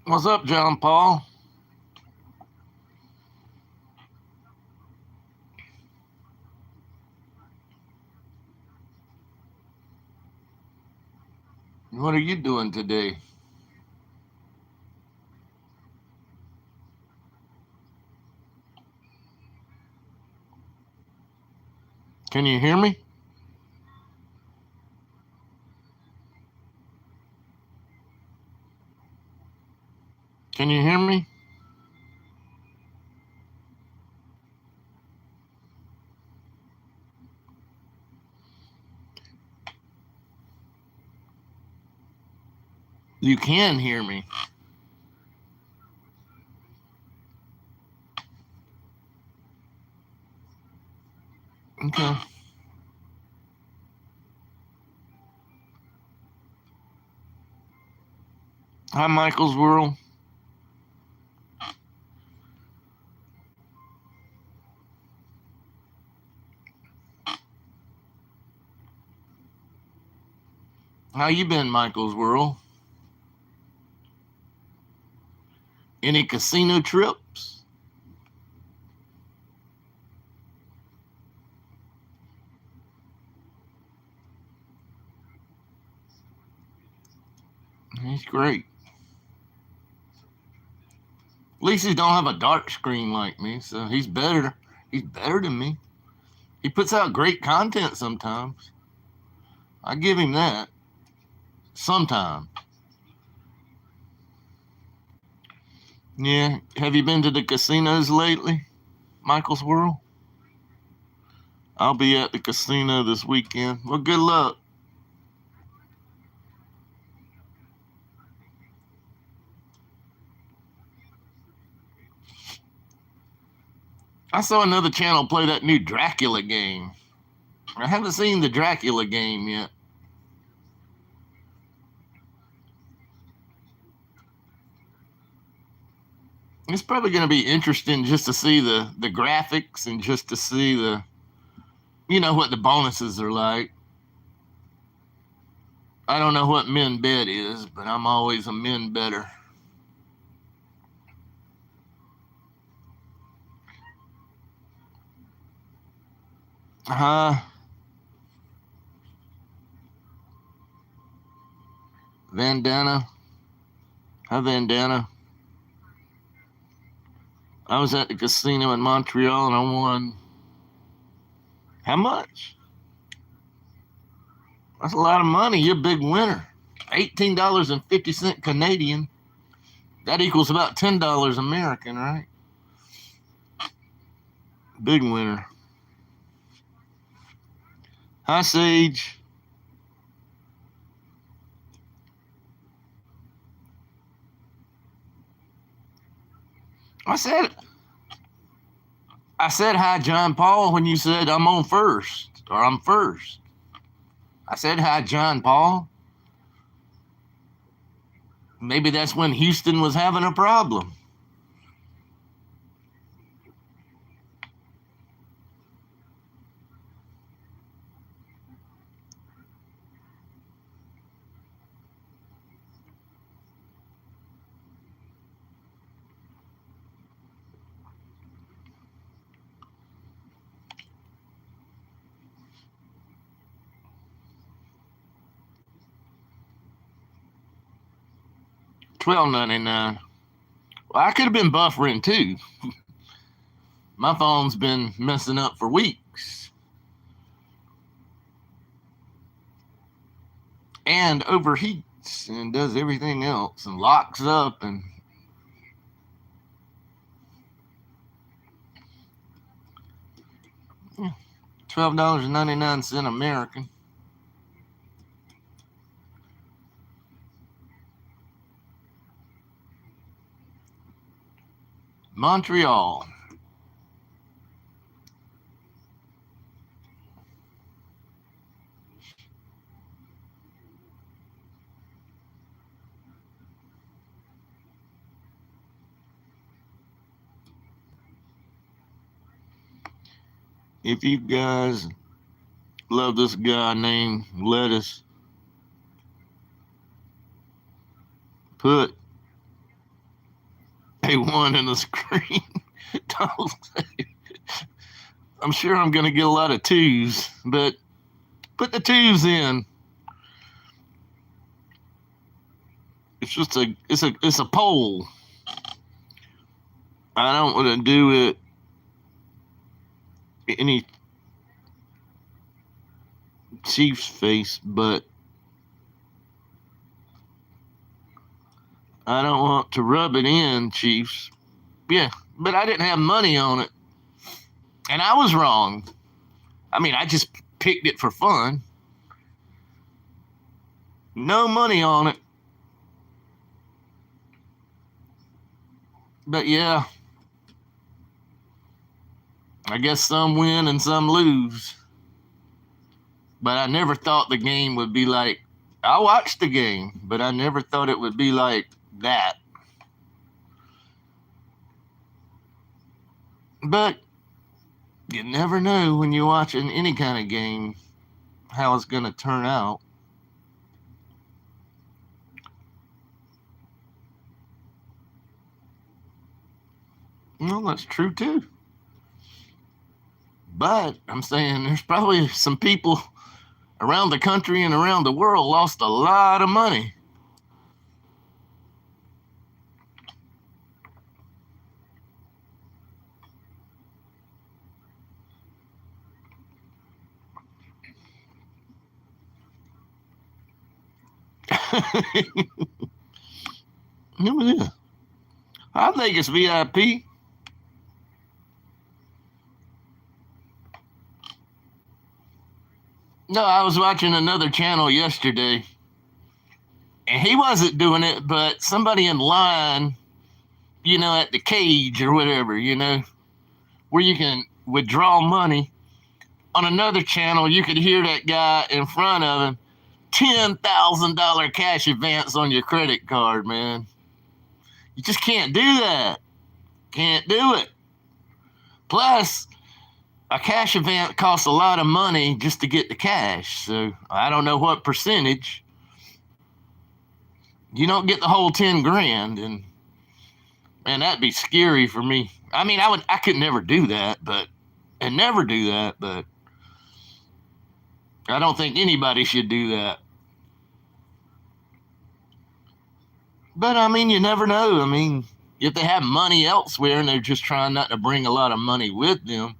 What's up, John Paul? What are you doing today? Can you hear me? Can you hear me? You can hear me. Okay. Hi, Michael's World. How you been, Michael's World? Any casino trips? He's great. At least he don't have a dark screen like me, so he's better. He's better than me. He puts out great content sometimes. I give him that. Sometimes. Yeah. Have you been to the casinos lately, Michael's World? I'll be at the casino this weekend. Well, good luck. I saw another channel play that new Dracula game. I haven't seen the Dracula game yet. It's probably going to be interesting just to see the graphics and just to see what the bonuses are like. I don't know what min bet is, but I'm always a min better. Uh, Vandana. Hi, Vandana. I was at the casino in Montreal and I won. How much? That's a lot of money. You're a big winner. $18.50 Canadian. That equals about $10 American, right? Big winner. Hi, Sage. I said I said hi, John Paul, when you said I'm on first or I'm first. I said hi, John Paul. Maybe that's when Houston was having a problem. 12.99. Well, I could have been buffering too. My phone's been messing up for weeks and overheats and does everything else and locks up and yeah, $12.99 American. Montreal. If you guys love this guy named Lettuce, put say one in the screen. Don't say. I'm sure I'm going to get a lot of twos, but put the twos in. It's just it's a poll. I don't want to do it any Chiefs face, but I don't want to rub it in, Chiefs. Yeah, but I didn't have money on it. And I was wrong. I mean, I just picked it for fun. No money on it. But yeah, I guess some win and some lose. But I never thought the game would be like, I watched the game, but I never thought it would be like that. But you never know when you're watching any kind of game how it's going to turn out. Well, that's true too. But I'm saying there's probably some people around the country and around the world lost a lot of money. Who was this? I think it's VIP. No, I was watching another channel yesterday, and he wasn't doing it, but somebody in line, at the cage or whatever, where you can withdraw money. On another channel, you could hear that guy in front of him, $10,000 cash advance on your credit card, man. You just can't do that. Can't do it. Plus, a cash advance costs a lot of money just to get the cash. So I don't know what percentage. You don't get the whole 10 grand, and man, that'd be scary for me. I mean, I could never do that, but I don't think anybody should do that. But I mean, you never know. I mean, if they have money elsewhere and they're just trying not to bring a lot of money with them,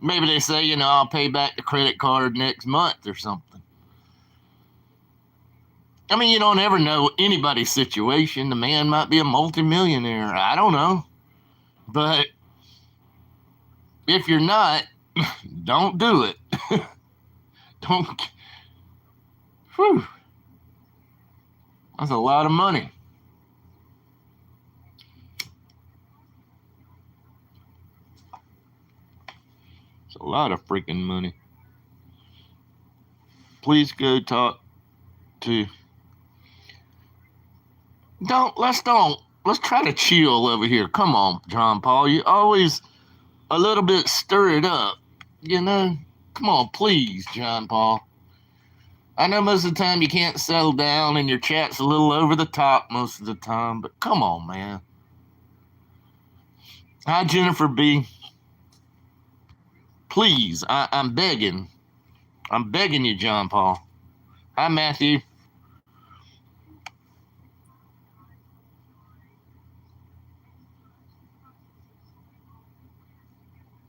maybe they say, I'll pay back the credit card next month or something. I mean, you don't ever know anybody's situation. The man might be a multimillionaire. I don't know. But if you're not, don't do it. Don't. Whew. That's a lot of money. It's a lot of freaking money. Please go talk to. Let's try to chill over here. Come on, John Paul. You always a little bit stir it up, Come on, please, John Paul. I know most of the time you can't settle down and your chat's a little over the top most of the time, but come on, man. Hi, Jennifer B. Please, I'm begging. I'm begging you, John Paul. Hi, Matthew.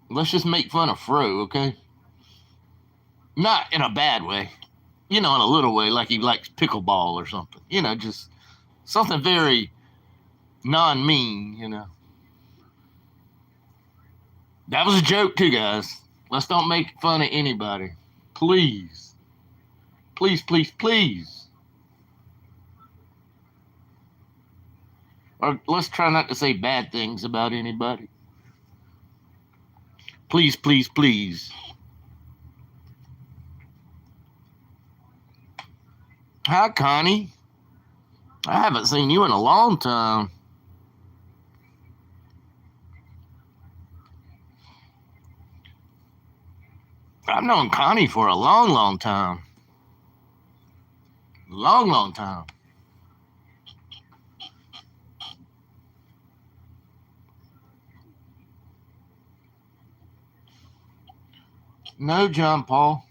Let's just make fun of Fro, okay? Not in a bad way. In a little way, like he likes pickleball or something. Just something very non-mean, That was a joke too, guys. Let's don't make fun of anybody. Please. Please, please, please. Or let's try not to say bad things about anybody. Please, please, please. Hi, Connie. I haven't seen you in a long time. I've known Connie for a long, long time. Long, long time. No, John Paul.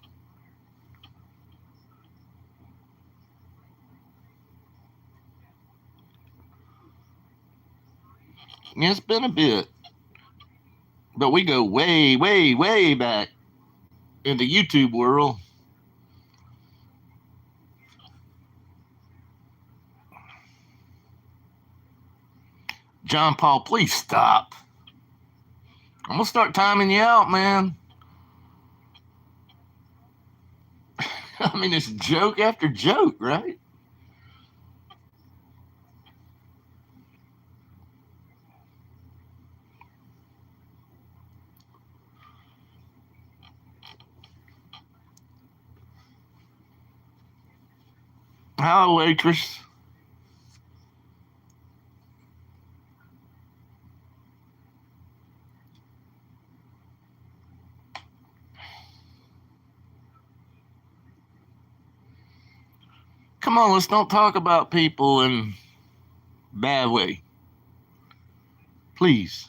It's been a bit, but we go way, way, way back in the YouTube world. John Paul, please stop. I'm gonna start timing you out, man. I mean, it's joke after joke, right? Hi, waitress. Come on, let's don't talk about people in bad way, please.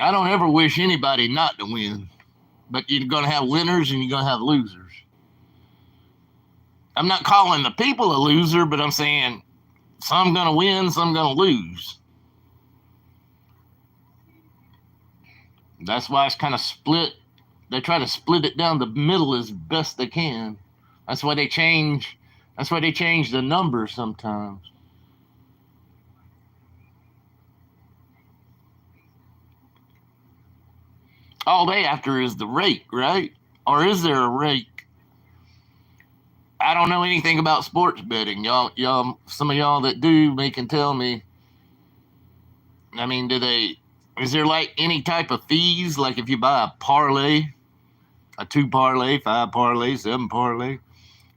I don't ever wish anybody not to win, but you're gonna have winners and you're gonna have losers. I'm not calling the people a loser, but I'm saying some gonna win, some gonna lose. That's why it's kind of split. They try to split it down the middle as best they can. That's why they change. That's why they change the numbers sometimes. All they after is the rake, right? Or is there a rake? I don't know anything about sports betting. Some of y'all that do, may can tell me. I mean, do they? Is there like any type of fees? Like if you buy a parlay, a two parlay, five parlay, seven parlay.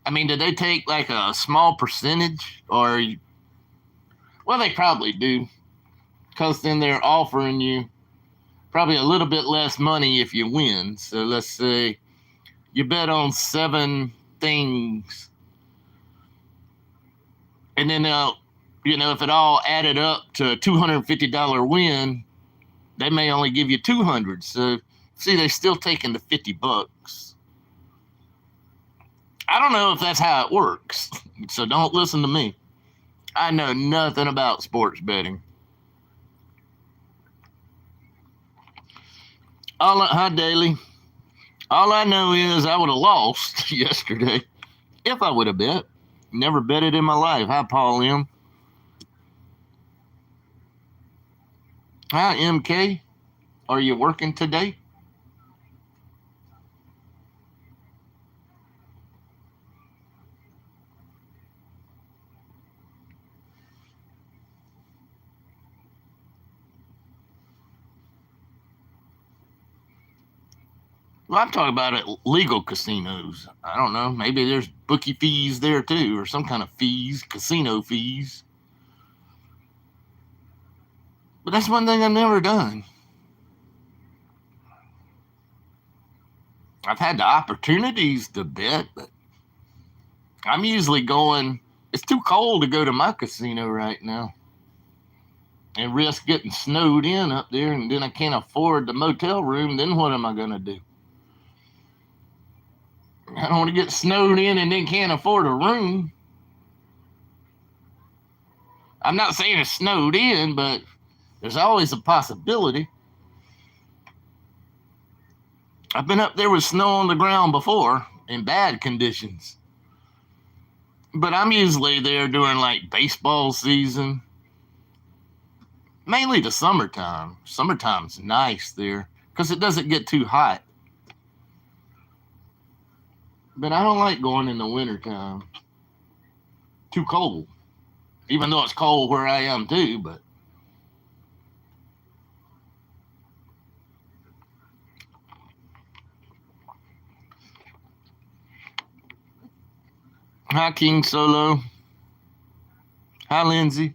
I mean, do they take like a small percentage, or well, they probably do, because then they're offering you probably a little bit less money if you win. So let's say you bet on seven things, and then if it all added up to a $250 win, they may only give you 200. So see, they're still taking the $50. I don't know if that's how it works, so don't listen to me. I know nothing about sports betting. Hi, Daily. All I know is I would have lost yesterday if I would have bet. Never betted in my life. Hi, Paul M. Hi, MK. Are you working today? Well, I'm talking about legal casinos. I don't know. Maybe there's bookie fees there too, or some kind of fees, casino fees. But that's one thing I've never done. I've had the opportunities to bet, but I'm usually going. It's too cold to go to my casino right now and risk getting snowed in up there, and then I can't afford the motel room. Then what am I going to do? I don't want to get snowed in and then can't afford a room. I'm not saying it's snowed in, but there's always a possibility. I've been up there with snow on the ground before in bad conditions. But I'm usually there during like baseball season, mainly the summertime. Summertime's nice there because it doesn't get too hot. But I don't like going in the wintertime. Too cold. Even though it's cold where I am too, but hi King Solo. Hi Lindsay.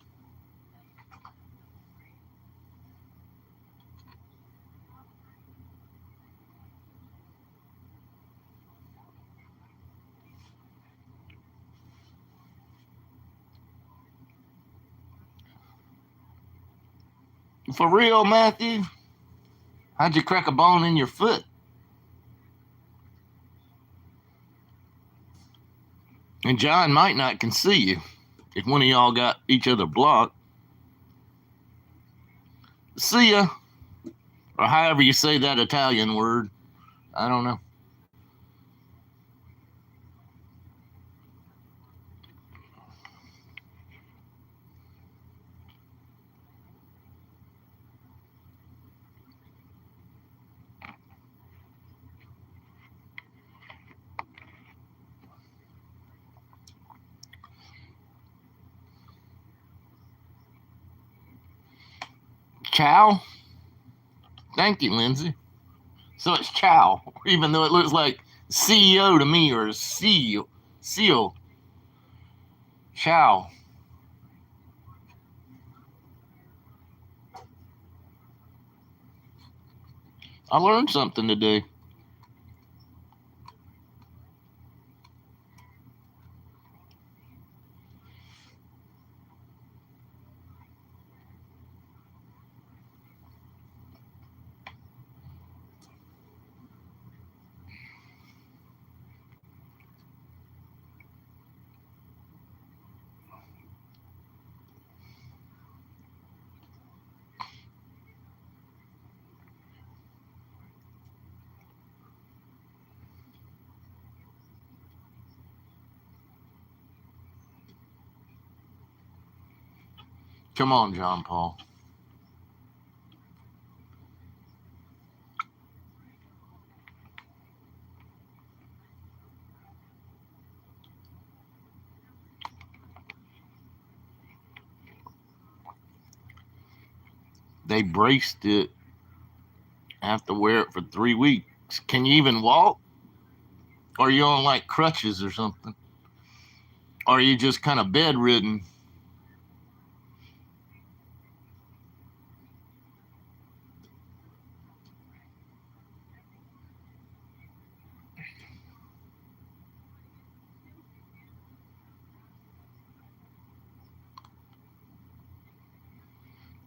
For real, Matthew? How'd you crack a bone in your foot? And John might not can see you if one of y'all got each other blocked. See ya. Or however you say that Italian word. I don't know. Chow? Thank you, Lindsay. So it's Chow, even though it looks like CEO to me or seal. Seal. Chow. I learned something today. Come on, John Paul. They braced it. I have to wear it for 3 weeks. Can you even walk? Or are you on like crutches or something? Or are you just kind of bedridden?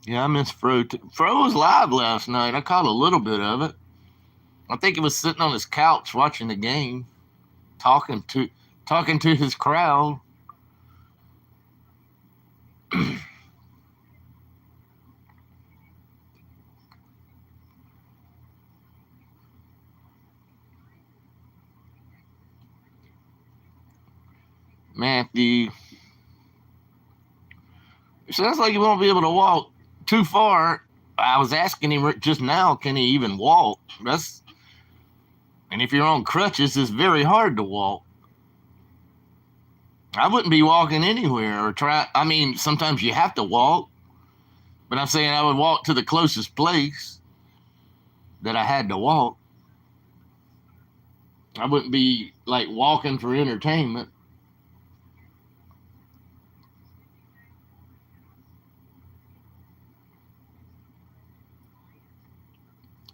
Yeah, I miss Fro. Fro was live last night. I caught a little bit of it. I think he was sitting on his couch watching the game, talking to talking to his crowd. Matthew, it sounds like he won't be able to walk too far. I was asking him just now, can he even walk? And if you're on crutches, it's very hard to walk. I wouldn't be walking anywhere or try. I mean, sometimes you have to walk, but I'm saying I would walk to the closest place that I had to walk. I wouldn't be like walking for entertainment.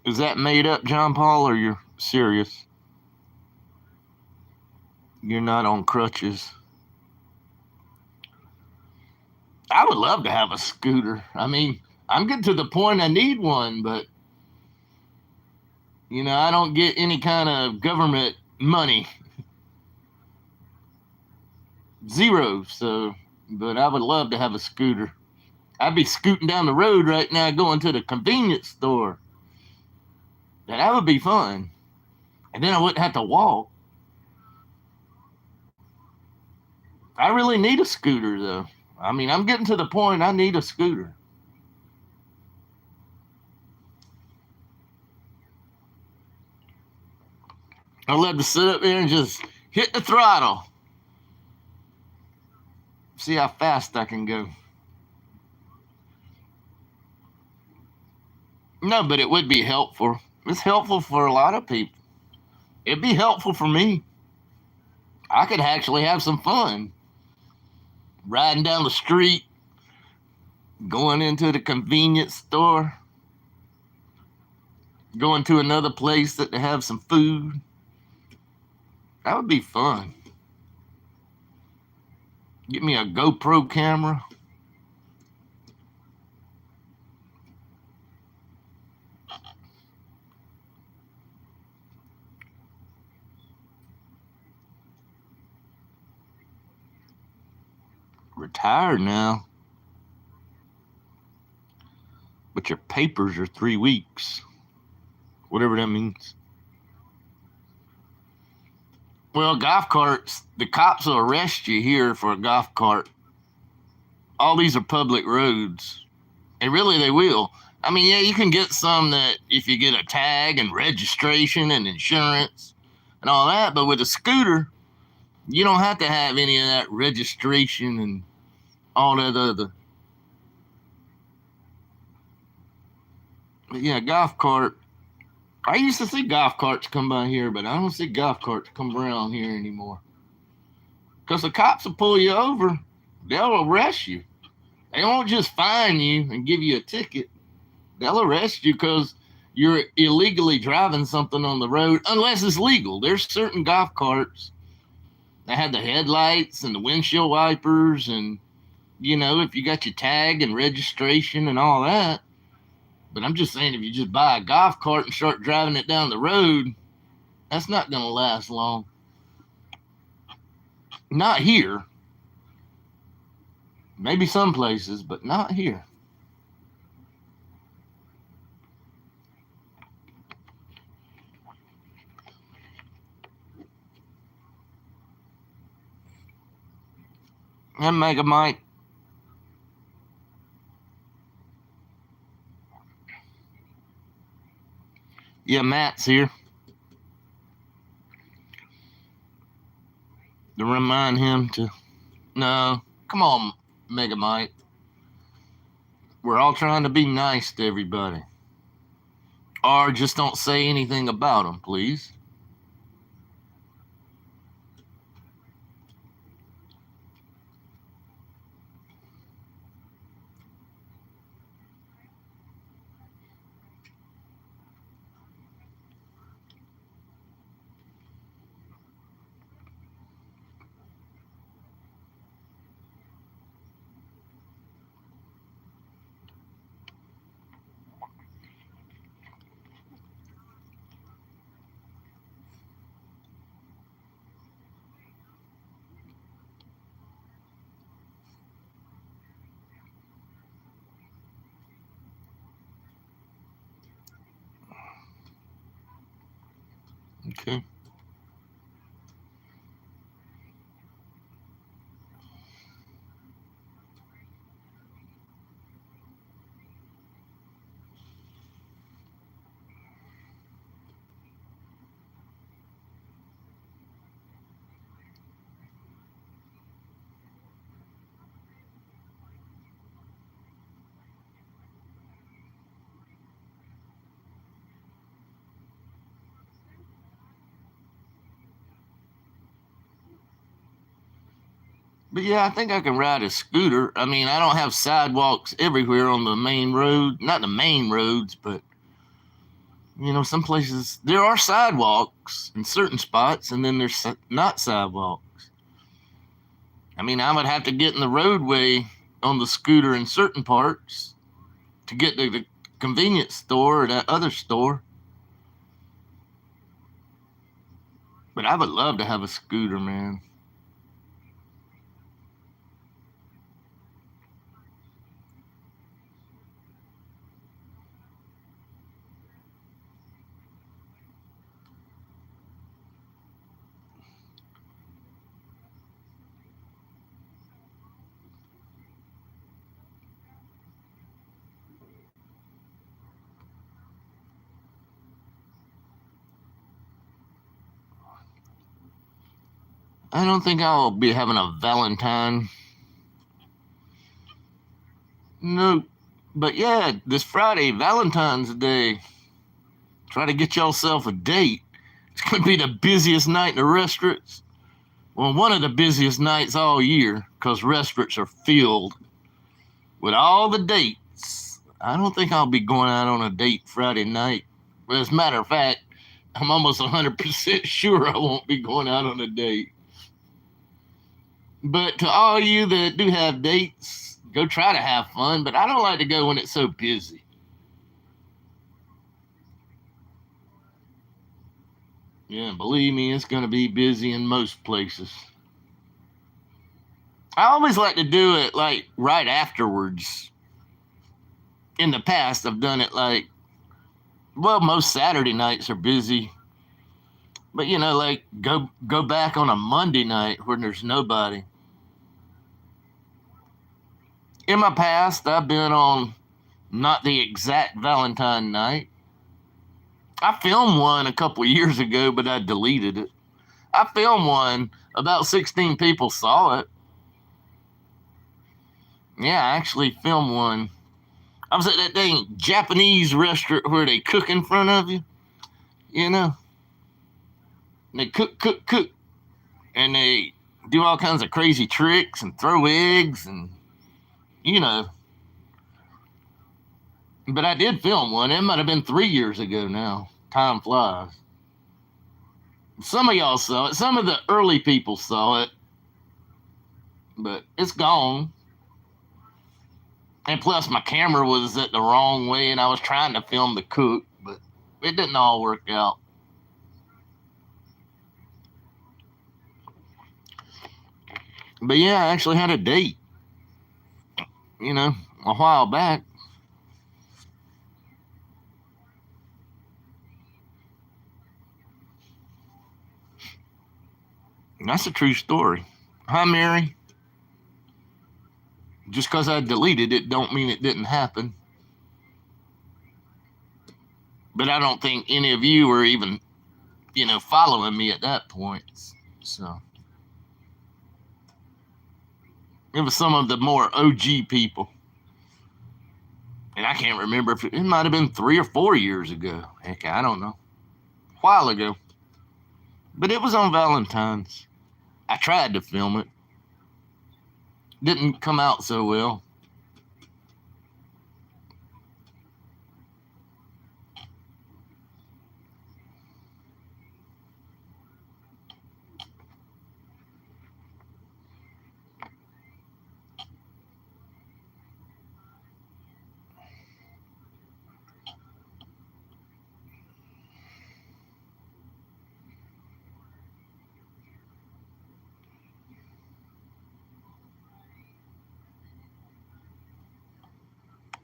Is that made up, John Paul, or you're serious? You're not on crutches. I would love to have a scooter. I mean, I'm getting to the point I need one, but I don't get any kind of government money. Zero. So, but I would love to have a scooter. I'd be scooting down the road right now going to the convenience store. And that would be fun. And then I wouldn't have to walk. I really need a scooter though. I mean, I'm getting to the point I need a scooter. I'd love to sit up there and just hit the throttle. See how fast I can go. No, but it would be helpful. It's helpful for a lot of people. It'd be helpful for me. I could actually have some fun riding down the street, going into the convenience store, going to another place that to have some food. That would be fun. Get me a GoPro camera. retired now, but your papers are 3 weeks, whatever that means. Well, golf carts, the cops will arrest you here for a golf cart. All these are public roads, and really they will. I mean, yeah, you can get some that if you get a tag and registration and insurance and all that, but with a scooter, you don't have to have any of that registration and all that other. But yeah, golf cart. I used to see golf carts come by here, but I don't see golf carts come around here anymore. Because the cops will pull you over, they'll arrest you. They won't just fine you and give you a ticket. They'll arrest you because you're illegally driving something on the road, unless it's legal. There's certain golf carts that have the headlights and the windshield wipers, and if you got your tag and registration and all that. But I'm just saying, if you just buy a golf cart and start driving it down the road, that's not going to last long. Not here. Maybe some places, but not here. And Mega Mike. Yeah, Matt's here. To remind him to... No, come on, Mega Mike. We're all trying to be nice to everybody. Or just don't say anything about them, please. Okay. But yeah, I think I can ride a scooter. I mean, I don't have sidewalks everywhere on the main road. Not the main roads, but some places there are sidewalks in certain spots, and then there's not sidewalks. I mean, I would have to get in the roadway on the scooter in certain parts to get to the convenience store or that other store. But I would love to have a scooter, man. I don't think I'll be having a Valentine. No. But yeah, this Friday, Valentine's Day. Try to get yourself a date. It's going to be the busiest night in the restaurants. Well, one of the busiest nights all year, because restaurants are filled with all the dates. I don't think I'll be going out on a date Friday night. But as a matter of fact, I'm almost 100% sure I won't be going out on a date. But to all you that do have dates, go try to have fun. But I don't like to go when it's so busy. Yeah, believe me, it's going to be busy in most places. I always like to do it like right afterwards. In the past, I've done it like, well, most Saturday nights are busy. But like go back on a Monday night when there's nobody. In my past, I've been on not the exact Valentine night. I filmed one a couple years ago, but I deleted it. I filmed one, about 16 people saw it. Yeah, I actually filmed one. I was at that dang Japanese restaurant where they cook in front of you, you know? And they cook, and they do all kinds of crazy tricks and throw eggs and, you know. But I did film one. It might have been 3 years ago now. Time flies. Some of y'all saw it. Some of the early people saw it. But it's gone. And plus, my camera was at the wrong way, and I was trying to film the cook, but it didn't all work out. But yeah, I actually had a date, a while back. That's a true story. Hi, Mary. Just because I deleted it don't mean it didn't happen. But I don't think any of you were even, following me at that point. So it was some of the more OG people. And I can't remember if it might have been 3 or 4 years ago. Heck, I don't know. A while ago. But it was on Valentine's. I tried to film it. Didn't come out so well.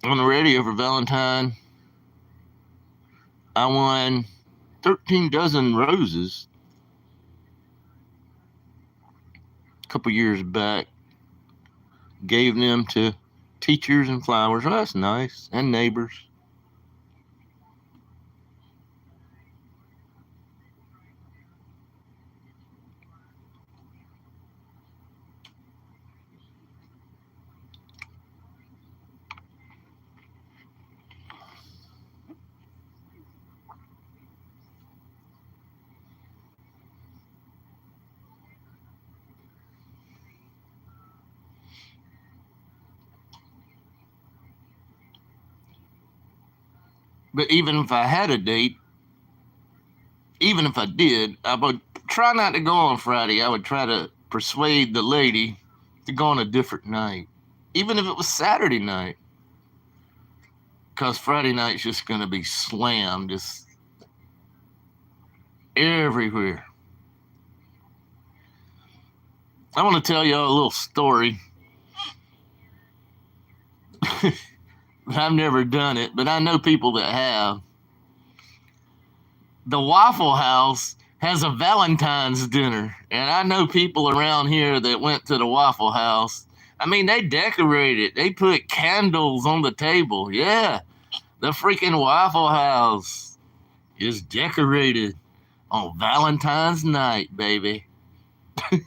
On the radio for Valentine, I won 13 dozen roses a couple years back. Gave them to teachers and flowers. Well, that's nice. And neighbors. But even if I had a date, even if I did, I would try not to go on Friday. I would try to persuade the lady to go on a different night, even if it was Saturday night. Because Friday night's just going to be slammed, just everywhere. I want to tell y'all a little story. I've never done it, but I know people that have. The Waffle House has a Valentine's dinner, and I know people around here that went to the Waffle House. I mean, they decorate it. They put candles on the table. Yeah, the freaking Waffle House is decorated on Valentine's night, baby. You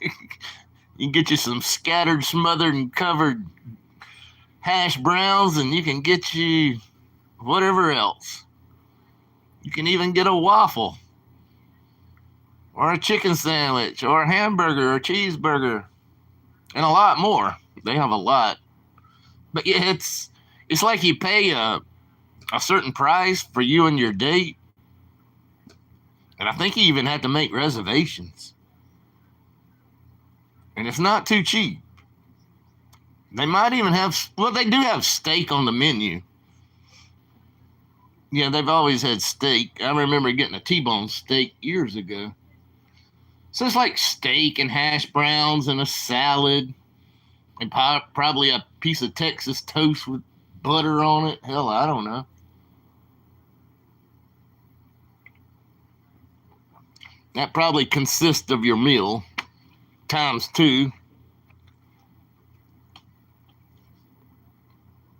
can get you some scattered, smothered, and covered hash browns, and you can get you whatever else. You can even get a waffle, or a chicken sandwich, or a hamburger, or a cheeseburger, and a lot more. They have a lot. But yeah, it's like you pay a certain price for you and your date. And I think you even have to make reservations. And it's not too cheap. They might even have, well, they do have steak on the menu. Yeah, they've always had steak. I remember getting a T-bone steak years ago. So it's like steak and hash browns and a salad And probably a piece of Texas toast with butter on it. Hell, I don't know. That probably consists of your meal times 2.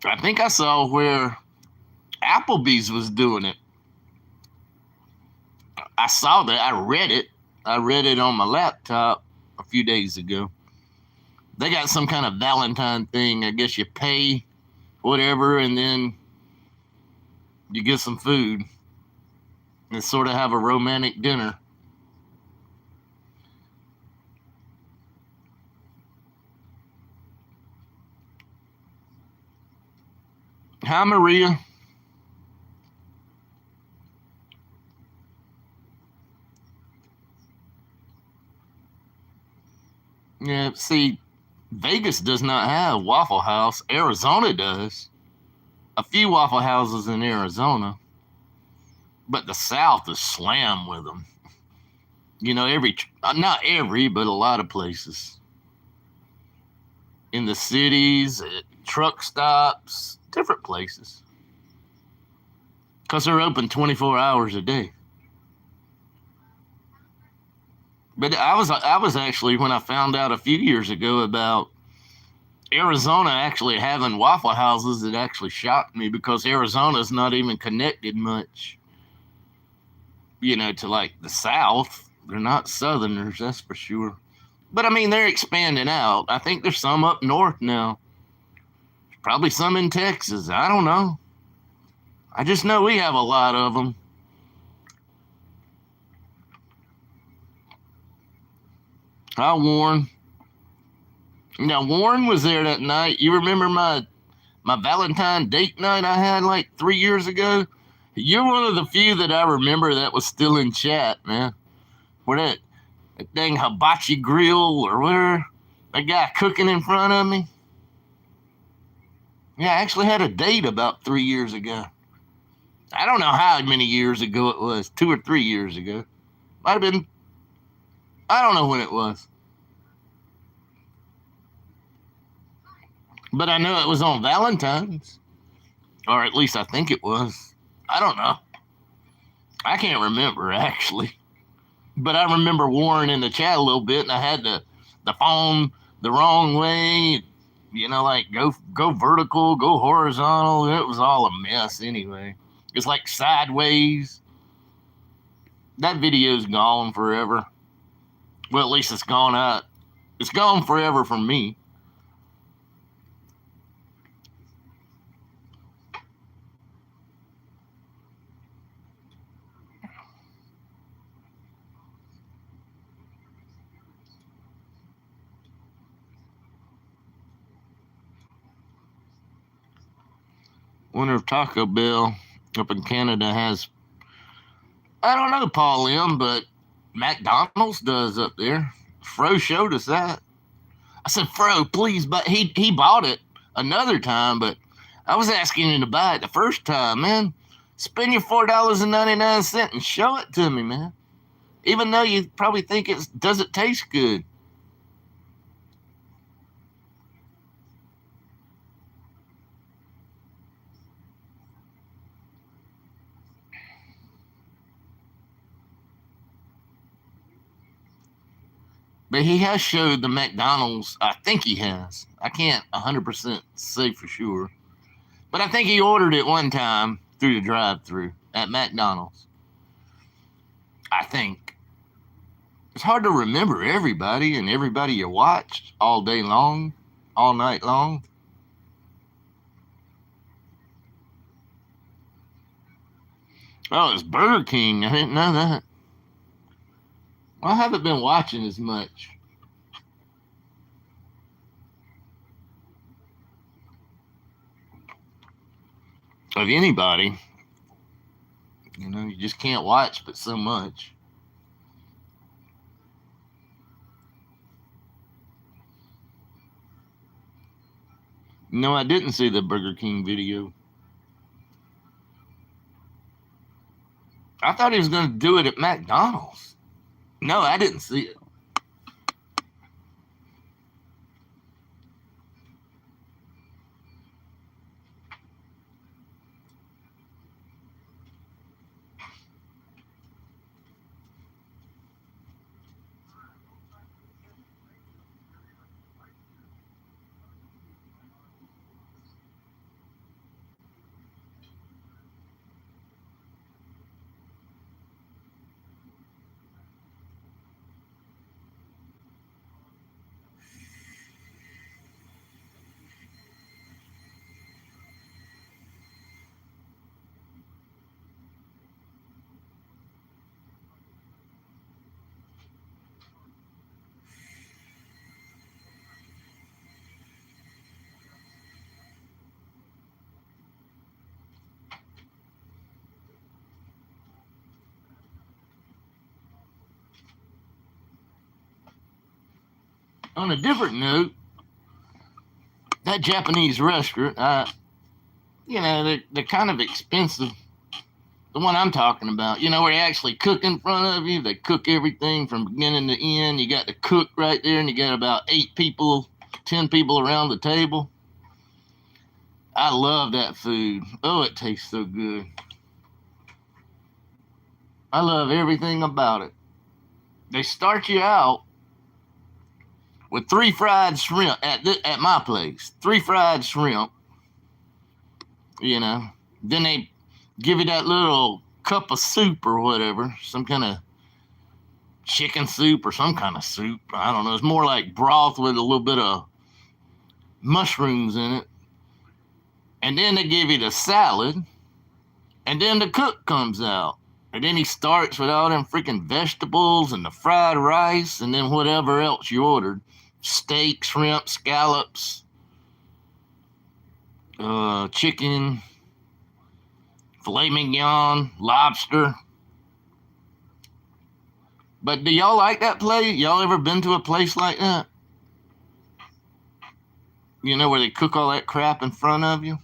I think I saw where Applebee's was doing it. I saw that. I read it. I read it on my laptop a few days ago. They got some kind of Valentine thing. I guess you pay whatever and then you get some food and sort of have a romantic dinner. Hi, Maria. Yeah, see, Vegas does not have Waffle House. Arizona does. A few Waffle Houses in Arizona. But the South is slammed with them. You know, not every, but a lot of places. In the cities, at truck stops, different places. Because they're open 24 hours a day. But I was actually, when I found out a few years ago about Arizona actually having Waffle Houses, it actually shocked me because Arizona's not even connected much, you know, to like the South. They're not Southerners, that's for sure. But I mean, they're expanding out. I think there's some up north now. There's probably some in Texas. I don't know. I just know we have a lot of them. Hi, Warren. Now, Warren was there that night. You remember my Valentine date night I had like 3 years ago? You're one of the few that I remember that was still in chat, man. Where that dang hibachi grill or where that guy cooking in front of me. Yeah, I actually had a date about 3 years ago. I don't know how many years ago it was, 2 or 3 years ago. Might have been, I don't know when it was. But I know it was on Valentine's. Or at least I think it was. I don't know. I can't remember, actually. But I remember Warren in the chat a little bit, and I had the phone the wrong way. You know, like go vertical, go horizontal. It was all a mess anyway. It's like sideways. That video's gone forever. Well, at least it's gone out. It's gone forever from me. Wonder if Taco Bell up in Canada has, I don't know, Paul M, but McDonald's does up there. Fro showed us that. I said, Fro, please, but he bought it another time, but I was asking him to buy it the first time, man. Spend your $4.99 and show it to me, man. Even though you probably think it doesn't taste good. But he has showed the McDonald's. I think he has. I can't 100% say for sure. But I think he ordered it one time through the drive-thru at McDonald's. I think. It's hard to remember everybody and everybody you watched all day long, all night long. Oh, it's Burger King. I didn't know that. Well, I haven't been watching as much. Of anybody. You know, you just can't watch but so much. No, I didn't see the Burger King video. I thought he was going to do it at McDonald's. No, I didn't see it. On a different note, that Japanese restaurant, they're kind of expensive. The one I'm talking about, where they actually cook in front of you. They cook everything from beginning to end. You got the cook right there, and you got about 8 people, 10 people around the table. I love that food. Oh, it tastes so good. I love everything about it. They start you out with 3 fried shrimp at my place. 3 fried shrimp. Then they give you that little cup of soup or whatever, some kind of chicken soup or some kind of soup. I don't know. It's more like broth with a little bit of mushrooms in it. And then they give you the salad. And then the cook comes out. And then he starts with all them freaking vegetables and the fried rice and then whatever else you ordered. Steak, shrimp, scallops, chicken, filet mignon, lobster. But do y'all like that place? Y'all ever been to a place like that? Where they cook all that crap in front of you?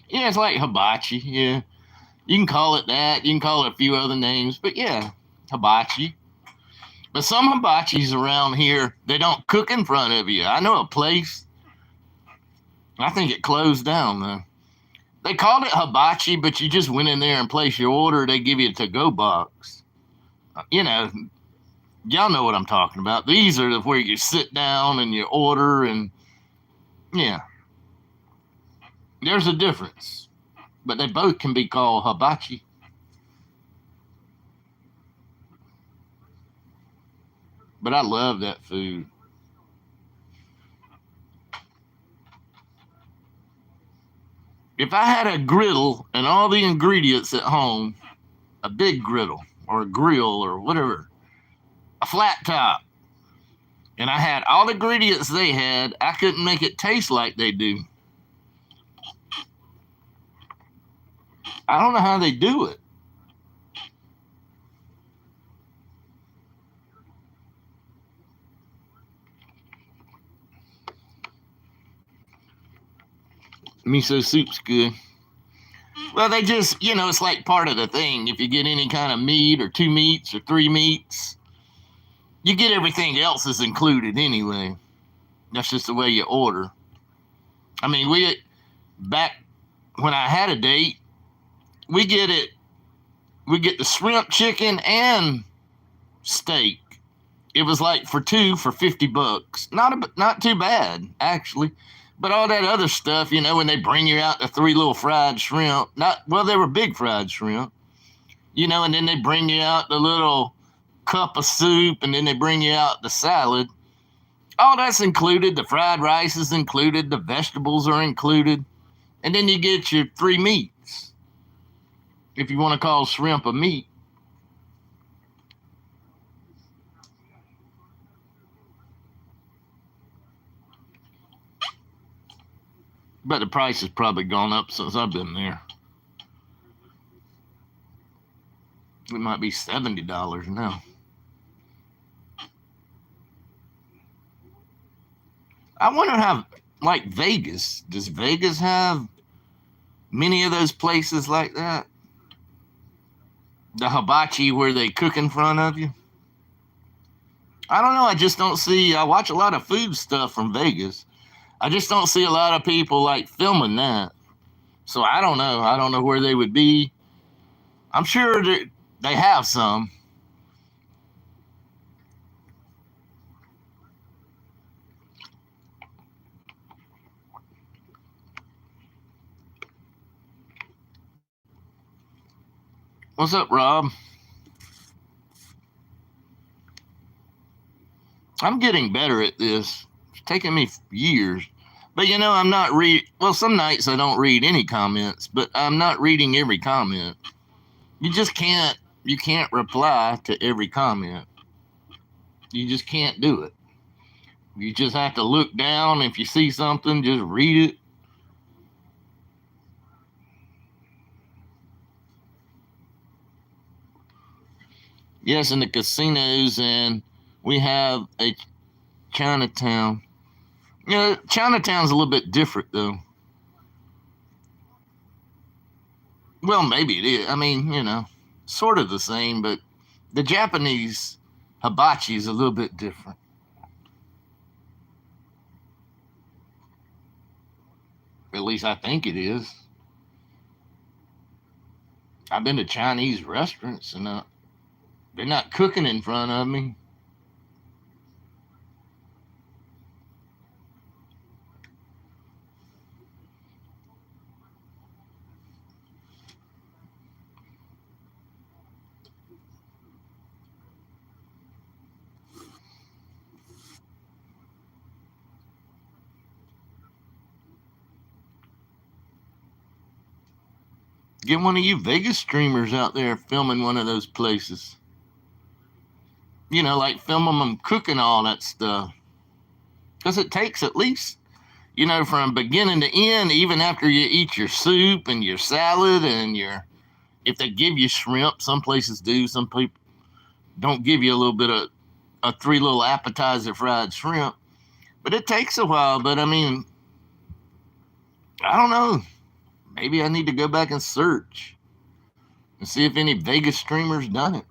Yeah, it's like hibachi. Yeah. You can call it that. You can call it a few other names. But yeah, hibachi. But some hibachis around here, they don't cook in front of you. I know a place. I think it closed down, though. They called it hibachi, but you just went in there and placed your order. They give you a to-go box. Y'all know what I'm talking about. These are where you sit down and you order, and yeah. There's a difference. But they both can be called hibachi. But I love that food. If I had a griddle and all the ingredients at home, a big griddle or a grill or whatever, a flat top, and I had all the ingredients they had, I couldn't make it taste like they do. I don't know how they do it. Miso soup's good. Well, they just, it's like part of the thing. If you get any kind of meat or 2 meats or 3 meats, you get everything else is included anyway. That's just the way you order. I mean, back when I had a date, we get the shrimp, chicken, and steak. It was like for 2 for $50. Not too bad, actually. But all that other stuff, when they bring you out the 3 little fried shrimp, they were big fried shrimp, and then they bring you out the little cup of soup, and then they bring you out the salad. All that's included. The fried rice is included. The vegetables are included. And then you get your 3 meats, if you want to call shrimp a meat. But the price has probably gone up since I've been there. It might be $70 now. I wonder how, like Vegas, does Vegas have many of those places like that? The hibachi where they cook in front of you? I don't know. I just don't see. I watch a lot of food stuff from Vegas. I just don't see a lot of people like filming that. So I don't know. I don't know where they would be. I'm sure that they have some. What's up, Rob? I'm getting better at this. It's taken me years. But I'm not some nights I don't read any comments, but I'm not reading every comment. You can't reply to every comment. You just can't do it. You just have to look down. If you see something, just read it. Yes, in the casinos, and we have a Chinatown. You know, Chinatown's a little bit different, though. Well, maybe it is. I mean, you know, sort of the same, but the Japanese hibachi is a little bit different. At least I think it is. I've been to Chinese restaurants, and they're not cooking in front of me. Get one of you Vegas streamers out there filming one of those places. You know, like filming them cooking all that stuff. Because it takes at least, you know, from beginning to end, even after you eat your soup and your salad and your, if they give you shrimp, some places do, some people don't give you a little bit of a three little appetizer fried shrimp. But it takes a while. But I mean, I don't know. Maybe I need to go back and search and see if any Vegas streamers done it.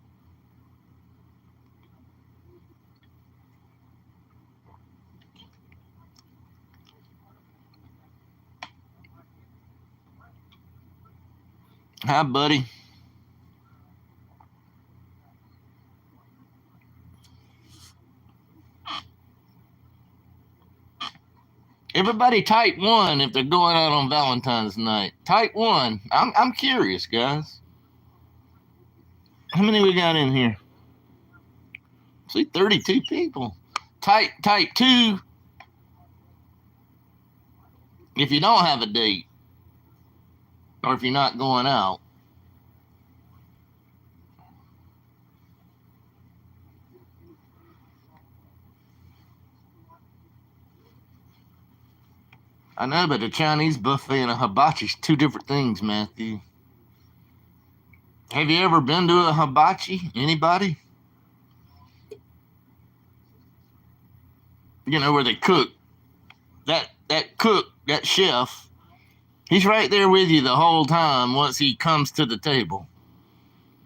Hi, buddy. Everybody type one if they're going out on Valentine's night. Type one. I'm curious, guys. How many we got in here? See, 32 people. Type two if you don't have a date or if you're not going out. I know, but a Chinese buffet and a hibachi's two different things, Matthew. Have you ever been to a hibachi? Anybody? You know, where they cook. That cook, that chef, he's right there with you the whole time once he comes to the table.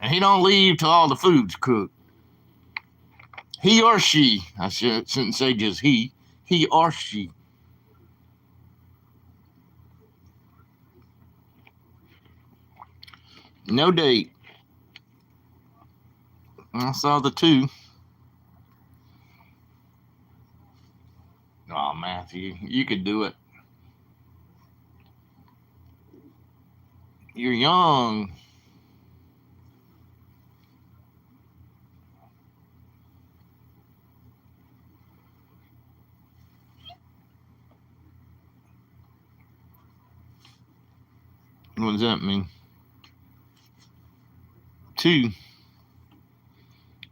And he don't leave till all the food's cooked. He or she, I shouldn't say just he or she. No date. I saw the two. Oh, Matthew, you could do it. You're young. What does that mean? Two.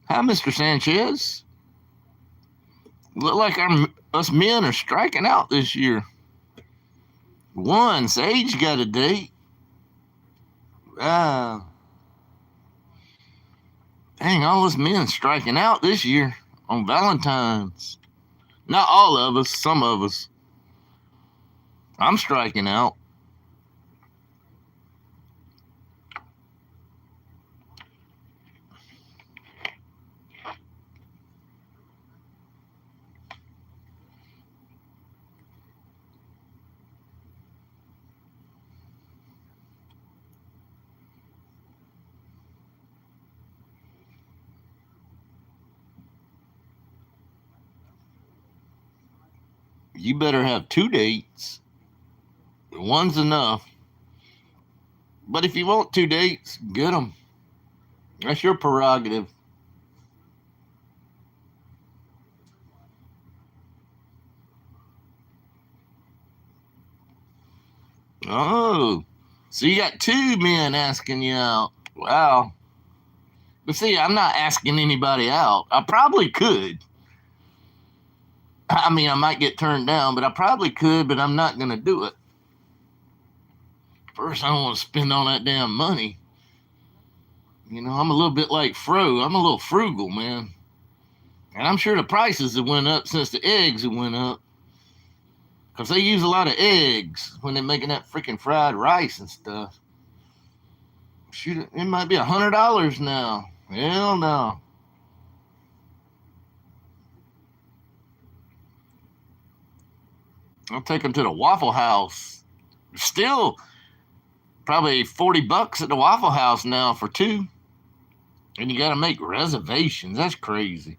Hi, Mr. Sanchez. Look like us men are striking out this year. One, Sage got a date. Wow. Dang, all us men striking out this year on Valentine's. Not all of us, some of us. I'm striking out. You better have two dates. One's enough. But if you want two dates, get them. That's your prerogative. Oh, so you got two men asking you out. Wow. But see, I'm not asking anybody out. I probably could. I mean, I might get turned down, but I probably could, but I'm not going to do it. First, I don't want to spend all that damn money. You know, I'm a little bit like Fro. I'm a little frugal, man. And I'm sure the prices have went up since the eggs have went up. Because they use a lot of eggs when they're making that freaking fried rice and stuff. Shoot, it might be $100 now. Hell no. I'll take them to the Waffle House. Still probably $40 at the Waffle House now for two. And you got to make reservations. That's crazy.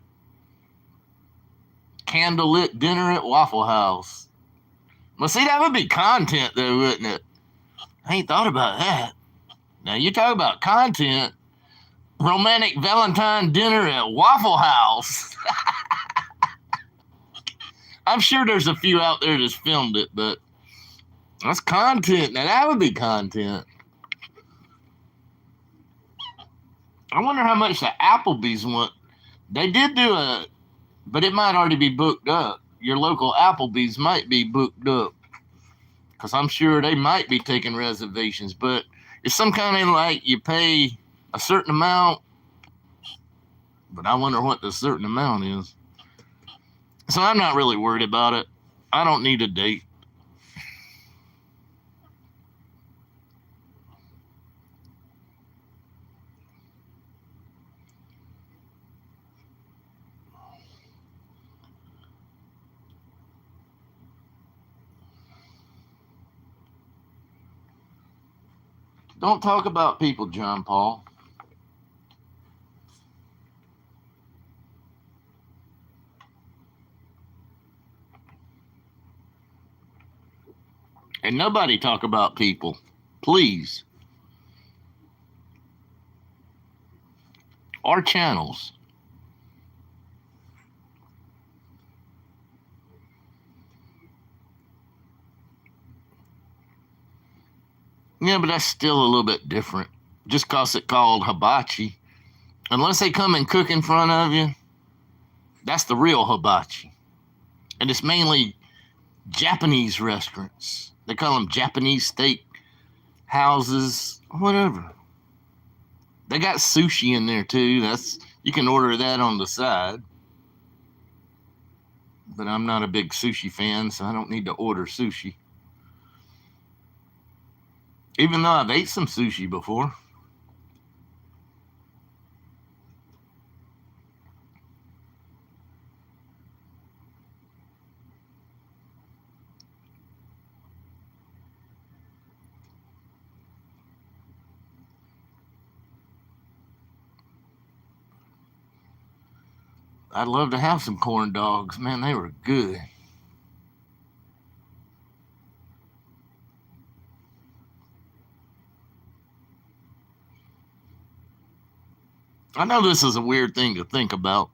Candlelit dinner at Waffle House. Well, see, that would be content, though, wouldn't it? I ain't thought about that. Now, you talk about content. Romantic Valentine dinner at Waffle House. I'm sure there's a few out there that's filmed it, but that's content. Now, that would be content. I wonder how much the Applebee's want. They did do but it might already be booked up. Your local Applebee's might be booked up. Because I'm sure they might be taking reservations. But it's some kind of like you pay a certain amount. But I wonder what the certain amount is. So I'm not really worried about it. I don't need a date. Don't talk about people, John Paul. And nobody talk about people. Please. Our channels. Yeah, but that's still a little bit different. Just cause it's called hibachi. Unless they come and cook in front of you, that's the real hibachi. And it's mainly Japanese restaurants. They call them Japanese steak houses, whatever. They got sushi in there too. You can order that on the side. But I'm not a big sushi fan, so I don't need to order sushi. Even though I've ate some sushi before. I'd love to have some corn dogs. Man, they were good. I know this is a weird thing to think about,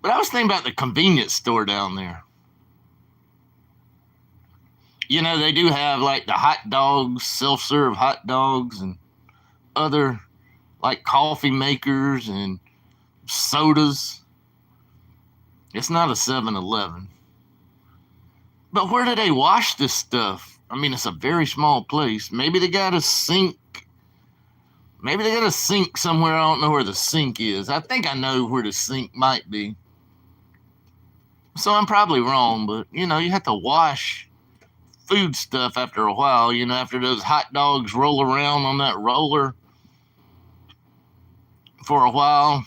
but I was thinking about the convenience store down there. You know, they do have like the hot dogs, self-serve hot dogs, and other like coffee makers and sodas. It's not a 7-Eleven. But where do they wash this stuff? I mean, it's a very small place. Maybe they got a sink. Maybe they got a sink somewhere. I don't know where the sink is. I think I know where the sink might be. So I'm probably wrong, but you know, you have to wash food stuff after a while. You know, after those hot dogs roll around on that roller for a while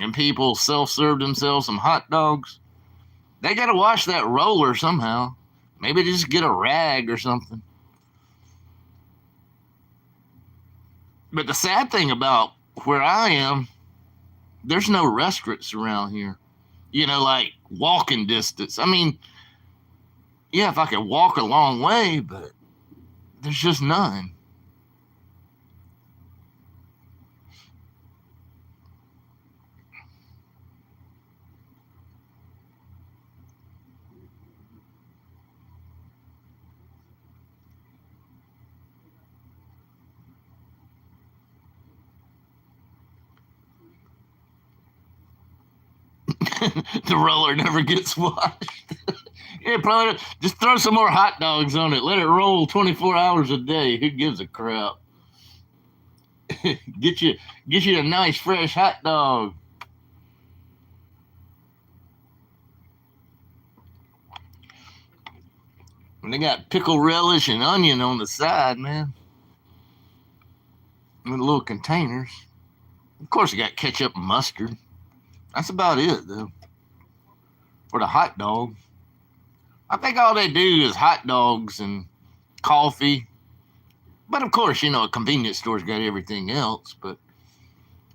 and people self-serve themselves some hot dogs, they got to wash that roller somehow. Maybe just get a rag or something. But the sad thing about where I am, there's no restaurants around here. You know, like walking distance. I mean, yeah, if I could walk a long way, but there's just none. The roller never gets washed. Yeah, probably just throw some more hot dogs on it. Let it roll 24 hours a day. Who gives a crap? get you a nice fresh hot dog. And they got pickle relish and onion on the side, man. In little containers. Of course, you got ketchup and mustard. That's about it, though. For the hot dog. I think all they do is hot dogs and coffee. But of course, a convenience store's got everything else. But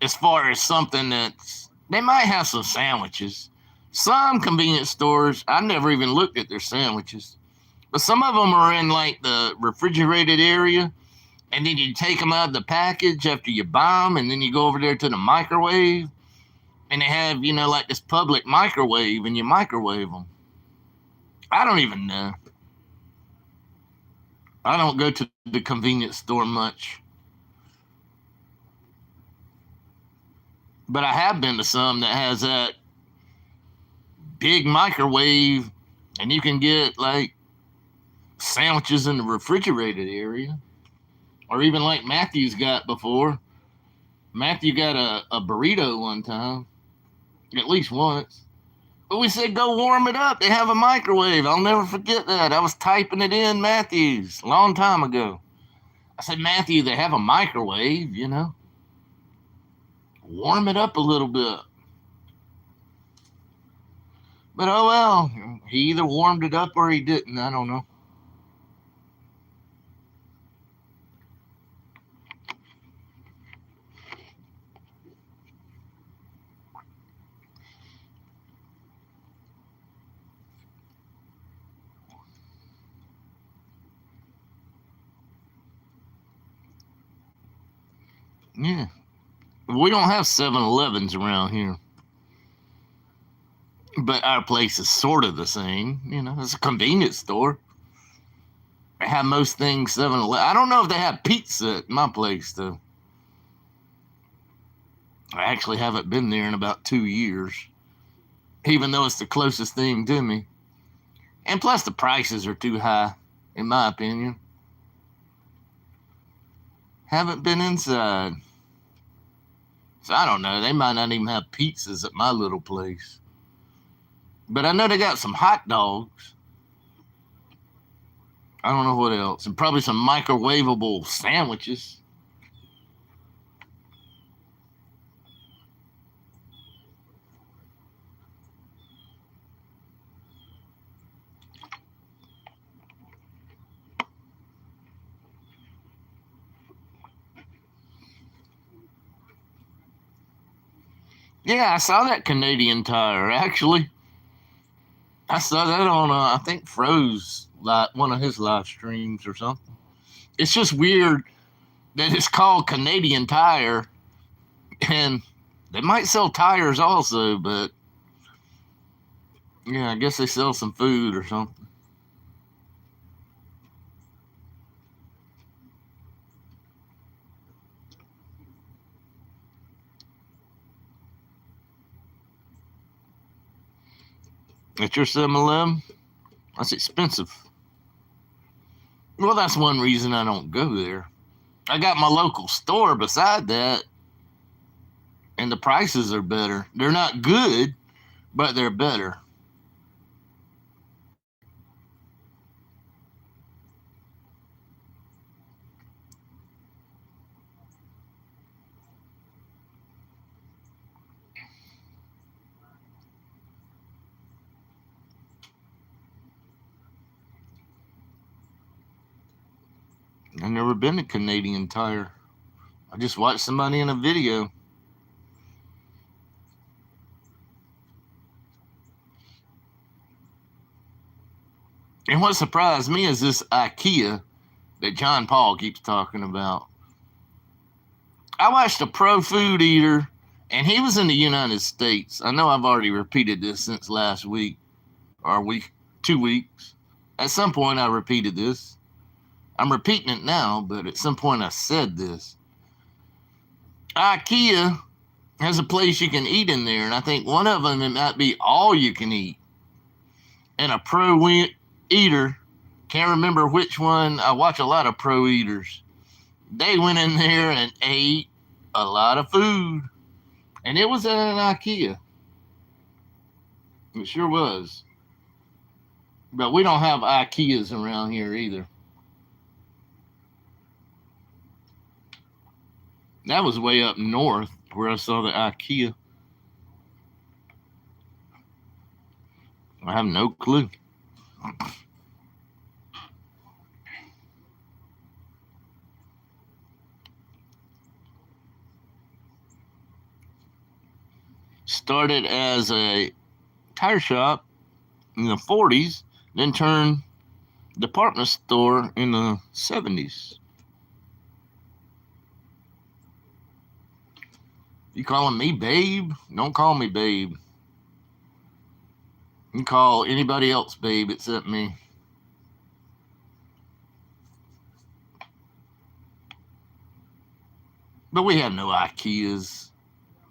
as far as something they might have some sandwiches. Some convenience stores, I never even looked at their sandwiches. But some of them are in like the refrigerated area. And then you take them out of the package after you buy them. And then you go over there to the microwave. And they have, like this public microwave. And you microwave them. I don't even know. I don't go to the convenience store much. But I have been to some that has that big microwave, and you can get like sandwiches in the refrigerated area. Or even like Matthew's got before. Matthew got a burrito one time, at least once. But we said, go warm it up. They have a microwave. I'll never forget that. I was typing it in Matthew's a long time ago. I said, Matthew, they have a microwave, Warm it up a little bit. But oh well, he either warmed it up or he didn't. I don't know. Yeah. We don't have 7-Elevens around here. But our place is sort of the same. It's a convenience store. They have most things 7-Eleven. I don't know if they have pizza at my place, though. I actually haven't been there in about 2 years. Even though it's the closest thing to me. And plus the prices are too high, in my opinion. Haven't been inside. So I don't know. They might not even have pizzas at my little place. But I know they got some hot dogs. I don't know what else. And probably some microwavable sandwiches. Yeah, I saw that Canadian Tire, actually. I saw that on, I think, Fro's, one of his live streams or something. It's just weird that it's called Canadian Tire, and they might sell tires also, but yeah, I guess they sell some food or something. At your 7-Eleven? That's expensive. Well, that's one reason I don't go there. I got my local store beside that, and the prices are better. They're not good, but they're better. I've never been to Canadian Tire. I just watched somebody in a video. And what surprised me is this IKEA that John Paul keeps talking about. I watched a pro food eater, and he was in the United States. I know I've already repeated this since last week, or 2 weeks. At some point, I repeated this. I'm repeating it now, but at some point, I said this. IKEA has a place you can eat in there, and I think one of them, it might be all you can eat. And a pro eater, can't remember which one. I watch a lot of pro eaters. They went in there and ate a lot of food. And it was at an IKEA. It sure was. But we don't have IKEAs around here either. That was way up north where I saw the IKEA. I have no clue. Started as a tire shop in the 40s, then turned department store in the 70s. You calling me babe? Don't call me babe. You can call anybody else babe except me. But we have no IKEAs.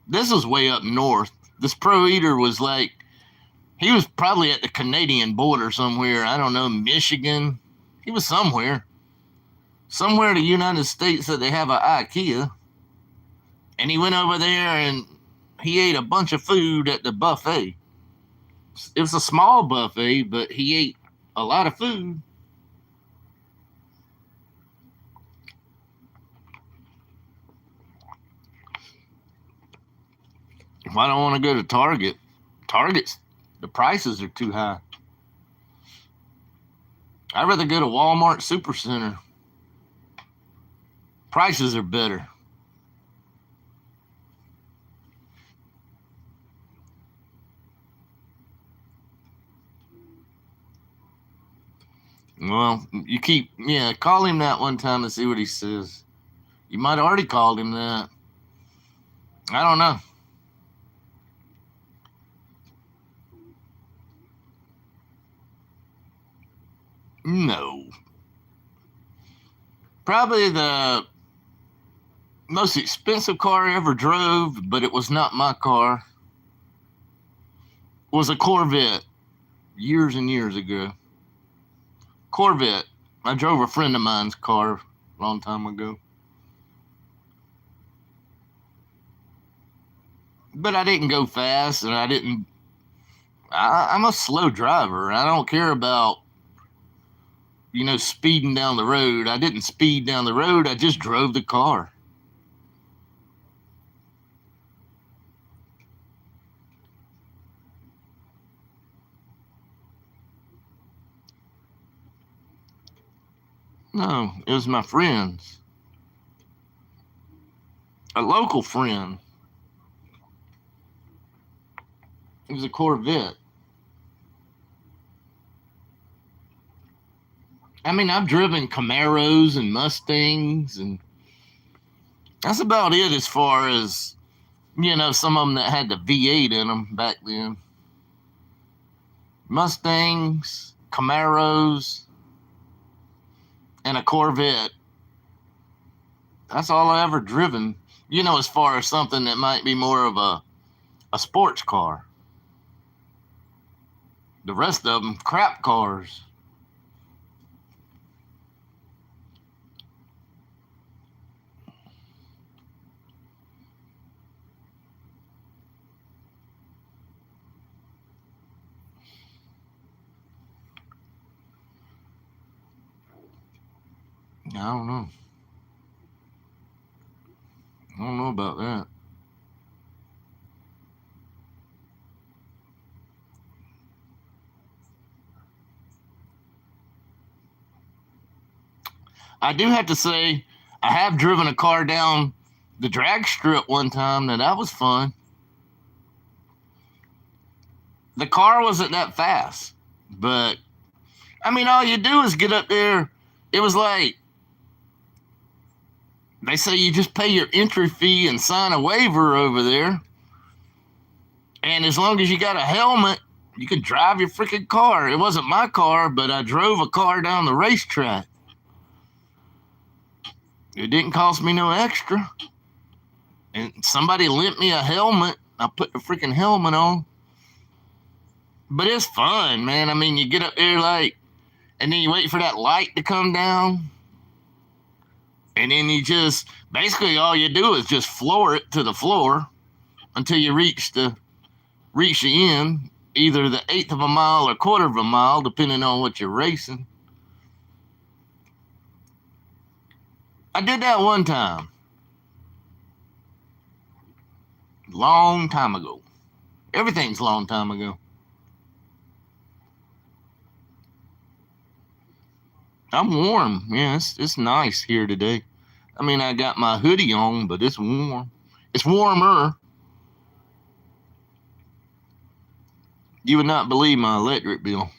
This was way up north. This Pro Eater was like, he was probably at the Canadian border somewhere. I don't know, Michigan. He was somewhere. Somewhere in the United States that they have an IKEA. And he went over there and he ate a bunch of food at the buffet. It was a small buffet, but he ate a lot of food. If I don't want to go to Target's, the prices are too high. I'd rather go to Walmart Supercenter. Prices are better. Well, call him that one time and see what he says. You might have already called him that. I don't know. No. Probably the most expensive car I ever drove, but it was not my car, was a Corvette years and years ago. Corvette. I drove a friend of mine's car a long time ago. But I didn't go fast, and I'm a slow driver. I don't care about, speeding down the road. I didn't speed down the road. I just drove the car. No, it was my friend's. A local friend. It was a Corvette. I mean, I've driven Camaros and Mustangs, and that's about it as far as, some of them that had the V8 in them back then. Mustangs, Camaros, and a Corvette. That's all I ever driven, as far as something that might be more of a sports car. The rest of them, crap cars. I don't know. I don't know about that. I do have to say, I have driven a car down the drag strip one time, and that was fun. The car wasn't that fast, but I mean, all you do is get up there. It was like, they say you just pay your entry fee and sign a waiver over there. And as long as you got a helmet, you could drive your freaking car. It wasn't my car, but I drove a car down the racetrack. It didn't cost me no extra. And somebody lent me a helmet. I put the freaking helmet on. But it's fun, man. I mean, you get up there and then you wait for that light to come down. And then you just basically all you do is just floor it to the floor until you reach the end, either the eighth of a mile or quarter of a mile, depending on what you're racing. I did that one time, long time ago. Everything's a long time ago. I'm warm. Yeah, it's nice here today. I mean, I got my hoodie on, but it's warm. It's warmer. You would not believe my electric bill.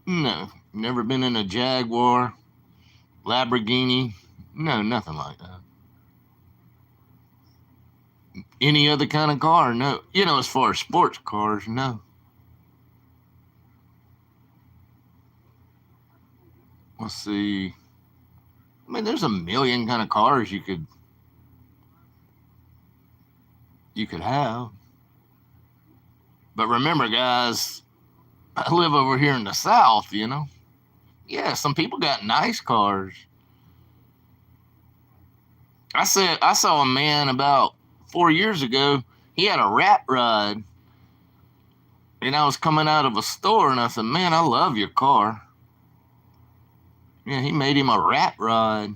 No, never been in a Jaguar, Lamborghini. No, nothing like that. Any other kind of car? No. You know, as far as sports cars, no. Let's see. I mean, there's a million kind of cars you could have. But remember, guys, I live over here in the South, you know. Yeah, some people got nice cars. I saw a man about 4 years ago. He had a rat rod, and I was coming out of a store, and I said, "Man, I love your car." Yeah, he made him a rat rod.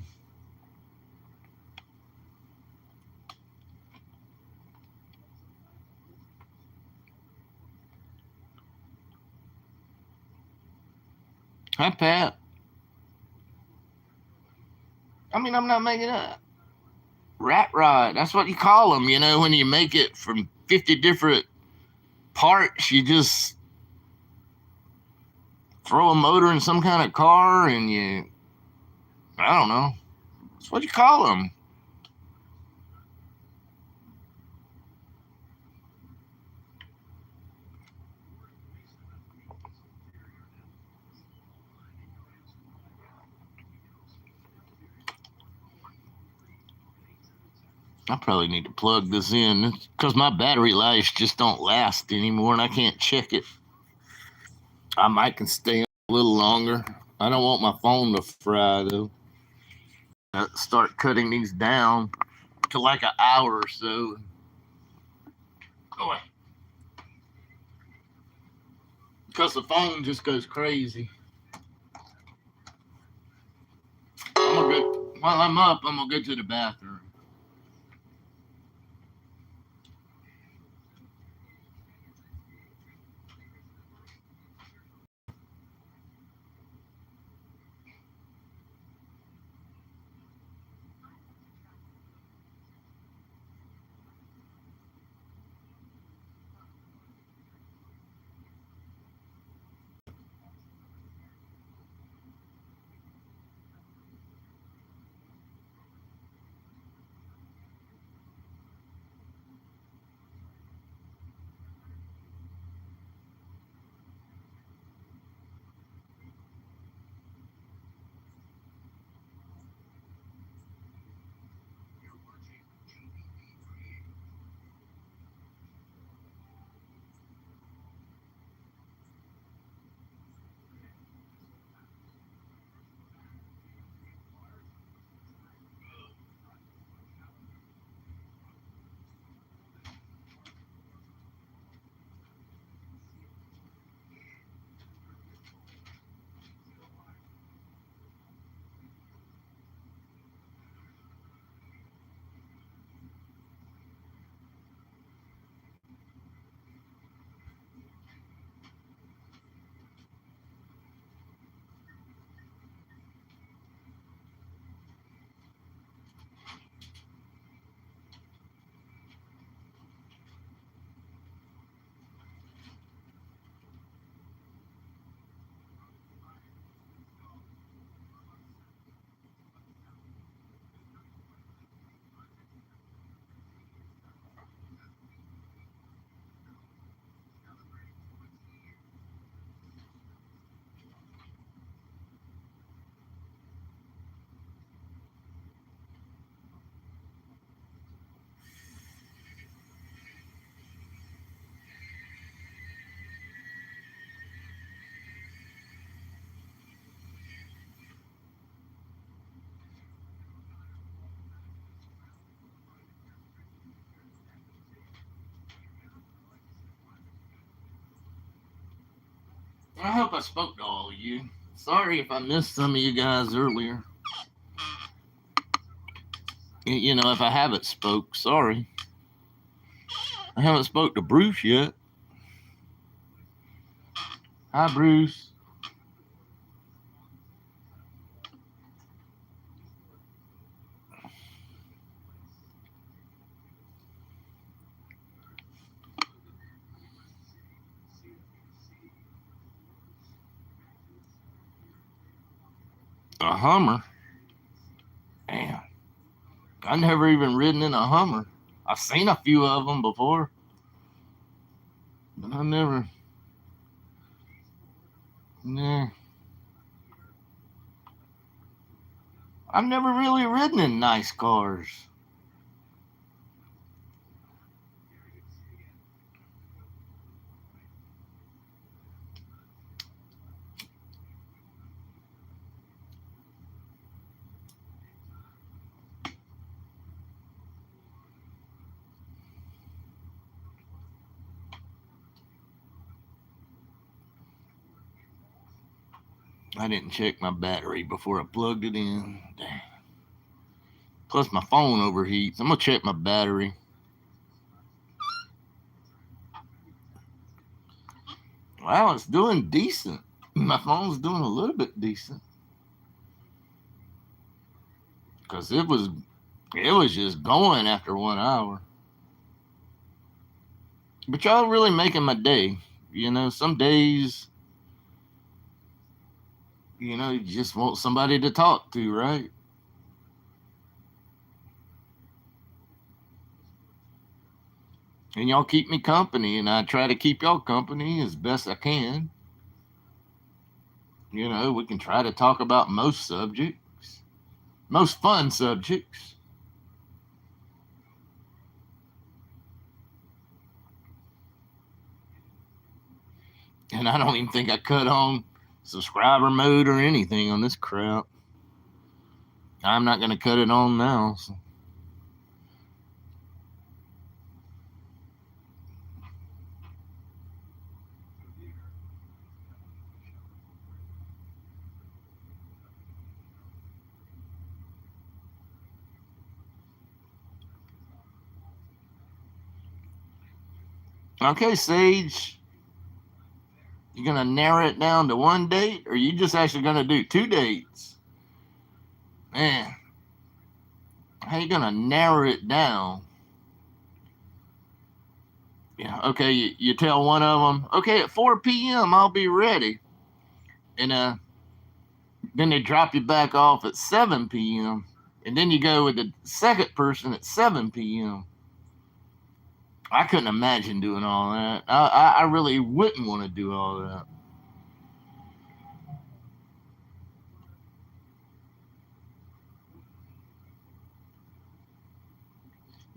Hi, Pat. I mean, I'm not making up. Rat rod. That's what you call them. You know, when you make it from 50 different parts, you just throw a motor in some kind of car, and I don't know. That's what you call them. I probably need to plug this in because my battery life just don't last anymore, and I can't check it. I might can stay a little longer. I don't want my phone to fry though. Start cutting these down to like an hour or so. Oh, because the phone just goes crazy. I'm gonna go while I'm up. I'm gonna go to the bathroom. I hope I spoke to all of you. Sorry if I missed some of you guys earlier. You know, if I haven't spoke, sorry. I haven't spoke to Bruce yet. Hi, Bruce. A Hummer? Damn. I never even ridden in a Hummer. I've seen a few of them before, but I never. Nah. I've never really ridden in nice cars. I didn't check my battery before I plugged it in. Dang. Plus, my phone overheats. I'm going to check my battery. Wow, it's doing decent. My phone's doing a little bit decent. Because it was just going after 1 hour. But y'all really making my day. You know, some days, you just want somebody to talk to, right? And y'all keep me company, and I try to keep y'all company as best I can. You know, we can try to talk about most subjects, most fun subjects. And I don't even think I cut on subscriber mode or anything on this crap. I'm not going to cut it on now. So. Okay, Sage, you going to narrow it down to one date, or you just actually going to do 2 dates? Man, how you going to narrow it down? Yeah, okay, you tell one of them, okay, at 4 p.m. I'll be ready. And then they drop you back off at 7 p.m. And then you go with the second person at 7 p.m. I couldn't imagine doing all that. I really wouldn't want to do all that.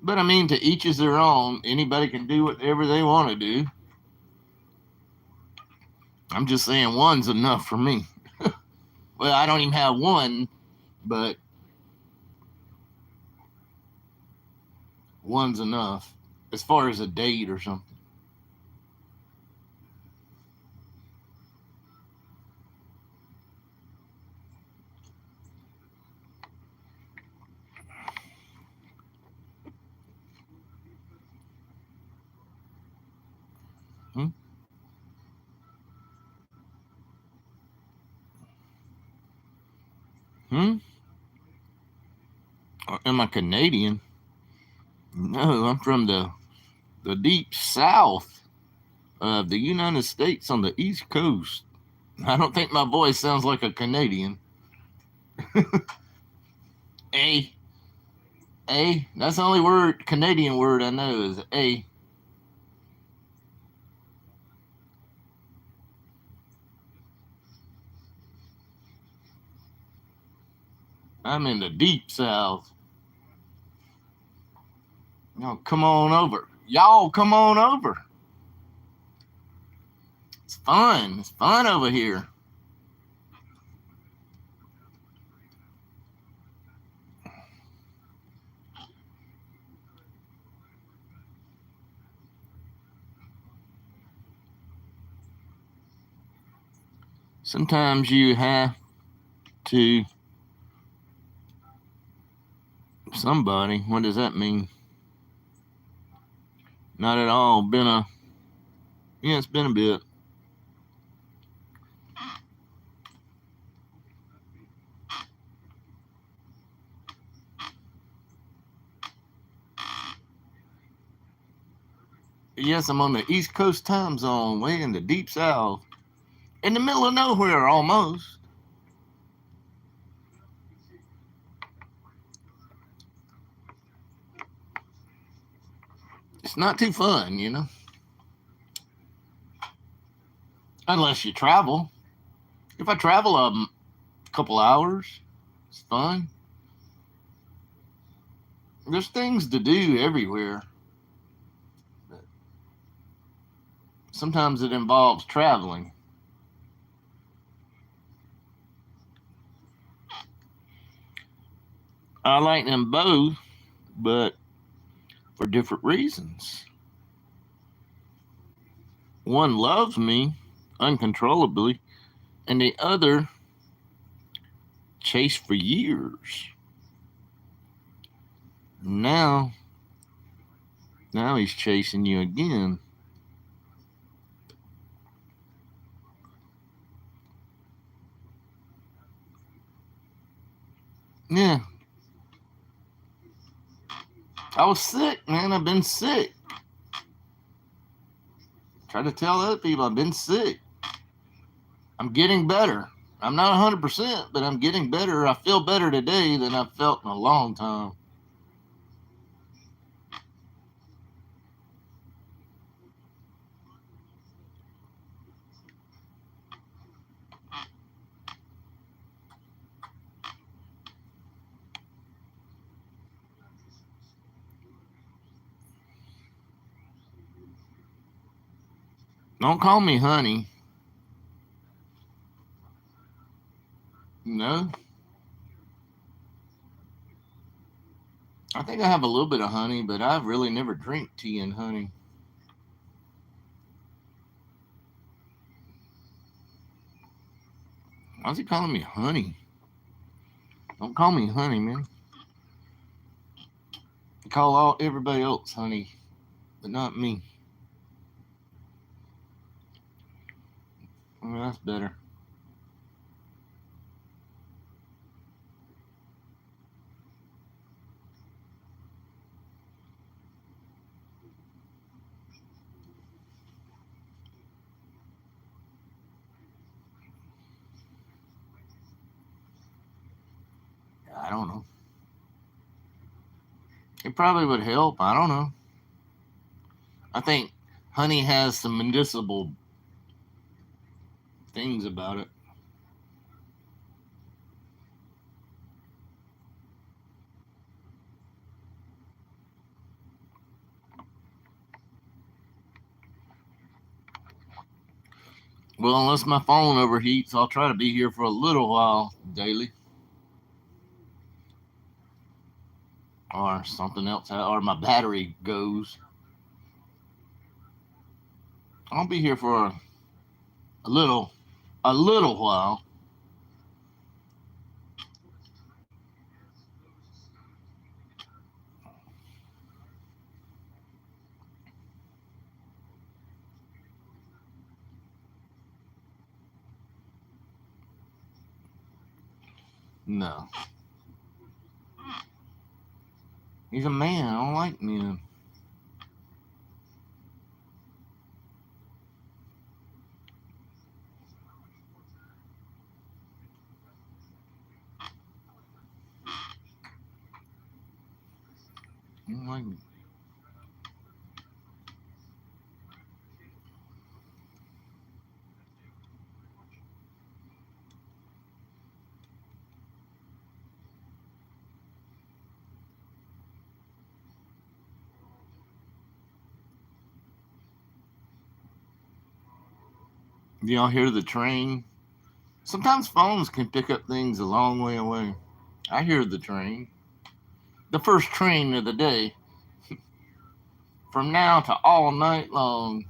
But I mean, to each is their own. Anybody can do whatever they want to do. I'm just saying one's enough for me. Well, I don't even have one, but one's enough as far as a date or something. Hmm? Hmm? Am I Canadian? No, I'm from the deep south of the United States on the East Coast. I don't think my voice sounds like a Canadian. A. A. That's the only word, Canadian word I know is A. I'm in the deep south. Y'all come on over. Y'all come on over. It's fun. It's fun over here. Sometimes you have to somebody. What does that mean? Not at all. It's been a bit. Yes, I'm on the East Coast time zone, way in the deep south. In the middle of nowhere, almost. It's not too fun, unless you travel. If I travel a couple hours, it's fun. There's things to do everywhere. But sometimes it involves traveling. I like them both, but for different reasons. One loves me uncontrollably, and the other chased for years. Now, now he's chasing you again. Yeah, I was sick, man. I've been sick. Try to tell other people I've been sick. I'm getting better. I'm not 100%, but I'm getting better. I feel better today than I've felt in a long time. Don't call me honey. No. I think I have a little bit of honey, but I really never drink tea and honey. Why's he calling me honey? Don't call me honey, man. Call everybody else honey, but not me. Well, that's better. I don't know. It probably would help. I don't know. I think honey has some medicinal things about it. Well, unless my phone overheats, I'll try to be here for a little while daily. Or something else, or my battery goes. I'll be here for a little, a little while. No, he's a man. I don't like men. I don't like men. Y'all hear the train? Sometimes phones can pick up things a long way away. I hear the train. The first train of the day. From now to all night long.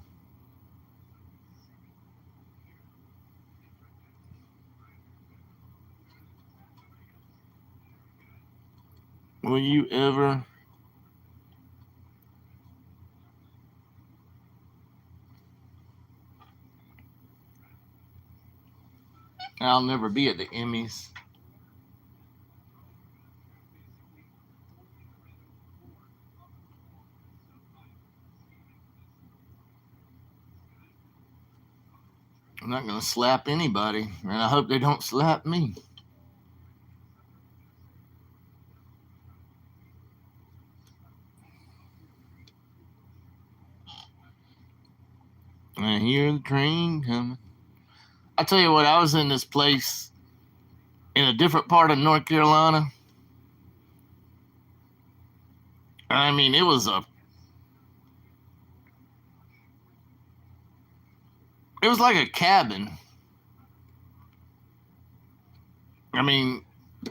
Will you ever? I'll never be at the Emmys. I'm not going to slap anybody, and I hope they don't slap me. I hear the train coming. I tell you what, I was in this place in a different part of North Carolina. I mean, it was like a cabin. I mean,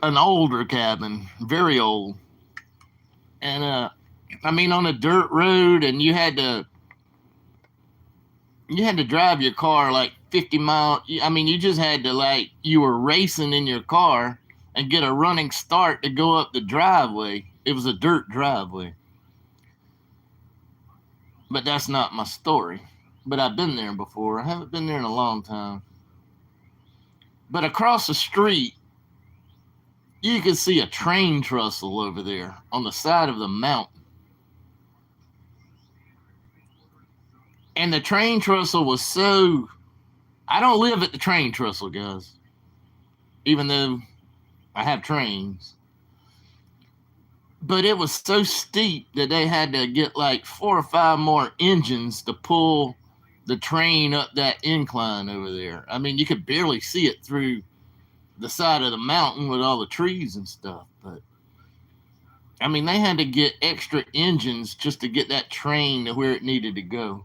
an older cabin, very old. And I mean, on a dirt road, and you had to drive your car like 50 miles. I mean, you just had to like you were racing in your car and get a running start to go up the driveway. It was a dirt driveway. But that's not my story. But I've been there before. I haven't been there in a long time. But across the street, you could see a train trestle over there on the side of the mountain. And the train trestle was so. I don't live at the train trestle, guys, even though I have trains. But it was so steep that they had to get like 4 or 5 more engines to pull the train up that incline over there. I mean, you could barely see it through the side of the mountain with all the trees and stuff. But I mean, they had to get extra engines just to get that train to where it needed to go.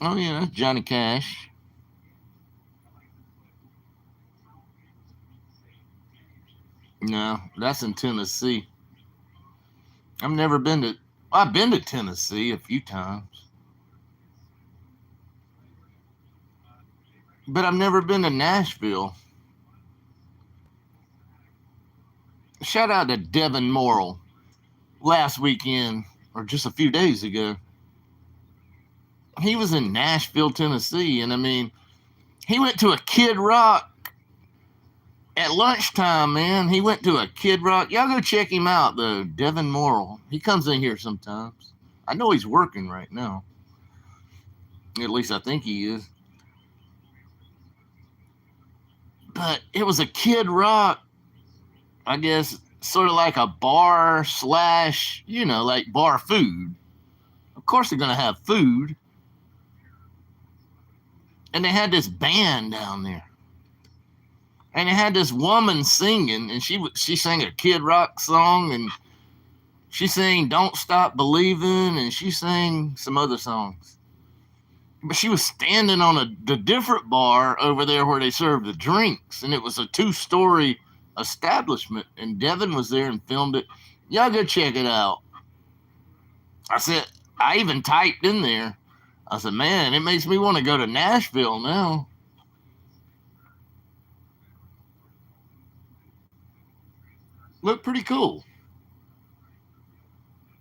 Oh yeah, that's Johnny Cash. No, that's in Tennessee. I've never been to. I've been to Tennessee a few times, but I've never been to Nashville. Shout out to Devin Morrill last weekend or just a few days ago. He was in Nashville, Tennessee, and I mean, he went to a Kid Rock at lunchtime, man. He went to a Kid Rock. Y'all go check him out, though. Devin Morrill. He comes in here sometimes. I know he's working right now. At least I think he is. But it was a Kid Rock, I guess, sort of like a bar slash, like bar food. Of course, they're going to have food. And they had this band down there. And they had this woman singing, and she sang a Kid Rock song, and she sang "Don't Stop Believing," and she sang some other songs. But she was standing on the different bar over there where they served the drinks, and it was a 2-story establishment. And Devin was there and filmed it. Y'all go check it out. I said, I even typed in there. I said, man, it makes me want to go to Nashville now. Looked pretty cool.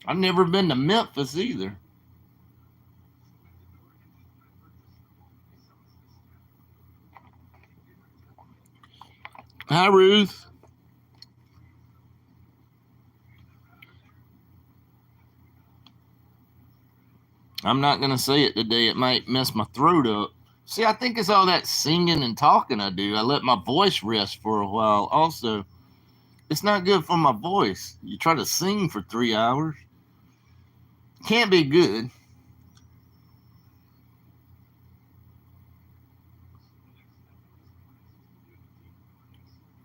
I've never been to Memphis either. Hi, Ruth. I'm not going to say it today. It might mess my throat up. See, I think it's all that singing and talking I do. I let my voice rest for a while. Also, it's not good for my voice. You try to sing for 3 hours, can't be good.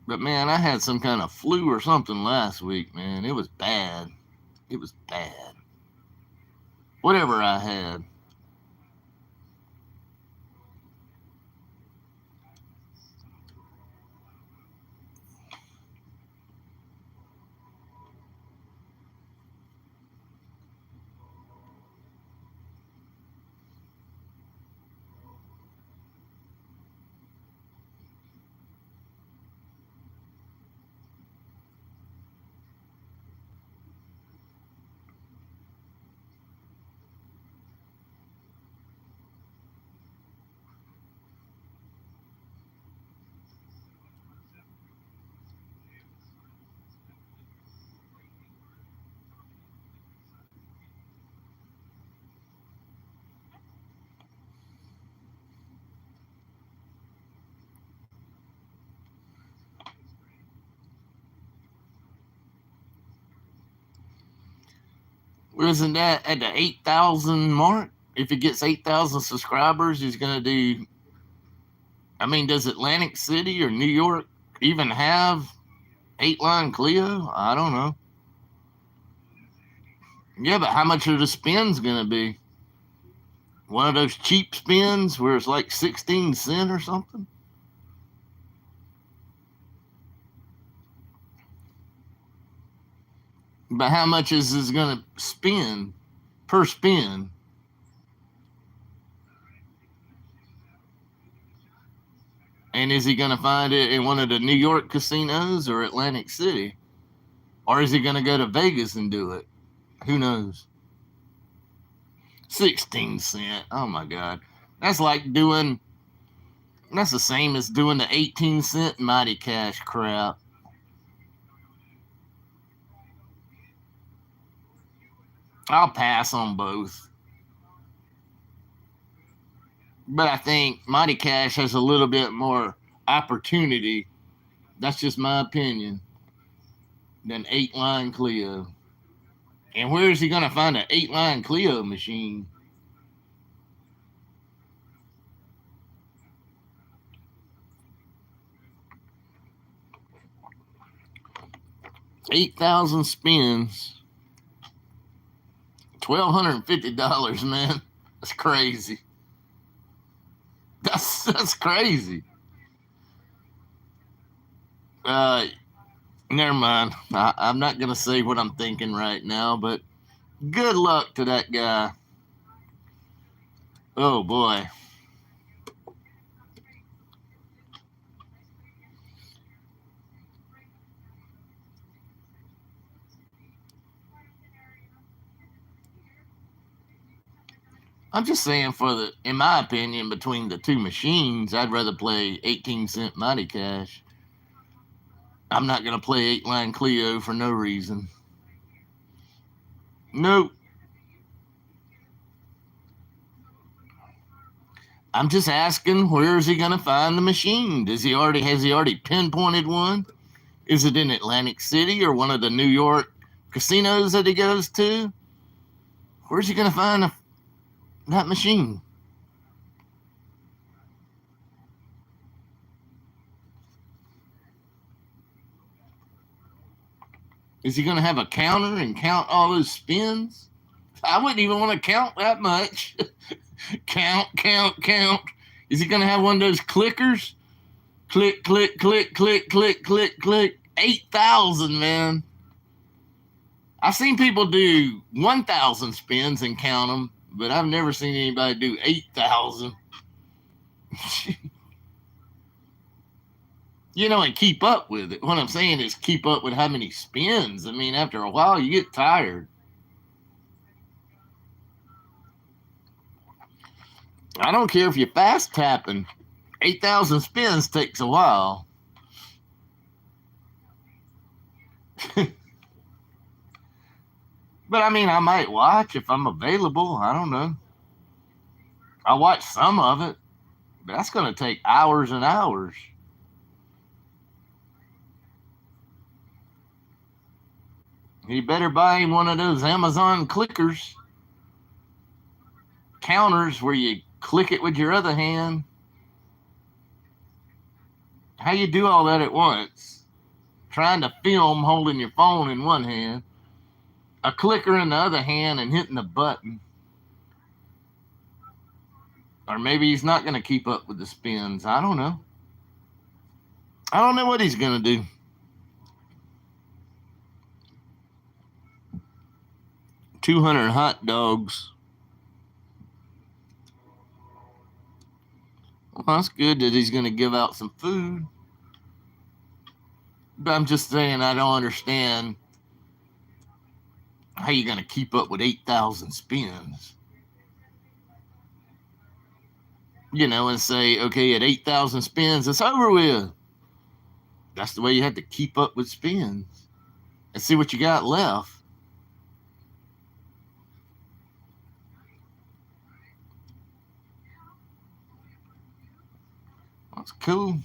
But man, I had some kind of flu or something last week, man. It was bad. It was bad. Whatever I had. Isn't that at the 8,000 mark? If he gets 8,000 subscribers, he's going to do. I mean, does Atlantic City or New York even have 8-line Clio? I don't know. Yeah, but how much are the spins going to be? One of those cheap spins where it's like 16 cents or something? But how much is this going to spin per spin? And is he going to find it in one of the New York casinos or Atlantic City? Or is he going to go to Vegas and do it? Who knows? 16 cent. Oh my God. That's like doing, that's the same as doing the 18-cent Mighty Cash crap. I'll pass on both. But I think Mighty Cash has a little bit more opportunity. That's just my opinion. Than 8-line Clio. And where is he going to find an 8-line Clio machine? $8,000 spins. $1,250, man. That's crazy. That's crazy. Uh, Never mind. I'm not gonna say what I'm thinking right now, but good luck to that guy. Oh boy. I'm just saying in my opinion, between the two machines, I'd rather play 18-cent Mighty Cash. I'm not gonna play 8-line Clio for no reason. Nope. I'm just asking, where is he gonna find the machine? Has he already pinpointed one? Is it in Atlantic City or one of the New York casinos that he goes to? Where's he gonna find that machine? Is he gonna have a counter and count all those spins? I wouldn't even want to count that much. Count, count, count. Is he gonna have one of those clickers? Click, click, click, click, click, click, click. 8,000, man. I've seen people do 1,000 spins and count them, but I've never seen anybody do 8,000. And keep up with it. What I'm saying is keep up with how many spins. I mean, after a while, you get tired. I don't care if you're fast tapping. 8,000 spins takes a while. But I mean, I might watch if I'm available. I don't know. I'll watch some of it, but that's going to take hours and hours. You better buy him one of those Amazon clickers, counters where you click it with your other hand. How you do all that at once? Trying to film holding your phone in one hand, a clicker in the other hand, and hitting the button. Or maybe he's not going to keep up with the spins. I don't know. I don't know what he's going to do. $200 hot dogs. Well, that's good that he's going to give out some food. But I'm just saying, I don't understand how you're going to keep up with 8,000 spins. And say, okay, at 8,000 spins, it's over with. That's the way you have to keep up with spins and see what you got left. That's cool.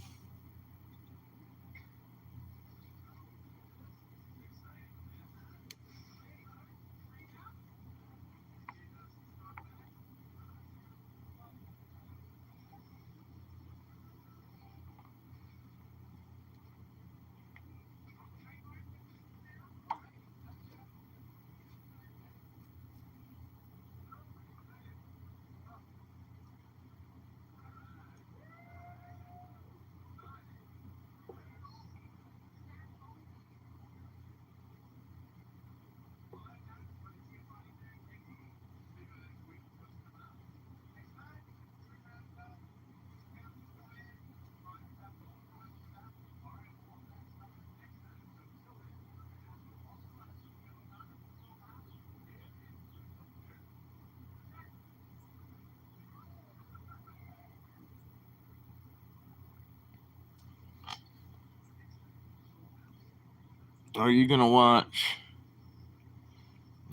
Are you gonna watch?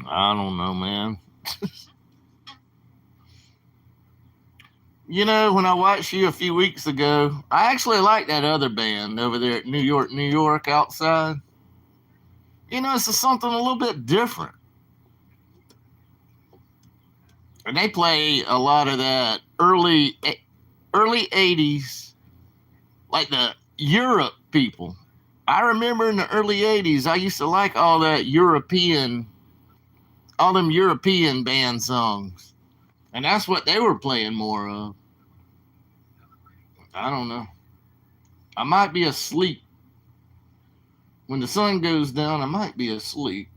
I don't know, man. You know, when I watched you a few weeks ago, I actually like that other band over there at New York, outside. You know, it's something a little bit different. And they play a lot of that early 80s, like the Europe people. I remember in the early 80s, I used to like all them European band songs. And that's what they were playing more of. I don't know. I might be asleep. When the sun goes down, I might be asleep.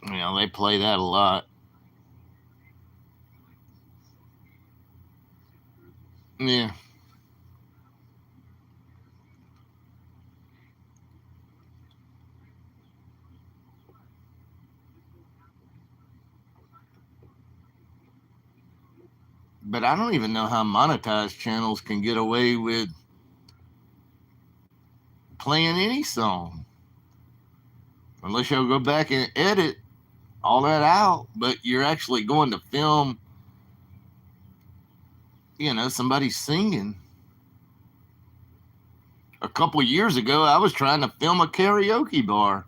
You know, they play that a lot. Yeah. But I don't even know how monetized channels can get away with playing any song. Unless you'll go back and edit all that out. But you're actually going to film, somebody singing. A couple of years ago, I was trying to film a karaoke bar,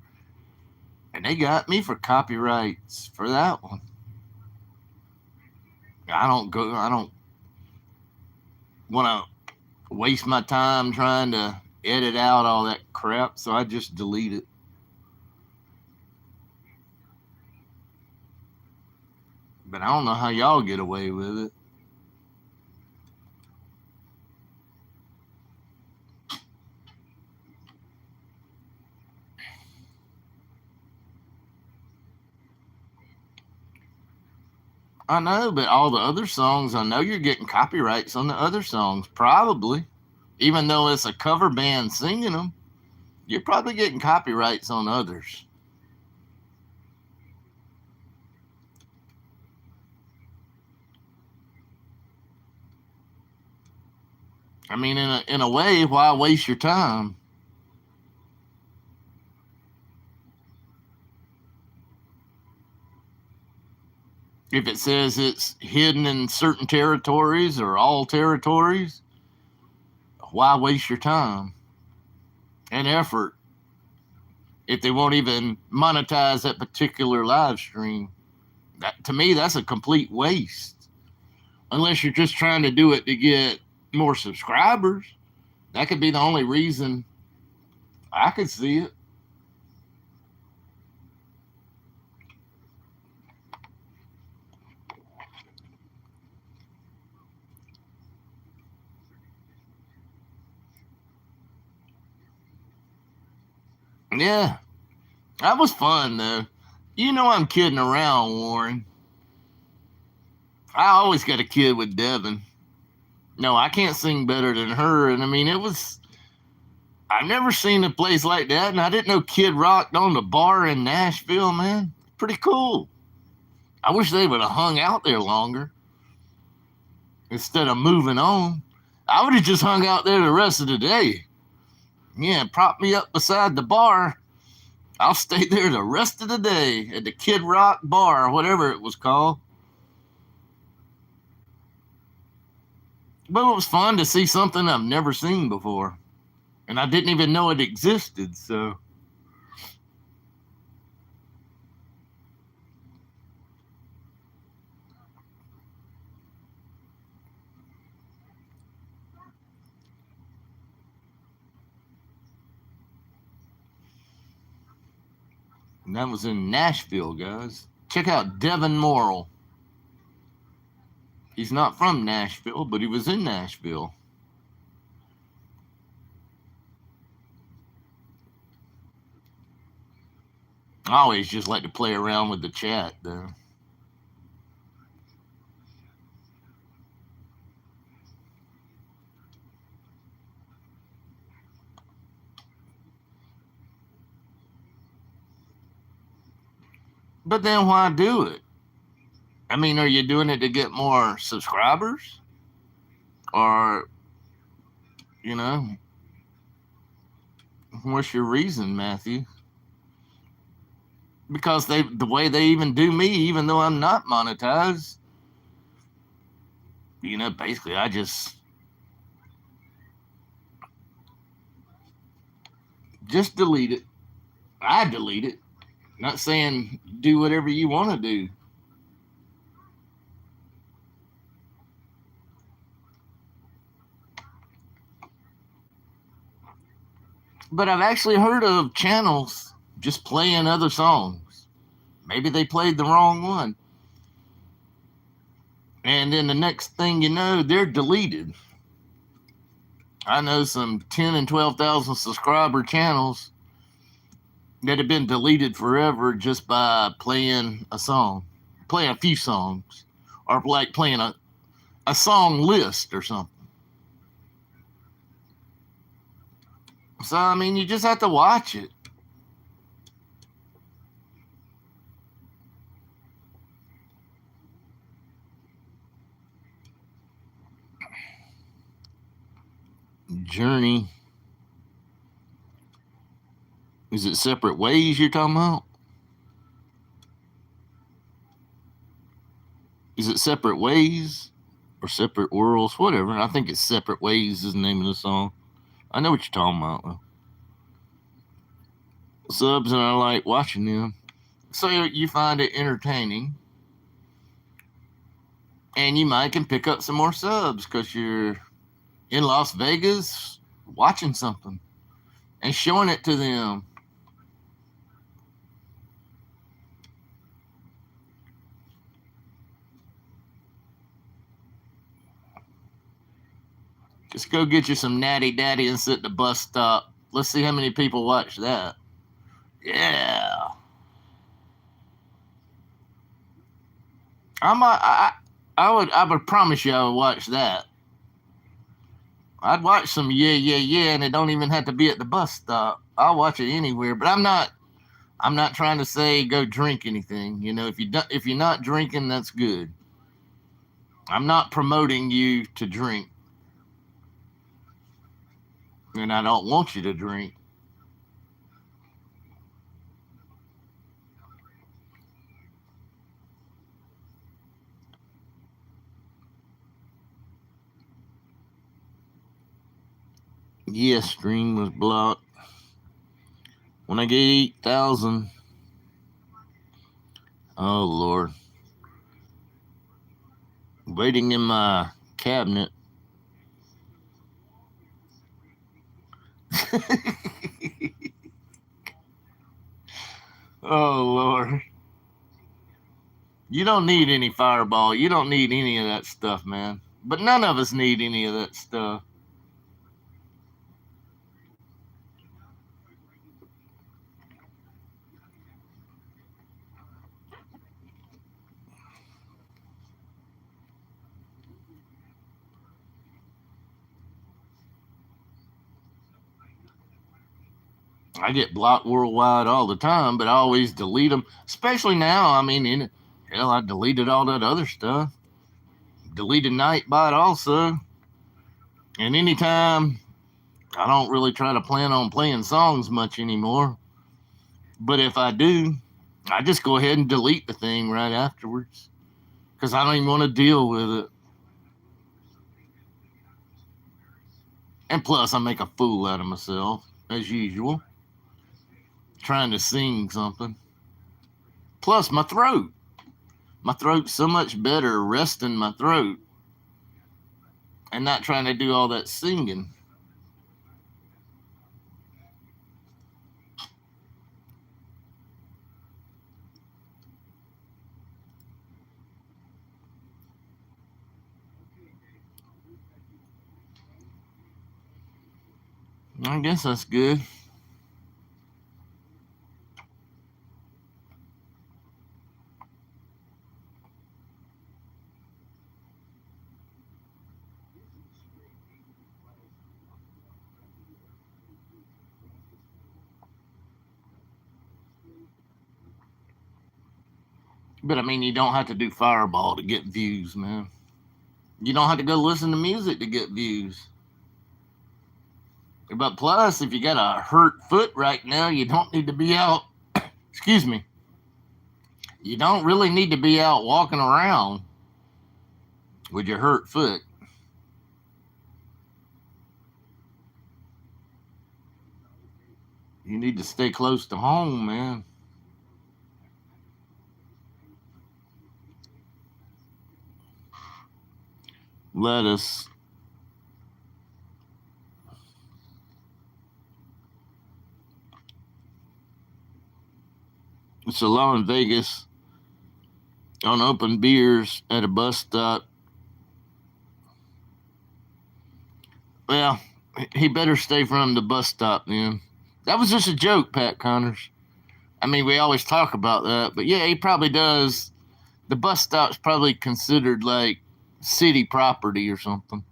and they got me for copyrights for that one. I don't want to waste my time trying to edit out all that crap, so I just delete it. But I don't know how y'all get away with it. I know, but all the other songs, I know you're getting copyrights on the other songs, probably. Even though it's a cover band singing them, you're probably getting copyrights on others. I mean, in a way, why waste your time? If it says it's hidden in certain territories or all territories, why waste your time and effort if they won't even monetize that particular live stream? That, to me, that's a complete waste. Unless you're just trying to do it to get more subscribers, that could be the only reason I could see it. Yeah, that was fun though. You know I'm kidding around, Warren. I always got a kid with Devin. No, I can't sing better than her. And I mean, I've never seen a place like that. And I didn't know Kid rocked on the bar in Nashville, man. Pretty cool. I wish they would have hung out there longer instead of moving on. I would have just hung out there the rest of the day. Yeah, prop me up beside the bar. I'll stay there the rest of the day at the Kid Rock bar, or whatever it was called. But it was fun to see something I've never seen before. And I didn't even know it existed, so. And that was in Nashville, guys. Check out Devin Morrill. He's not from Nashville, but he was in Nashville. I always just like to play around with the chat, though. But then why do it? I mean, are you doing it to get more subscribers? Or, you know, what's your reason, Matthew? Because the way they even do me, even though I'm not monetized, basically I just delete it. I delete it. Not saying do whatever you want to do. But I've actually heard of channels just playing other songs. Maybe they played the wrong one. And then the next thing you know, they're deleted. I know some 10 and 12,000 subscriber channels that have been deleted forever just by playing a song, playing a few songs, or like playing a song list or something. So, I mean, you just have to watch it. Journey. Is it separate ways you're talking about? Is it separate ways or separate worlds? Whatever. I think it's separate ways is the name of the song. I know what you're talking about, though. Subs, and I like watching them. So you find it entertaining, and you might can pick up some more subs because you're in Las Vegas watching something and showing it to them. Just go get you some natty daddy and sit at the bus stop. Let's see how many people watch that. Yeah. I would promise you I would watch that. I'd watch some yeah yeah yeah, and it don't even have to be at the bus stop. I'll watch it anywhere, but I'm not trying to say go drink anything. If you're not drinking, that's good. I'm not promoting you to drink, and I don't want you to drink. Yes, stream was blocked. When I get 8,000, oh Lord, waiting in my cabinet. Oh Lord, you don't need any fireball. You don't need any of that stuff, man. But none of us need any of that stuff. I get blocked worldwide all the time, but I always delete them. Especially now. I mean, hell, I deleted all that other stuff. Deleted Nightbot also. And anytime, I don't really try to plan on playing songs much anymore. But if I do, I just go ahead and delete the thing right afterwards because I don't even want to deal with it. And plus, I make a fool out of myself as usual, trying to sing something. Plus, my throat. My throat's so much better resting my throat and not trying to do all that singing. I guess that's good. But I mean, you don't have to do Fireball to get views, man. You don't have to go listen to music to get views. But plus, if you got a hurt foot right now, you don't need to be out. Excuse me. You don't really need to be out walking around with your hurt foot. You need to stay close to home, man. Lettuce. It's a law in Vegas on open beers at a bus stop. Well, he better stay from the bus stop then. That was just a joke, Pat Connors. I mean, we always talk about that, but yeah, he probably does. The bus stop's probably considered like city property or something.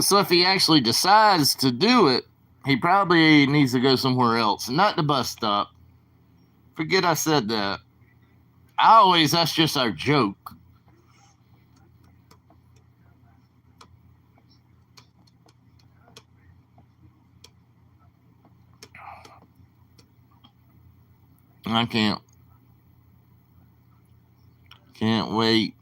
So if he actually decides to do it, he probably needs to go somewhere else, not the bus stop. Forget I said that. That's just our joke. I can't wait.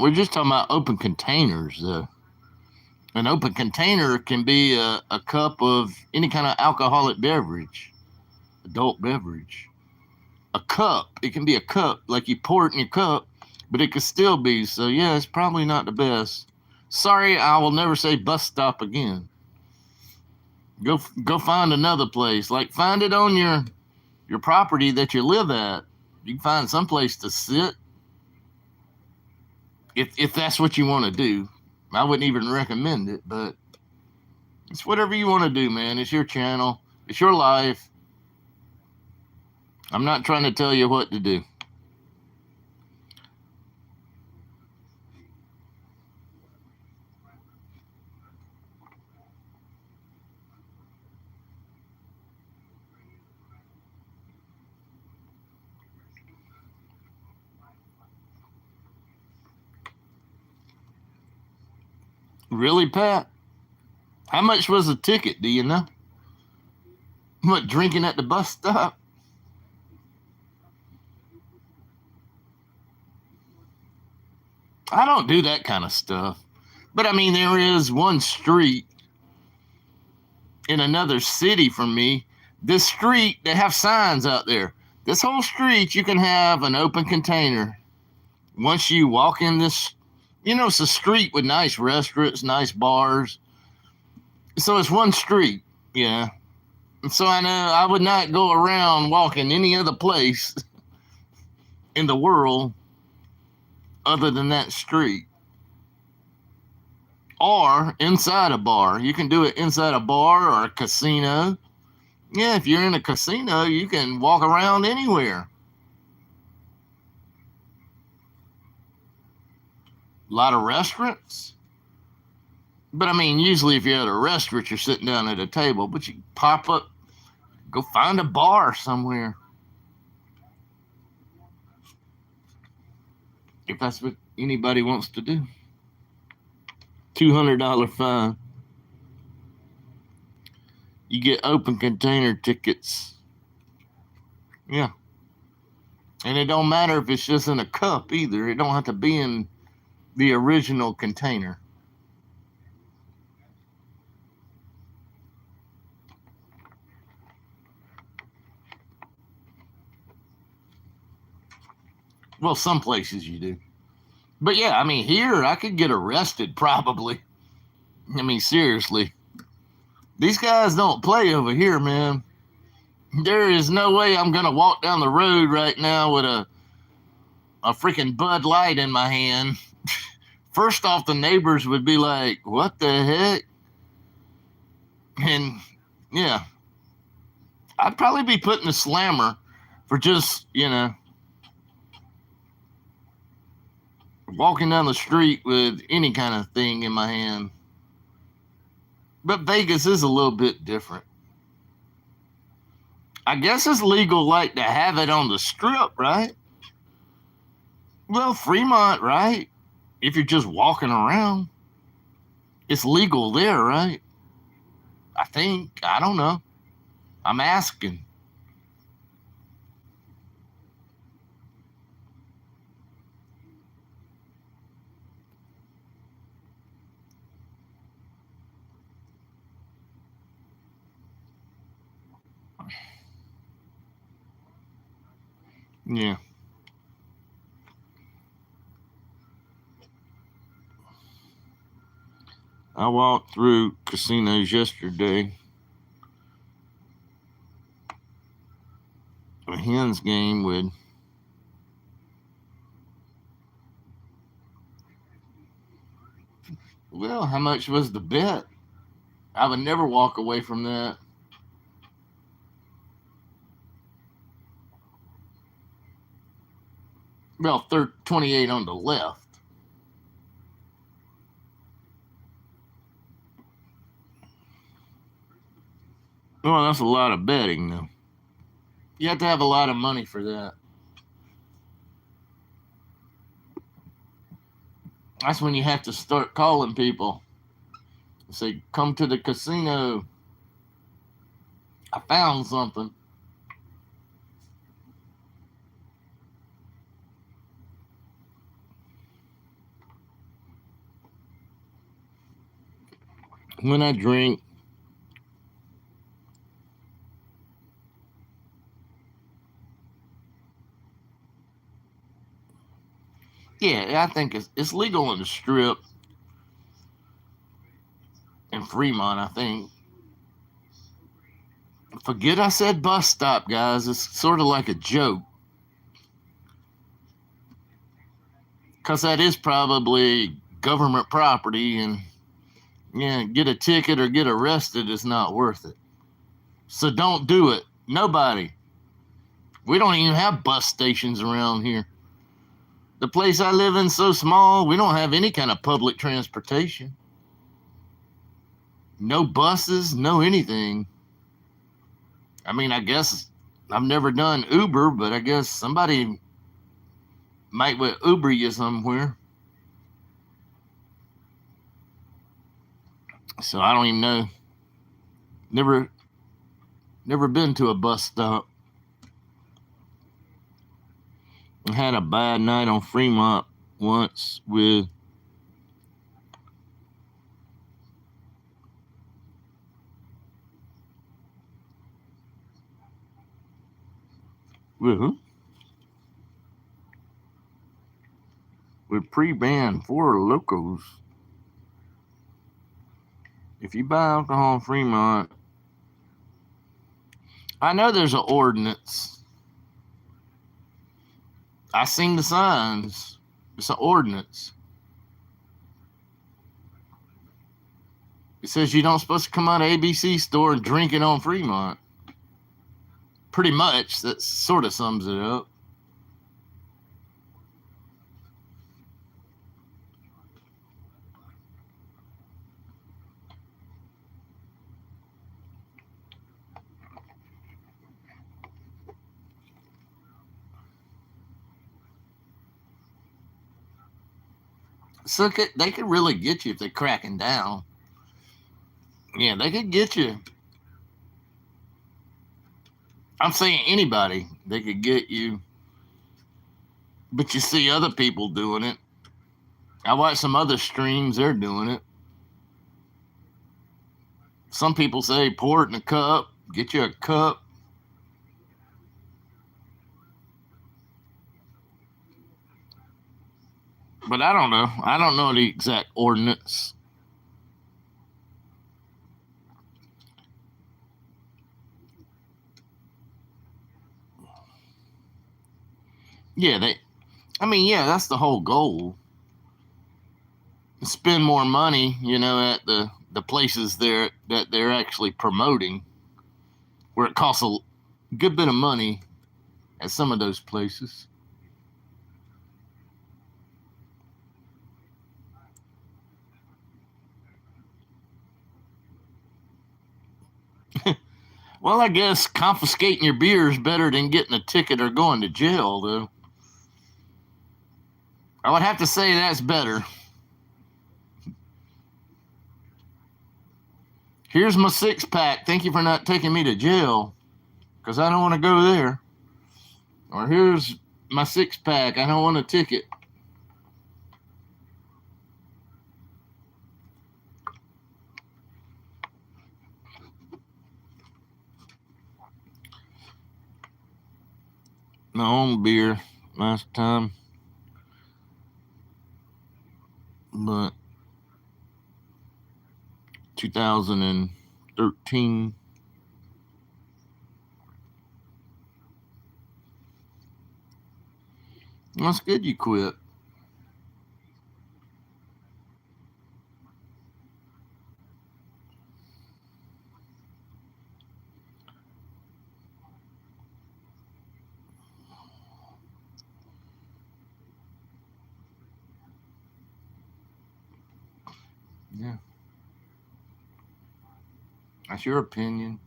We're just talking about open containers. An open container can be a cup of any kind of alcoholic beverage, adult beverage. A cup, it can be a cup, like you pour it in your cup, but it could still be. So yeah, it's probably not the best. Sorry, I will never say bus stop again. Go find another place. Like find it on your property that you live at. You can find some place to sit if that's what you want to do. I wouldn't even recommend it, but it's whatever you want to do, man. It's your channel. It's your life. I'm not trying to tell you what to do. Really, Pat? How much was the ticket? Do you know? What, drinking at the bus stop? I don't do that kind of stuff. But I mean, there is one street in another city from me. This street, they have signs out there. This whole street, you can have an open container. Once you walk in this, it's a street with nice restaurants, nice bars. So it's one street, yeah. So I know I would not go around walking any other place in the world other than that street. Or inside a bar. You can do it inside a bar or a casino. Yeah, if you're in a casino, you can walk around anywhere. A lot of restaurants. But I mean, usually if you're at a restaurant, you're sitting down at a table, but you pop up, go find a bar somewhere. If that's what anybody wants to do. $200 fine. You get open container tickets. Yeah. And it don't matter if it's just in a cup either. It don't have to be in the original container. Well, some places you do. But yeah, I mean, here I could get arrested probably. I mean, seriously. These guys don't play over here, man. There is no way I'm going to walk down the road right now with a freaking Bud Light in my hand. First off, the neighbors would be like, what the heck? And yeah, I'd probably be putting a slammer for just, walking down the street with any kind of thing in my hand. But Vegas is a little bit different. I guess it's legal, like, to have it on the strip, right? Well, Fremont, right? If you're just walking around, it's legal there, right? I think. I don't know. I'm asking. Yeah. I walked through casinos yesterday. A Hens game with, well, how much was the bet? I would never walk away from that. Well, 28 on the left. Well, that's a lot of betting, though. You have to have a lot of money for that. That's when you have to start calling people and say, come to the casino. I found something. When I drink, yeah, I think it's legal on the strip in Fremont, I think. Forget I said bus stop, guys. It's sort of like a joke. Because that is probably government property, and yeah, get a ticket or get arrested is not worth it. So don't do it. Nobody. We don't even have bus stations around here. The place I live in is so small, we don't have any kind of public transportation. No buses, no anything. I mean, I guess I've never done Uber, but I guess somebody might would Uber you somewhere. So I don't even know. Never been to a bus stop. I had a bad night on Fremont once with who? With pre-banned Four Locos. If you buy alcohol in Fremont, I know there's an ordinance. I seen the signs. It's an ordinance. It says you don't supposed to come out of ABC store and drink it on Fremont. Pretty much, that sort of sums it up. So they could really get you if they're cracking down. Yeah, they could get you. I'm saying anybody, they could get you. But you see other people doing it. I watch some other streams, they're doing it. Some people say pour it in a cup, get you a cup. But I don't know. I don't know the exact ordinance. Yeah, yeah, that's the whole goal. spend more money, at the places that they're actually promoting, where it costs a good bit of money at some of those places. Well, I guess confiscating your beer is better than getting a ticket or going to jail, though. I would have to say that's better. Here's my 6-pack. Thank you for not taking me to jail, because I don't want to go there. Or here's my 6-pack. I don't want a ticket. My own beer last time. But 2013. That's good you quit. Yeah. That's your opinion.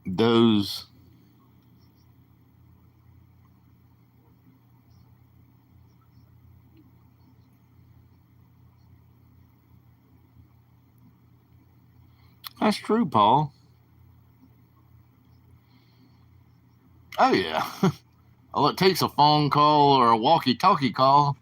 Those. That's true, Paul. Oh, yeah. All it takes a phone call or a walkie talkie call.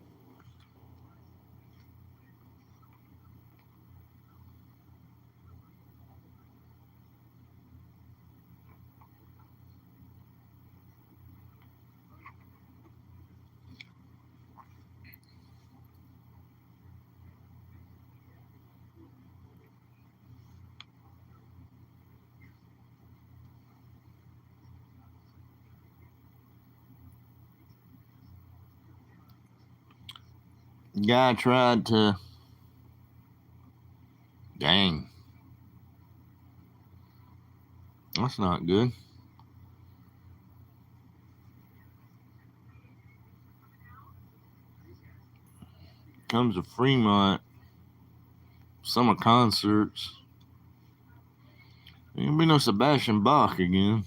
Guy tried to. Dang. That's not good. Comes to Fremont. Summer concerts. There ain't be no Sebastian Bach again.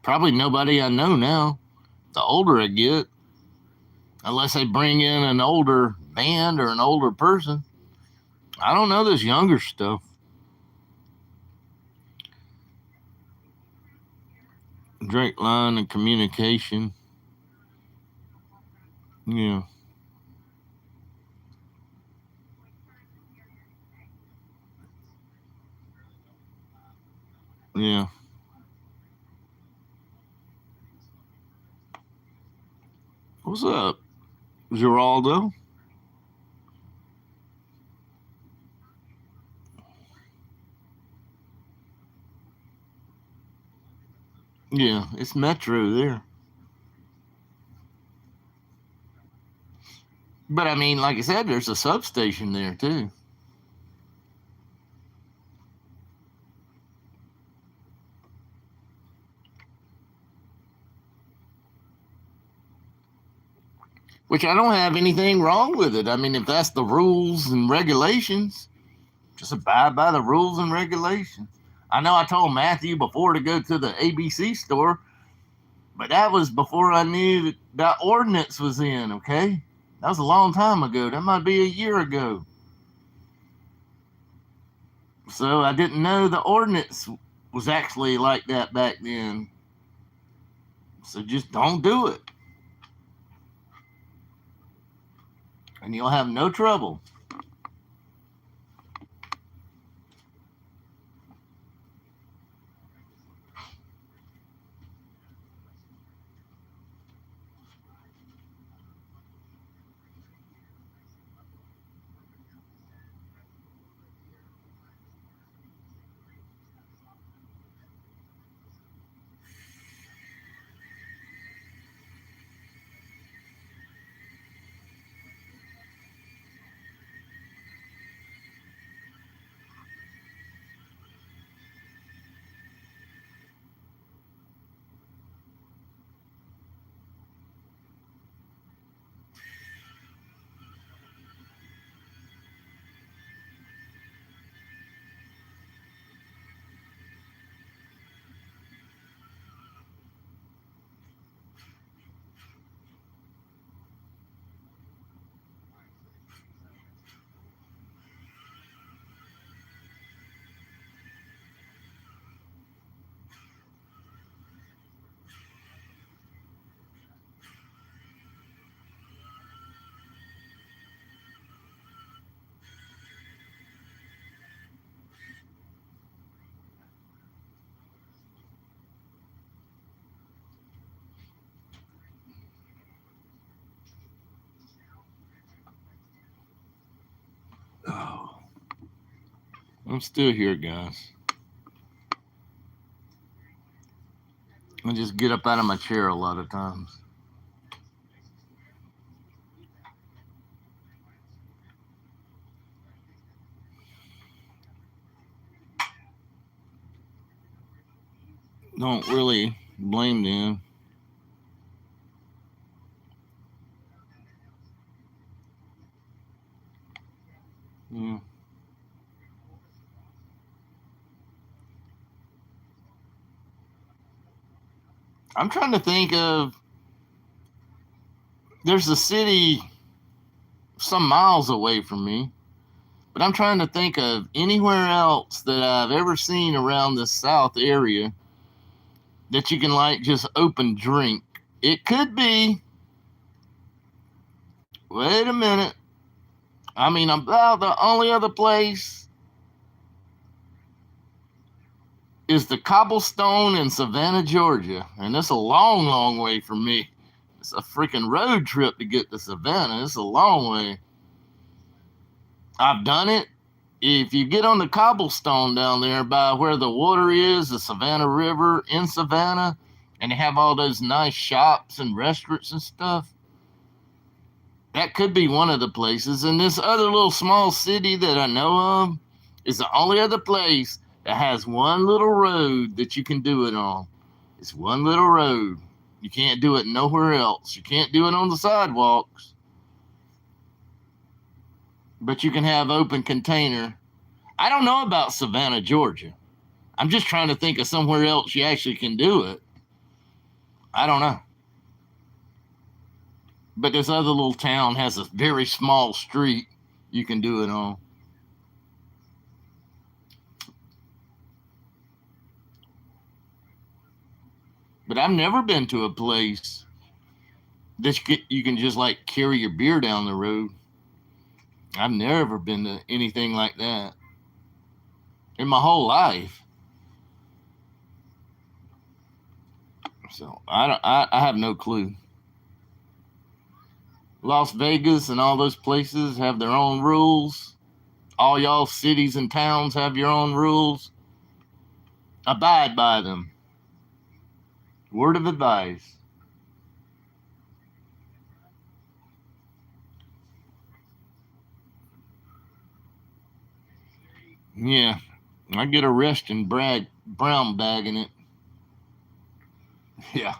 Probably nobody I know now. The older I get, unless they bring in an older band or an older person. I don't know this younger stuff. Direct line and communication. Yeah. Yeah. What's up, Geraldo? Yeah, it's Metro there. But I mean, like I said, there's a substation there too. Which I don't have anything wrong with it. I mean, if that's the rules and regulations, just abide by the rules and regulations. I know I told Matthew before to go to the ABC store, but that was before I knew that ordinance was in, okay? That was a long time ago. That might be a year ago. So I didn't know the ordinance was actually like that back then. So just don't do it. And you'll have no trouble. I'm still here, guys. I just get up out of my chair a lot of times. Don't really blame them. Yeah. I'm trying to think of. There's a city some miles away from me, but I'm trying to think of anywhere else that I've ever seen around the South area that you can like just open drink. It could be. Wait a minute. I mean, about the only other place is the Cobblestone in Savannah, Georgia, and that's a long, long way from me. It's a freaking road trip to get to Savannah. It's a long way. I've done it. If you get on the Cobblestone down there by where the water is, the Savannah River in Savannah, and they have all those nice shops and restaurants and stuff, that could be one of the places. And this other little small city that I know of is the only other place that has one little road that you can do it on. It's one little road. You can't do it nowhere else. You can't do it on the sidewalks, but you can have open container. I don't know about Savannah, Georgia. I'm just trying to think of somewhere else you actually can do it. I don't know. But this other little town has a very small street you can do it on. But I've never been to a place that you can just like carry your beer down the road. I've never been to anything like that in my whole life. So I don't. I have no clue. Las Vegas and all those places have their own rules. All y'all cities and towns have your own rules. Abide by them. Word of advice. Yeah, I get arrested and brag brown bagging it. Yeah.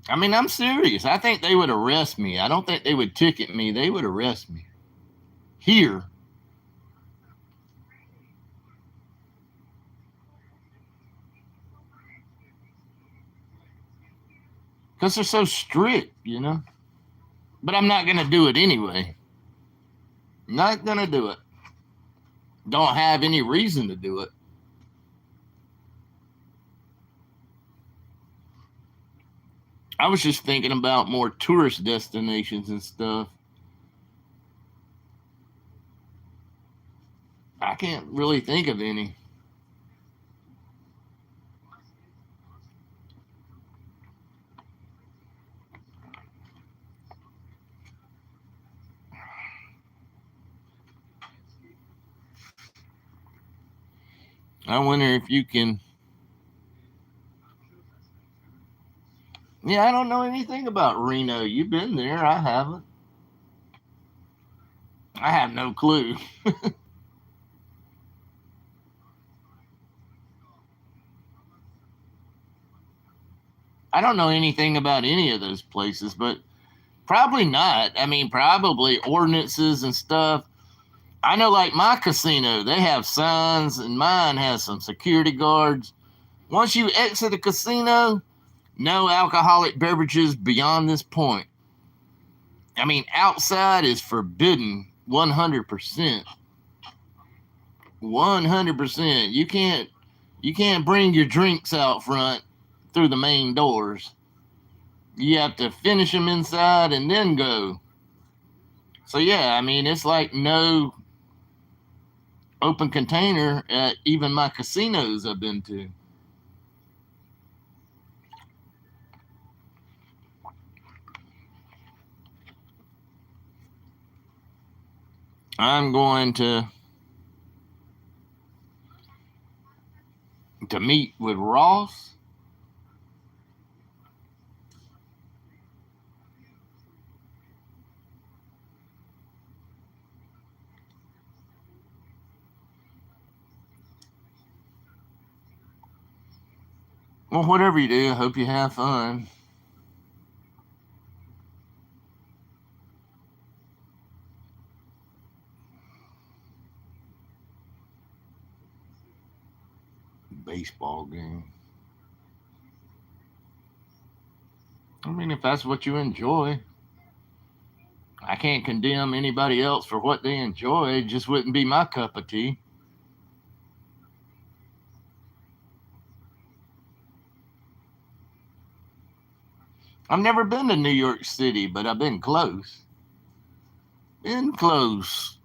I mean, I'm serious. I think they would arrest me. I don't think they would ticket me. They would arrest me. Here. Because they're so strict, you know? But I'm not going to do it anyway. Not going to do it. Don't have any reason to do it. I was just thinking about more tourist destinations and stuff. I can't really think of any. I wonder if you can. Yeah, I don't know anything about Reno. You've been there. I haven't. I have no clue. I don't know anything about any of those places, but probably not. I mean, probably ordinances and stuff. I know, like my casino, they have signs, and mine has some security guards. Once you exit a casino, no alcoholic beverages beyond this point. I mean, outside is forbidden 100%. 100%. You can't bring your drinks out front through the main doors. You have to finish them inside and then go. So yeah, I mean, it's like no open container at even my casinos I've been to. I'm going to meet with Ross. Well, whatever you do, I hope you have fun. Baseball game. I mean, if that's what you enjoy, I can't condemn anybody else for what they enjoy. It just wouldn't be my cup of tea. I've never been to New York City, but I've been close. Been close.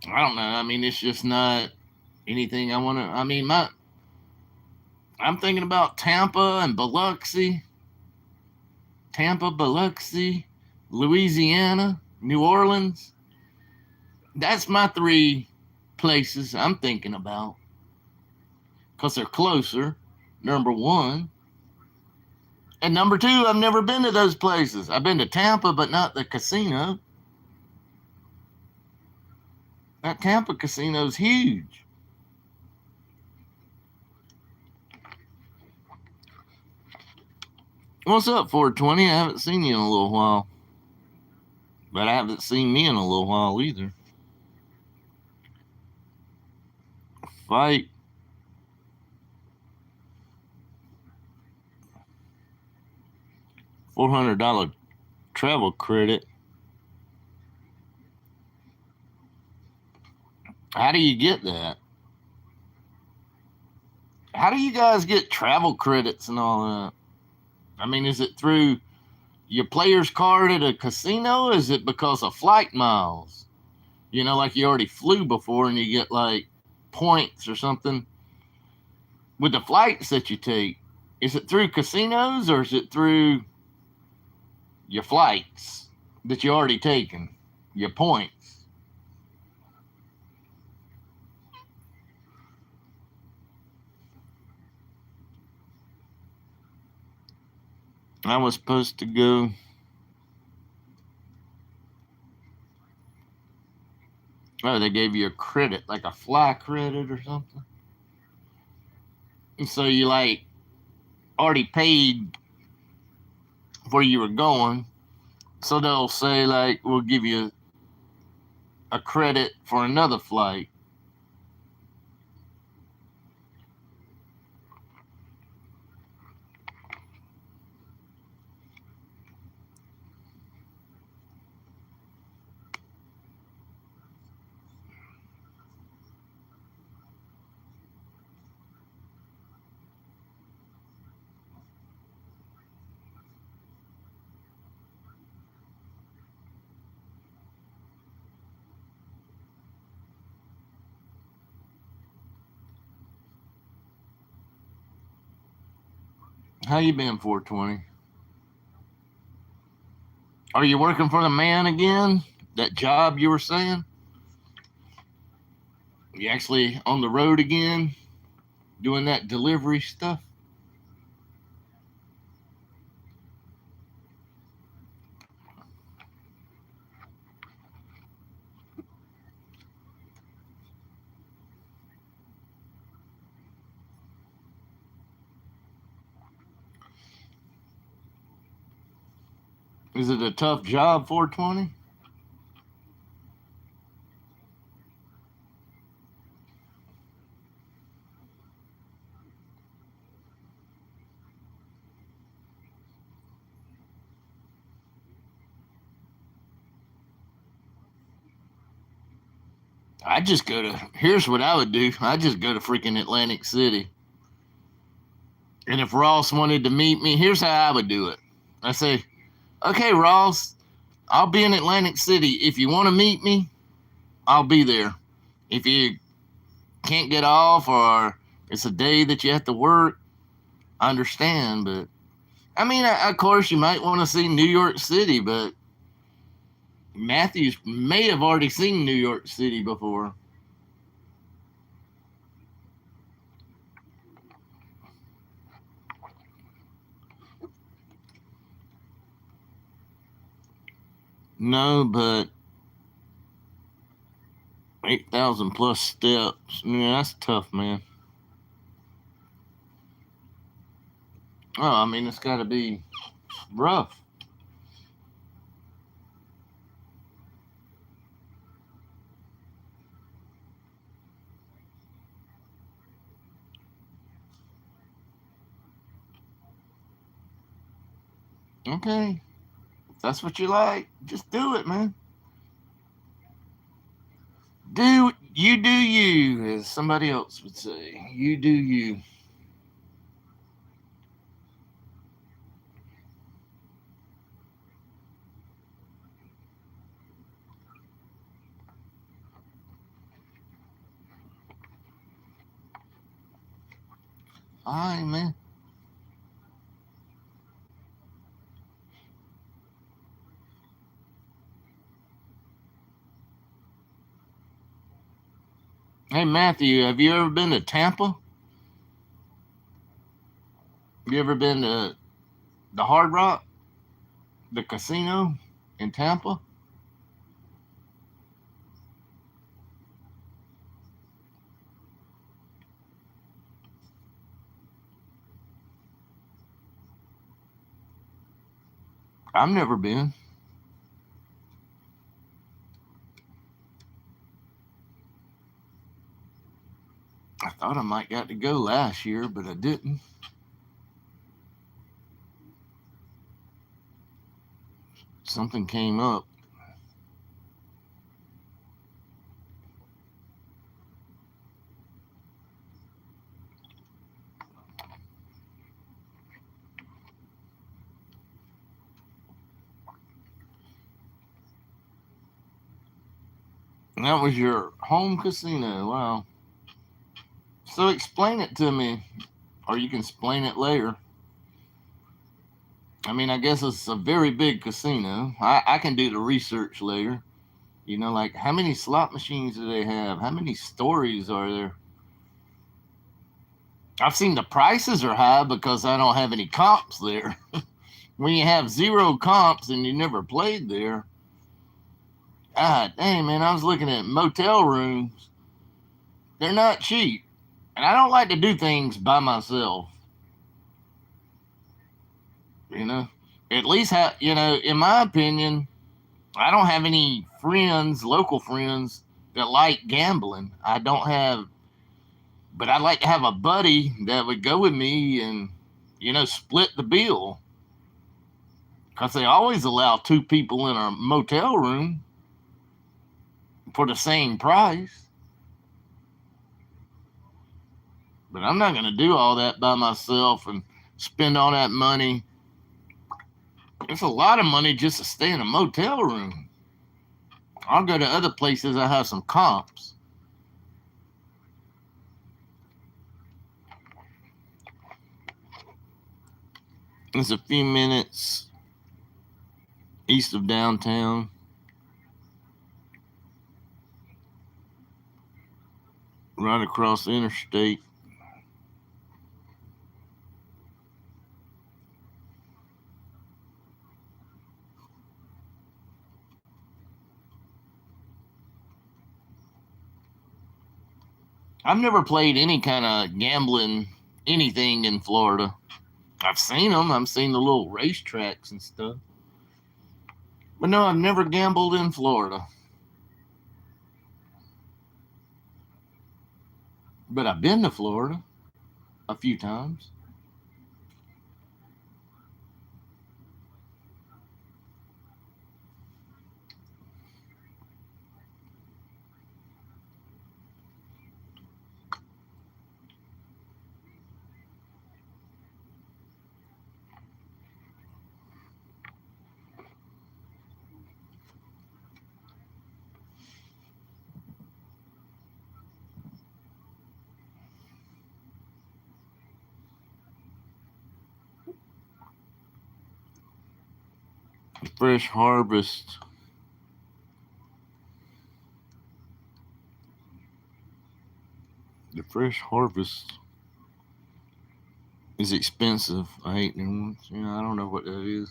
I don't know. I mean, it's just not anything I want to. I mean, I'm thinking about Tampa and Biloxi. Tampa, Biloxi, Louisiana, New Orleans. That's my three places I'm thinking about because they're closer. Number one. And number two, I've never been to those places. I've been to Tampa, but not the casino. That Tampa casino's huge. What's up, 420? I haven't seen you in a little while. But I haven't seen me in a little while either. Fight. $400 travel credit. How do you get that? How do you guys get travel credits and all that? I mean, is it through your player's card at a casino? Is it because of flight miles? You know, like you already flew before and you get like points or something with the flights that you take. Is it through casinos or is it through your flights that you already taken? Your points? I was supposed to go. Oh, they gave you a credit, like a fly credit or something. And so you like already paid where you were going. So they'll say like, we'll give you a credit for another flight. How you been, 420? Are you working for the man again? That job you were saying? You actually on the road again, doing that delivery stuff? Is it a tough job, 420? I just go to, here's what I would do. I just go to freaking Atlantic City. And if Ross wanted to meet me, here's how I would do it. I say, okay, Ross, I'll be in Atlantic City. If you want to meet me, I'll be there. If you can't get off or it's a day that you have to work, I understand. But I mean, of course, you might want to see New York City, but Matthews may have already seen New York City before. No, but 8,000 plus steps. Yeah, that's tough, man. Oh, I mean, it's got to be rough. Okay, if that's what you like, just do it, man. Do you, as somebody else would say. You do you. All right, man. Hey, Matthew, have you ever been to Tampa? You ever been to the Hard Rock, the casino in Tampa? I've never been. I thought I might got to go last year, but I didn't. Something came up. And that was your home casino. Wow. So explain it to me, or you can explain it later. I mean, I guess it's a very big casino. I can do the research later. You know, like how many slot machines do they have? How many stories are there? I've seen the prices are high because I don't have any comps there. When you have zero comps and you never played there, God dang, man, I was looking at motel rooms. They're not cheap. And I don't like to do things by myself, you know? At least, in my opinion, I don't have any friends, local friends, that like gambling. I don't have, but I'd like to have a buddy that would go with me and, split the bill. Because they always allow two people in a motel room for the same price. But I'm not going to do all that by myself and spend all that money. It's a lot of money just to stay in a motel room. I'll go to other places that have some comps. It's a few minutes east of downtown. Right across the interstate. I've never played any kind of gambling anything in Florida. I've seen them. I've seen the little racetracks and stuff. But no, I've never gambled in Florida. But I've been to Florida a few times. Fresh Harvest. The Fresh Harvest is expensive. I hate new ones. I don't know what that is.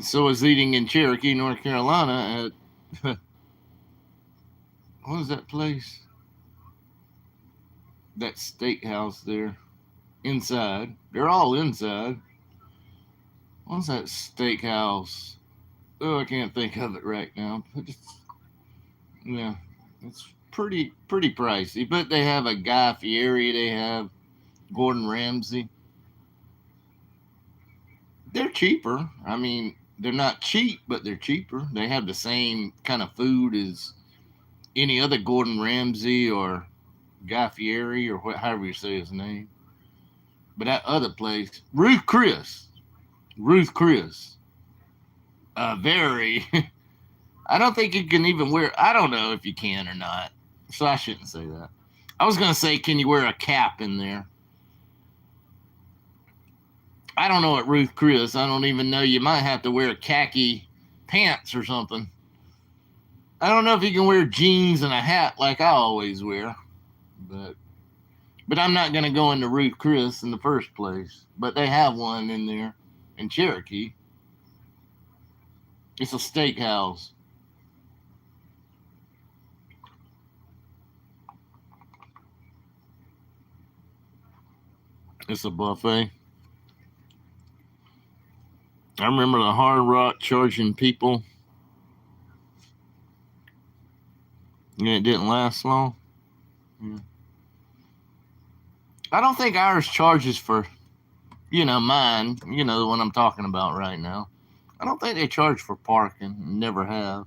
So I was eating in Cherokee, North Carolina at what was that place? That steakhouse there. Inside. They're all inside. What's that steakhouse? Oh, I can't think of it right now. Yeah, it's pretty pricey. But they have a Guy Fieri. They have Gordon Ramsay. They're cheaper. I mean, they're not cheap, but they're cheaper. They have the same kind of food as any other Gordon Ramsay or Guy Fieri or however you say his name. But that other place, Ruth Chris, very. I don't think you can even wear. I don't know if you can or not, so I shouldn't say that. I was gonna say, can you wear a cap in there? I don't know at Ruth Chris. I don't even know. You might have to wear khaki pants or something. I don't know if you can wear jeans and a hat like I always wear, but I'm not gonna go into Ruth Chris in the first place. But they have one in there in Cherokee. It's a steakhouse. It's a buffet. I remember the Hard Rock charging people. Yeah, it didn't last long. Yeah. I don't think ours charges for, mine, the one I'm talking about right now. I don't think they charge for parking. Never have.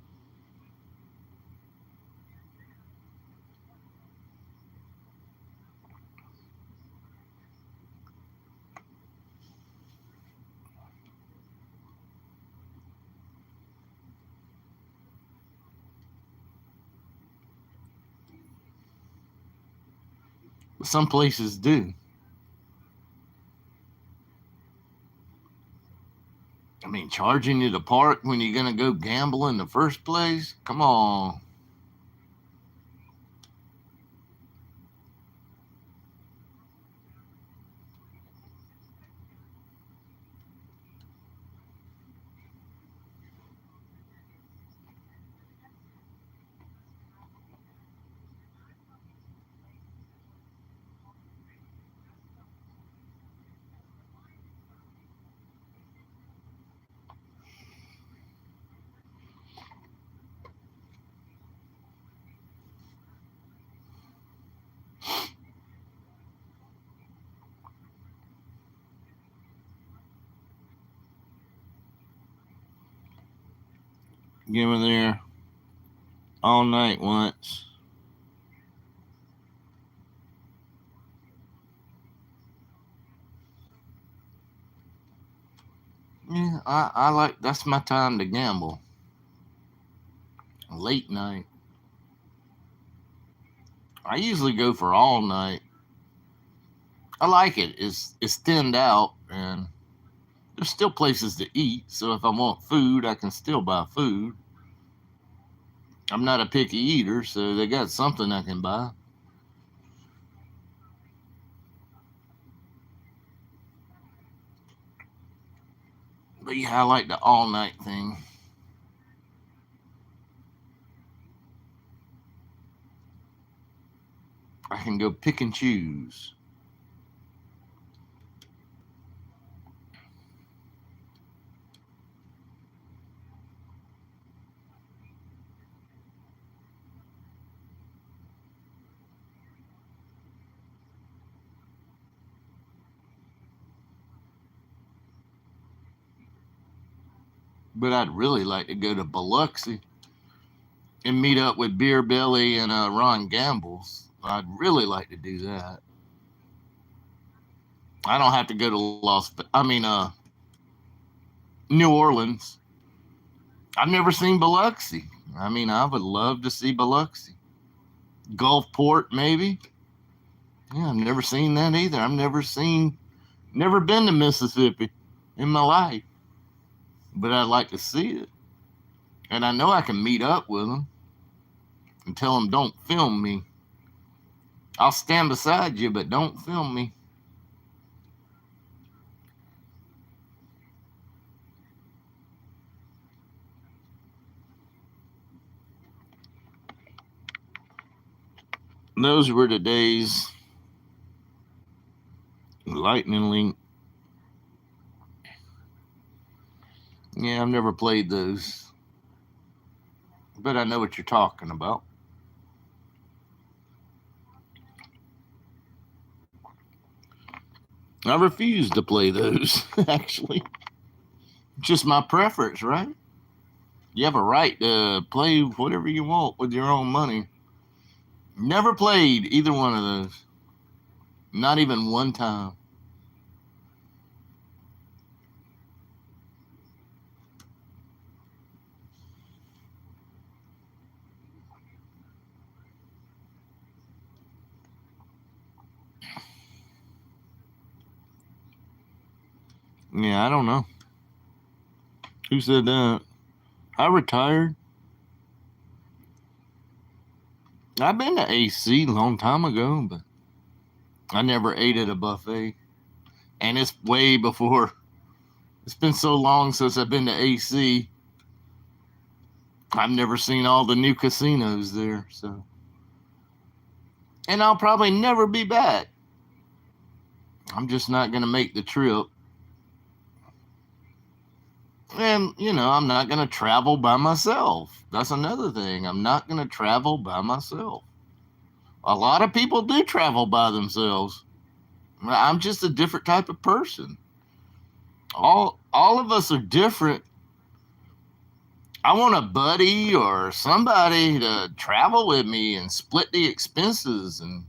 But some places do. I mean, charging you to park when you're going to go gamble in the first place? Come on. You were there all night once. Yeah, I like, that's my time to gamble. Late night. I usually go for all night. I like it. It's thinned out and there's still places to eat. So if I want food, I can still buy food. I'm not a picky eater, so they got something I can buy. But yeah, I like the all night thing. I can go pick and choose. But I'd really like to go to Biloxi and meet up with Beer Belly and Ron Gamble's. I'd really like to do that. I don't have to go to New Orleans. I've never seen Biloxi. I mean, I would love to see Biloxi. Gulfport, maybe. Yeah, I've never seen that either. Never been to Mississippi in my life, but I'd like to see it. And I know I can meet up with them. and tell them don't film me. I'll stand beside you, but don't film me. Those were the days. Lightning Link. Yeah, I've never played those, but I know what you're talking about. I refuse to play those, actually. Just my preference, right? You have a right to play whatever you want with your own money. Never played either one of those. Not even one time. Yeah, I don't know. Who said that? I retired. I've been to AC a long time ago, but I never ate at a buffet. And it's way before. It's been so long since I've been to AC. I've never seen all the new casinos there, so. And I'll probably never be back. I'm just not going to make the trip. And, I'm not going to travel by myself. That's another thing. I'm not going to travel by myself. A lot of people do travel by themselves. I'm just a different type of person. All of us are different. I want a buddy or somebody to travel with me and split the expenses, and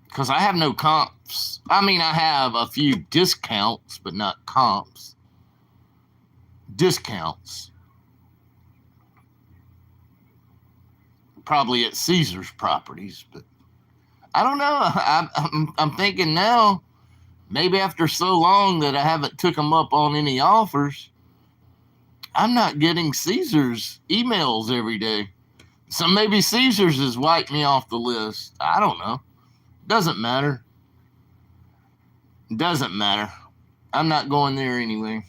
because I have no comps. I mean, I have a few discounts, but not comps. Discounts. Probably at Caesar's properties, but I don't know. I'm thinking now, maybe after so long that I haven't took them up on any offers, I'm not getting Caesar's emails every day. So maybe Caesar's has wiped me off the list. I don't know. Doesn't matter. Doesn't matter. I'm not going there anyway.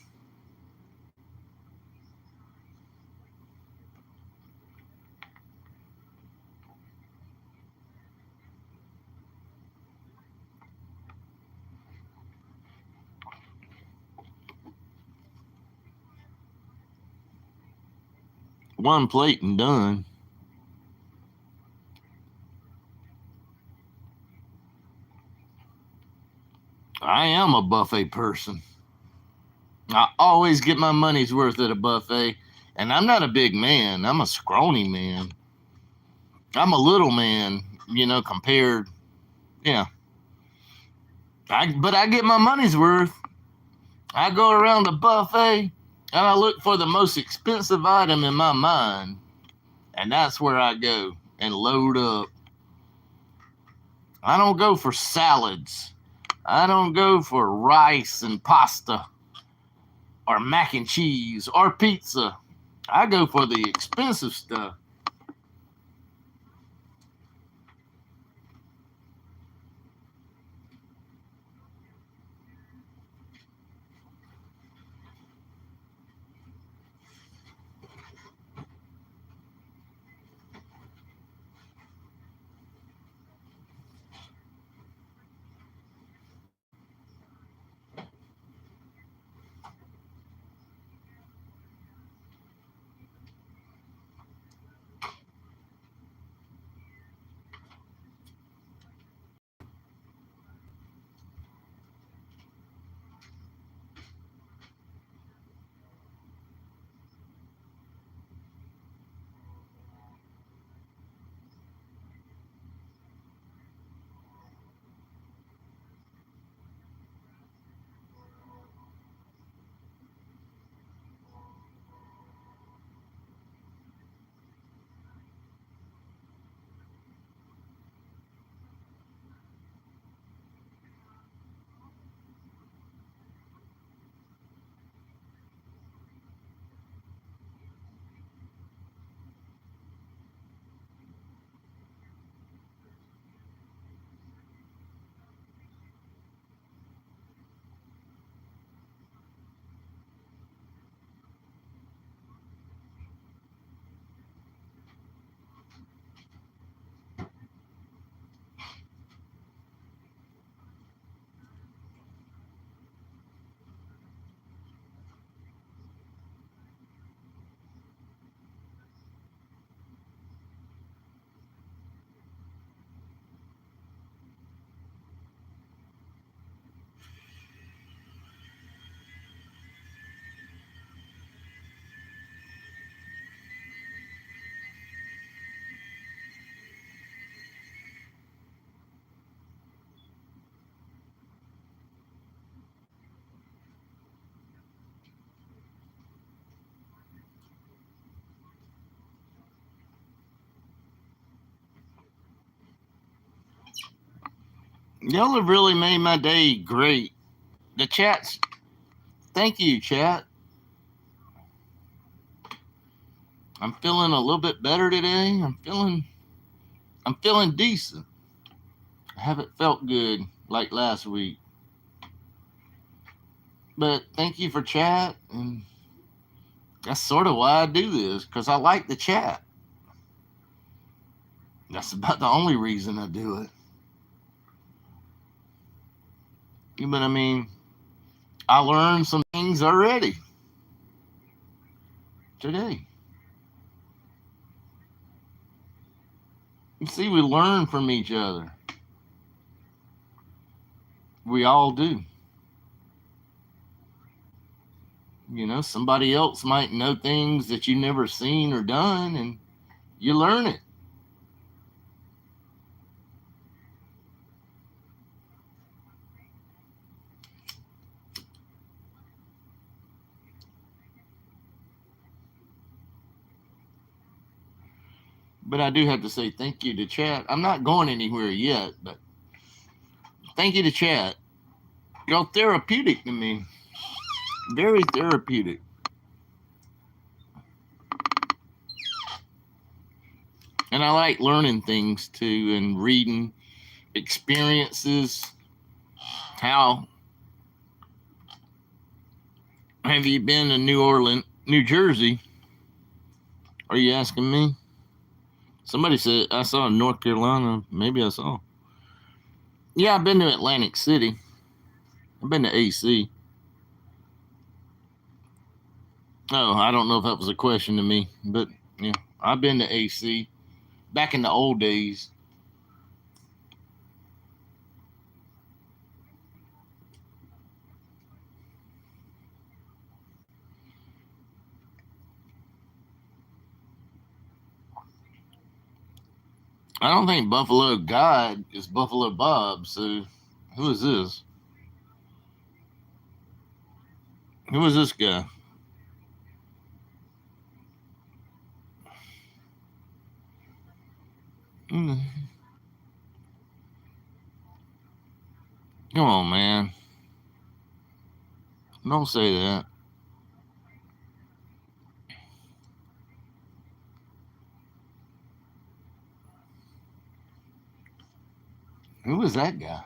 One plate and done. I am a buffet person. I always get my money's worth at a buffet. And I'm not a big man. I'm a scrawny man. I'm a little man, compared. Yeah. But I get my money's worth. I go around the buffet and I look for the most expensive item in my mind. And that's where I go and load up. I don't go for salads. I don't go for rice and pasta or mac and cheese or pizza. I go for the expensive stuff. Y'all have really made my day great. The chat's, thank you, chat. I'm feeling a little bit better today. I'm feeling decent. I haven't felt good like last week. But thank you for chat, and that's sort of why I do this, because I like the chat. That's about the only reason I do it. But I mean, I learned some things already today. You see, we learn from each other. We all do. Somebody else might know things that you never seen or done, and you learn it. But I do have to say thank you to chat. I'm not going anywhere yet, but thank you to chat. Y'all therapeutic to me. Very therapeutic. And I like learning things too and reading experiences. How have you been to New Orleans, New Jersey? Are you asking me? Somebody said I saw North Carolina. Maybe I saw. Yeah, I've been to Atlantic City. I've been to AC. Oh, I don't know if that was a question to me, but yeah, I've been to AC back in the old days. I don't think Buffalo God is Buffalo Bob. So, who is this? Who is this guy? Mm, come on, man. Don't say that. Who is that guy?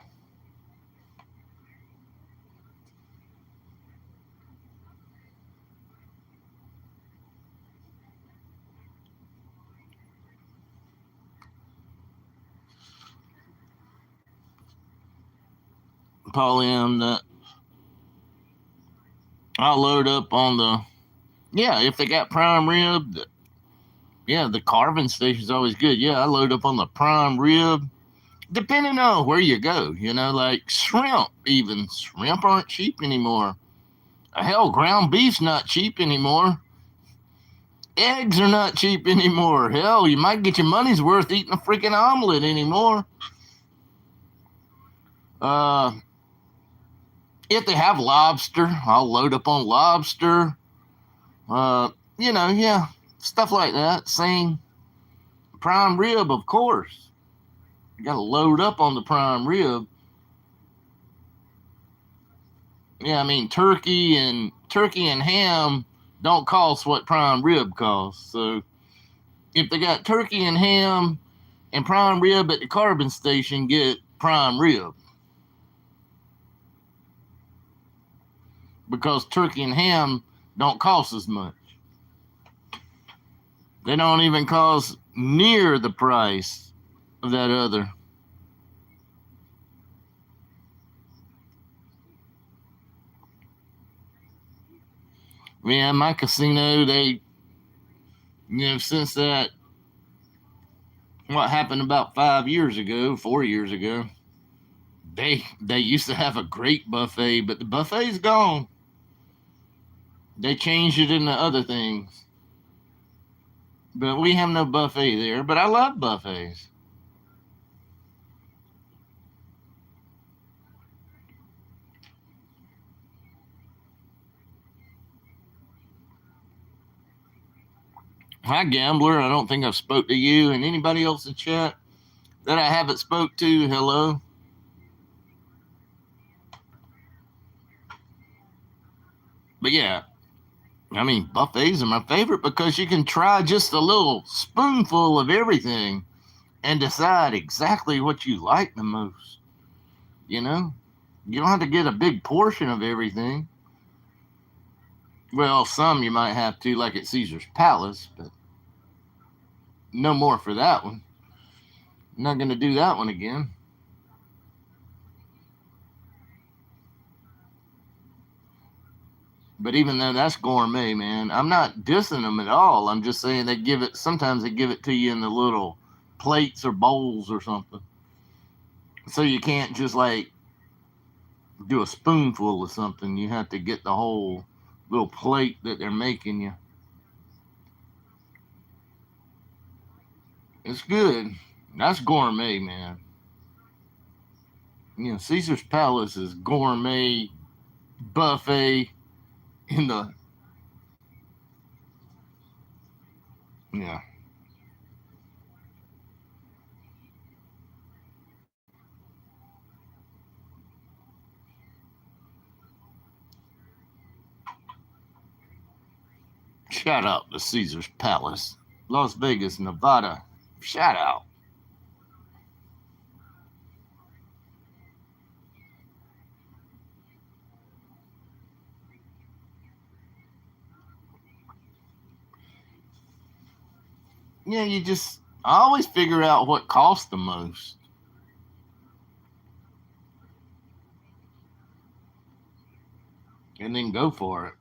Paulie, I'll load up on the. Yeah, if they got prime rib, yeah, the carving station's always good. Yeah, I load up on the prime rib. Depending on where you go, like shrimp, even. Shrimp aren't cheap anymore. Hell, ground beef's not cheap anymore. Eggs are not cheap anymore. Hell, you might get your money's worth eating a freaking omelet anymore. Uh, if they have lobster, I'll load up on lobster. Uh, yeah, stuff like that. Same prime rib, of course. You got to load up on the prime rib. Yeah, I mean turkey and ham don't cost what prime rib costs. So if they got turkey and ham and prime rib at the carbon station, get prime rib. Because turkey and ham don't cost as much. They don't even cost near the price of that other. Yeah, my casino, since that, what happened about 5 years ago, 4 years ago, they used to have a great buffet, but the buffet's gone. They changed it into other things. But we have no buffet there. But I love buffets. Hi, Gambler. I don't think I've spoke to you and anybody else in chat that I haven't spoke to. Hello. But yeah, I mean, buffets are my favorite because you can try just a little spoonful of everything and decide exactly what you like the most. You know, you don't have to get a big portion of everything. Well, some you might have to, like at Caesar's Palace, but no more for that one. I'm not going to do that one again. But even though that's gourmet, man, I'm not dissing them at all. I'm just saying they give it, sometimes they give it to you in the little plates or bowls or something. So you can't just like do a spoonful of something. You have to get the whole little plate that they're making you. It's good. That's gourmet, man. You know, Caesar's Palace is gourmet buffet in the, yeah. Shout out to Caesar's Palace, Las Vegas, Nevada. Shout out. Yeah, you just, I always figure out what costs the most and then go for it.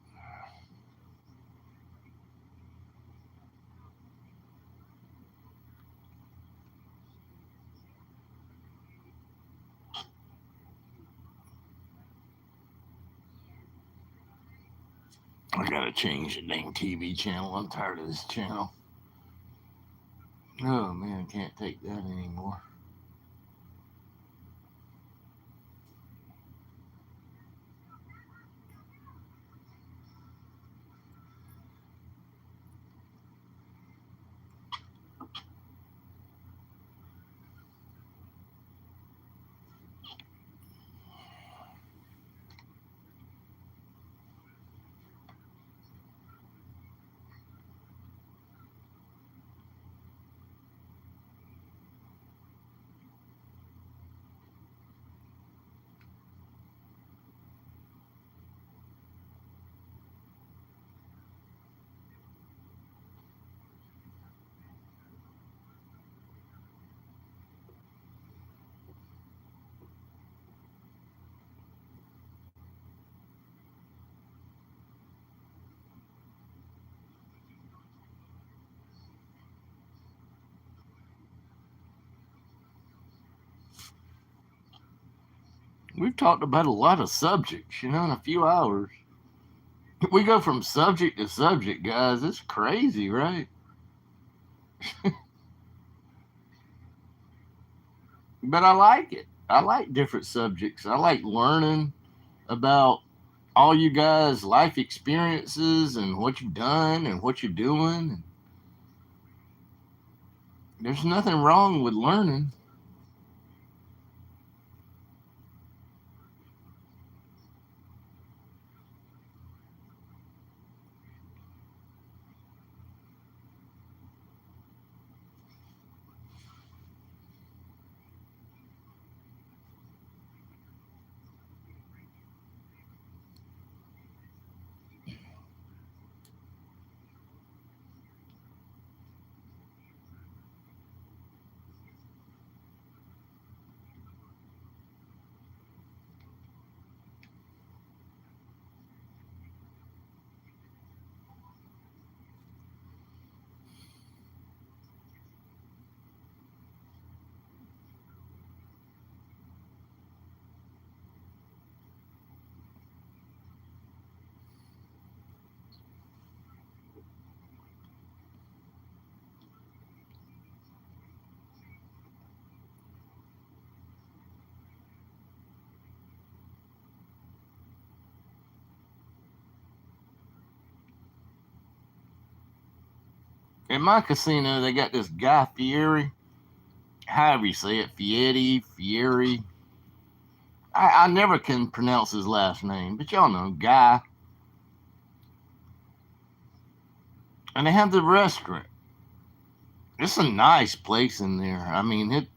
I gotta change the dang TV channel. I'm tired of this channel. Oh man, can't take that anymore. We've talked about a lot of subjects, in a few hours. We go from subject to subject, guys. It's crazy, right? But I like it. I like different subjects. I like learning about all you guys' life experiences and what you've done and what you're doing. There's nothing wrong with learning. In my casino, they got this guy Fieri, however you say it, Fieri. I never can pronounce his last name, but y'all know, Guy. And they have the restaurant. It's a nice place in there. I mean,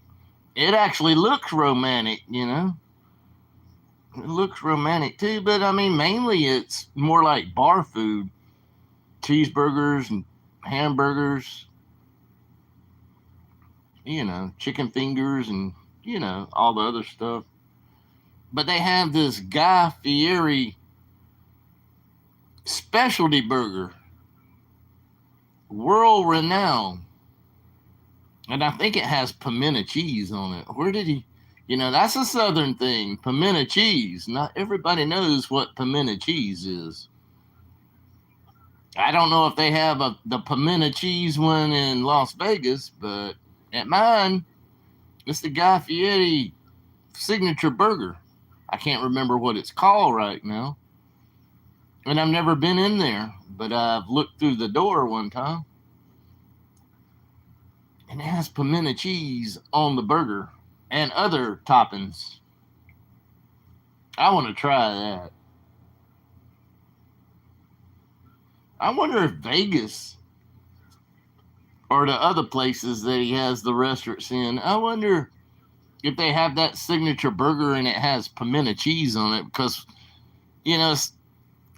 it actually looks romantic, you know. It looks romantic too, but I mean, mainly it's more like bar food, cheeseburgers and hamburgers, you know, chicken fingers and all the other stuff. But they have this Guy Fieri specialty burger, world renowned, and I think it has pimento cheese on it. Where did he? That's a southern thing, pimento cheese. Not everybody knows what pimento cheese is. I don't know if they have the pimento cheese one in Las Vegas, but at mine, it's the Guy Fieri signature burger. I can't remember what it's called right now. And I've never been in there, but I've looked through the door one time. And it has pimento cheese on the burger and other toppings. I want to try that. I wonder if Vegas or the other places that he has the restaurants in, I wonder if they have that signature burger and it has pimento cheese on it because, you know,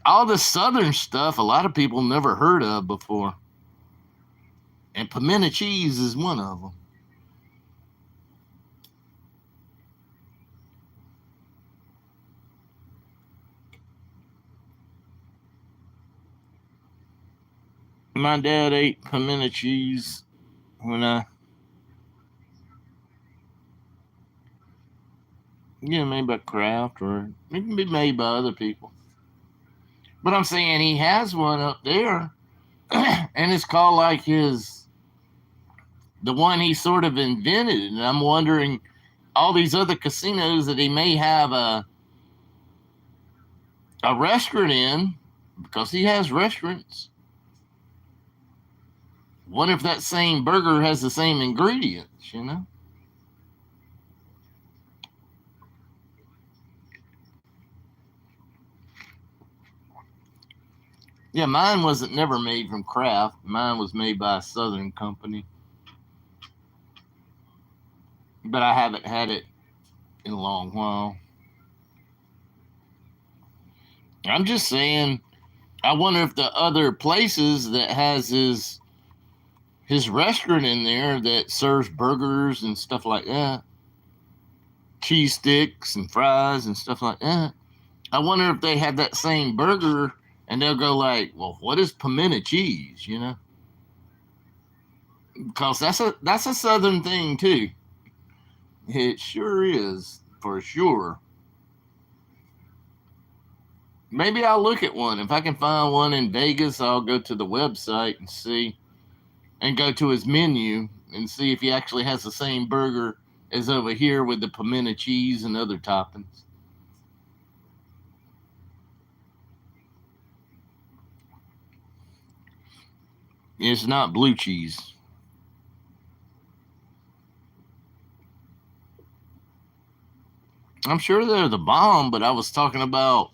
all the southern stuff a lot of people never heard of before. And pimento cheese is one of them. My dad ate pimento cheese when made by Kraft or it can be made by other people. But I'm saying he has one up there, and it's called like the one he sort of invented. And I'm wondering, all these other casinos that he may have a restaurant in, because he has restaurants. What if that same burger has the same ingredients, Yeah, mine wasn't never made from Kraft. Mine was made by a Southern company. But I haven't had it in a long while. I'm just saying, I wonder if the other places that has his restaurant in there that serves burgers and stuff like that, cheese sticks and fries and stuff like that. I wonder if they have that same burger and they'll go like, well, what is pimento cheese, Because that's a southern thing too. It sure is, for sure. Maybe I'll look at one. If I can find one in Vegas, I'll go to the website and see, and go to his menu and see if he actually has the same burger as over here with the pimento cheese and other toppings. It's not blue cheese. I'm sure they're the bomb, but I was talking about,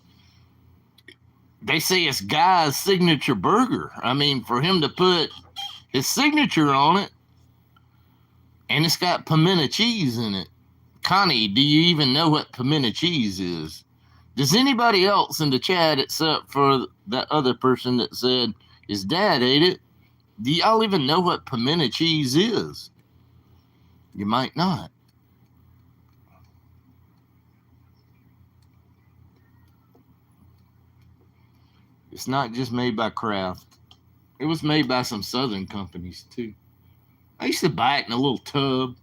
they say it's Guy's signature burger. I mean, for him to put his signature on it, and it's got pimento cheese in it. Connie, do you even know what pimento cheese is? Does anybody else in the chat, except for that other person that said his dad ate it, do y'all even know what pimento cheese is? You might not. It's not just made by Kraft. It was made by some Southern companies too. I used to buy it in a little tub.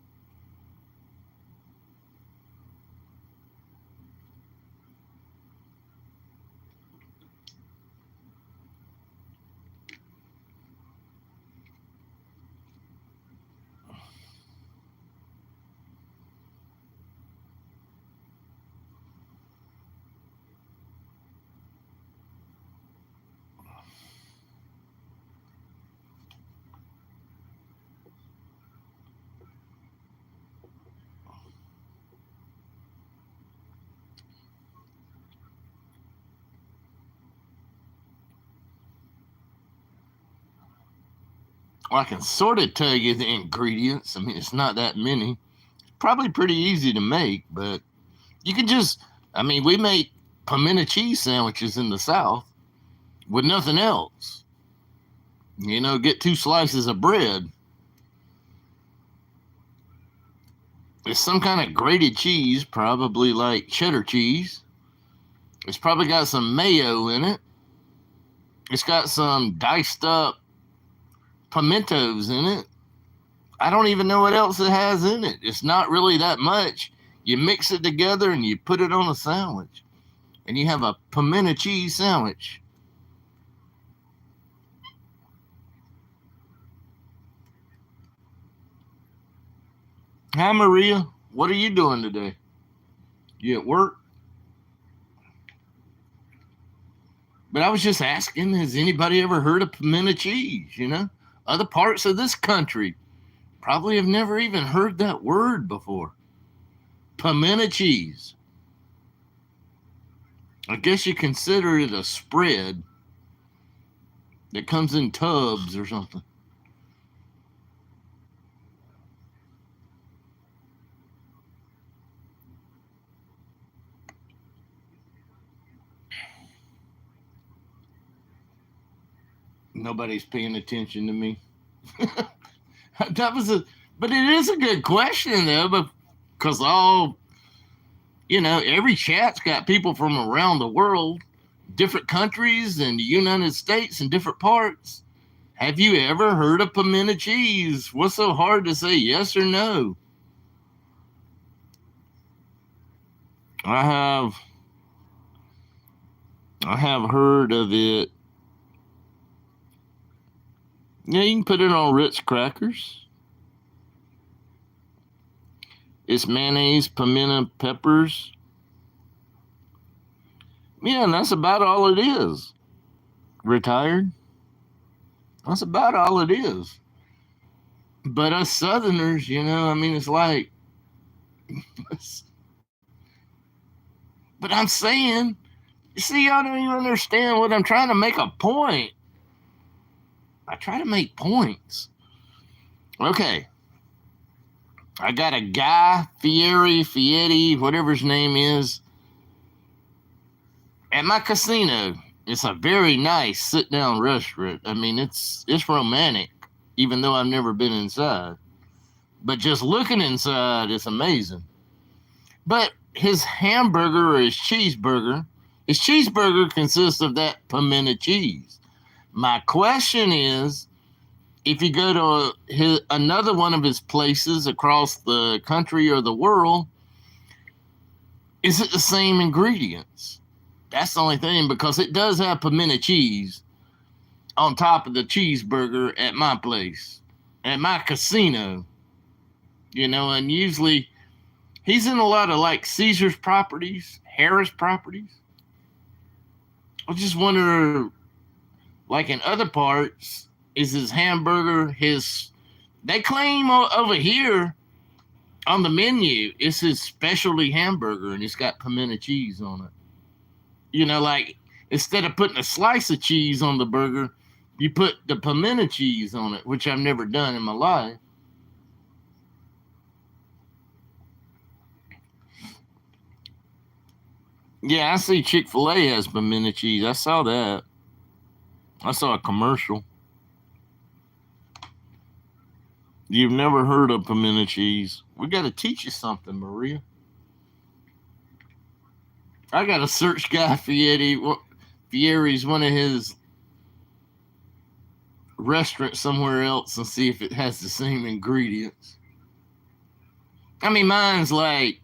Well, I can sort of tell you the ingredients. I mean, it's not that many. Probably pretty easy to make, but you can just, I mean, we make pimento cheese sandwiches in the South with nothing else. You know, get 2 slices of bread. It's some kind of grated cheese, probably like cheddar cheese. It's probably got some mayo in it. It's got some diced up pimentos in it. I don't even know what else it has in it. It's not really that much. You mix it together and you put it on a sandwich, and you have a pimento cheese sandwich. Hi, Maria. What are you doing today? You at work? But I was just asking, has anybody ever heard of pimento cheese? You know, other parts of this country probably have never even heard that word before. Pimento cheese. I guess you consider it a spread that comes in tubs or something. Nobody's paying attention to me. That was a, but it is a good question though, because all, you know, every chat's got people from around the world, different countries and the United States and different parts. Have you ever heard of pimento cheese? What's so hard to say yes or no? I have I have heard of it. Yeah, you can put it on Ritz crackers. It's mayonnaise, pimento peppers. Yeah, and that's about all it is. Retired. That's about all it is. But us Southerners, you know, I mean, it's like, but I'm saying, you see, y'all don't even understand what I'm trying to make a point. I try to make points. Okay, I got a guy, Fieri, whatever his name is, at my casino. It's a very nice sit-down restaurant. I mean, it's romantic, even though I've never been inside. But just looking inside, it's amazing. But his cheeseburger consists of that pimento cheese. My question is, if you go to another one of his places across the country or the world, is it the same ingredients? That's the only thing, because it does have pimento cheese on top of the cheeseburger at my place, at my casino, you know, and usually he's in a lot of like Caesar's properties, Harris properties. I just wonder, like in other parts, is his hamburger his? They claim over here on the menu it's his specialty hamburger, and it's got pimento cheese on it. You know, like instead of putting a slice of cheese on the burger, you put the pimento cheese on it, which I've never done in my life. Yeah, I see Chick-fil-A has pimento cheese. I saw that. I saw a commercial. You've never heard of pimento cheese. We got to teach you something, Maria. I got to search Guy Fieri's one of his restaurants somewhere else and see if it has the same ingredients. I mean, mine's like,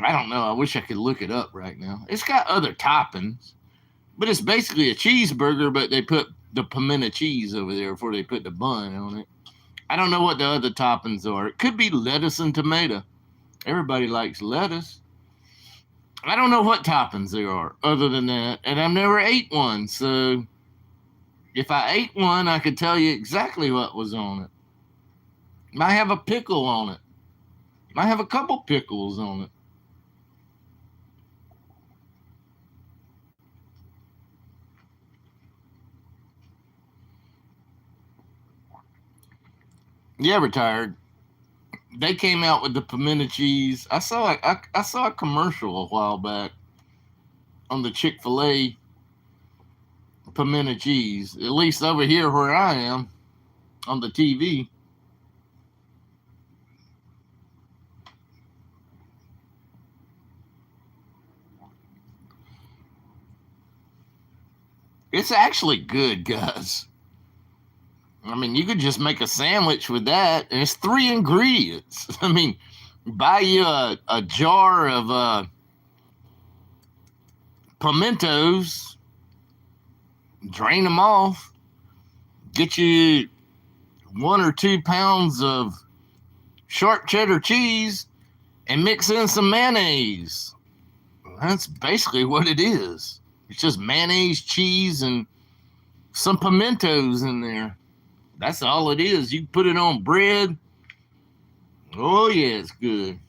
I don't know. I wish I could look it up right now. It's got other toppings, but it's basically a cheeseburger, but they put the pimento cheese over there before they put the bun on it. I don't know what the other toppings are. It could be lettuce and tomato. Everybody likes lettuce. I don't know what toppings there are other than that, and I've never ate one. So if I ate one, I could tell you exactly what was on it. Might have a pickle on it. Might have a couple pickles on it. Yeah, retired. They came out with the pimento cheese. I saw a commercial a while back on the Chick-fil-A pimento cheese. At least over here where I am on the TV. It's actually good, guys. I mean, you could just make a sandwich with that, and it's 3 ingredients. I mean, buy you a jar of pimentos, drain them off, get you 1 or 2 pounds of sharp cheddar cheese, and mix in some mayonnaise. That's basically what it is. It's just mayonnaise, cheese, and some pimentos in there. That's all it is. You put it on bread. Oh, yeah, it's good.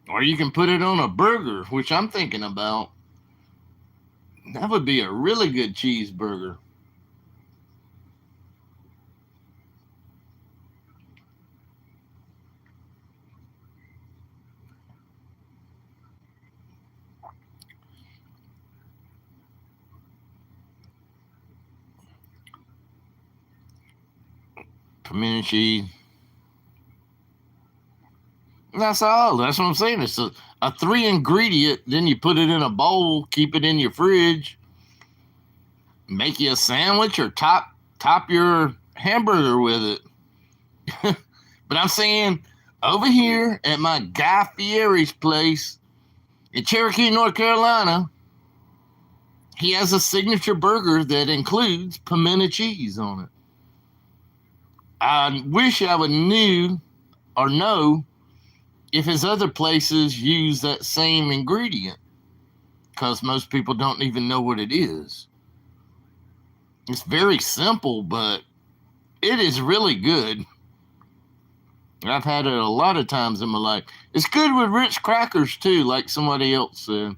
Or you can put it on a burger, which I'm thinking about. That would be a really good cheeseburger. Pimento cheese. That's all. That's what I'm saying. It's a 3 ingredient. Then you put it in a bowl, keep it in your fridge, make you a sandwich or top your hamburger with it. But I'm saying over here at my Guy Fieri's place in Cherokee, North Carolina, he has a signature burger that includes pimento cheese on it. I wish I would knew or know if his other places use that same ingredient, because most people don't even know what it is. It's very simple, but it is really good. I've had it a lot of times in my life. It's good with Ritz crackers too, like somebody else said.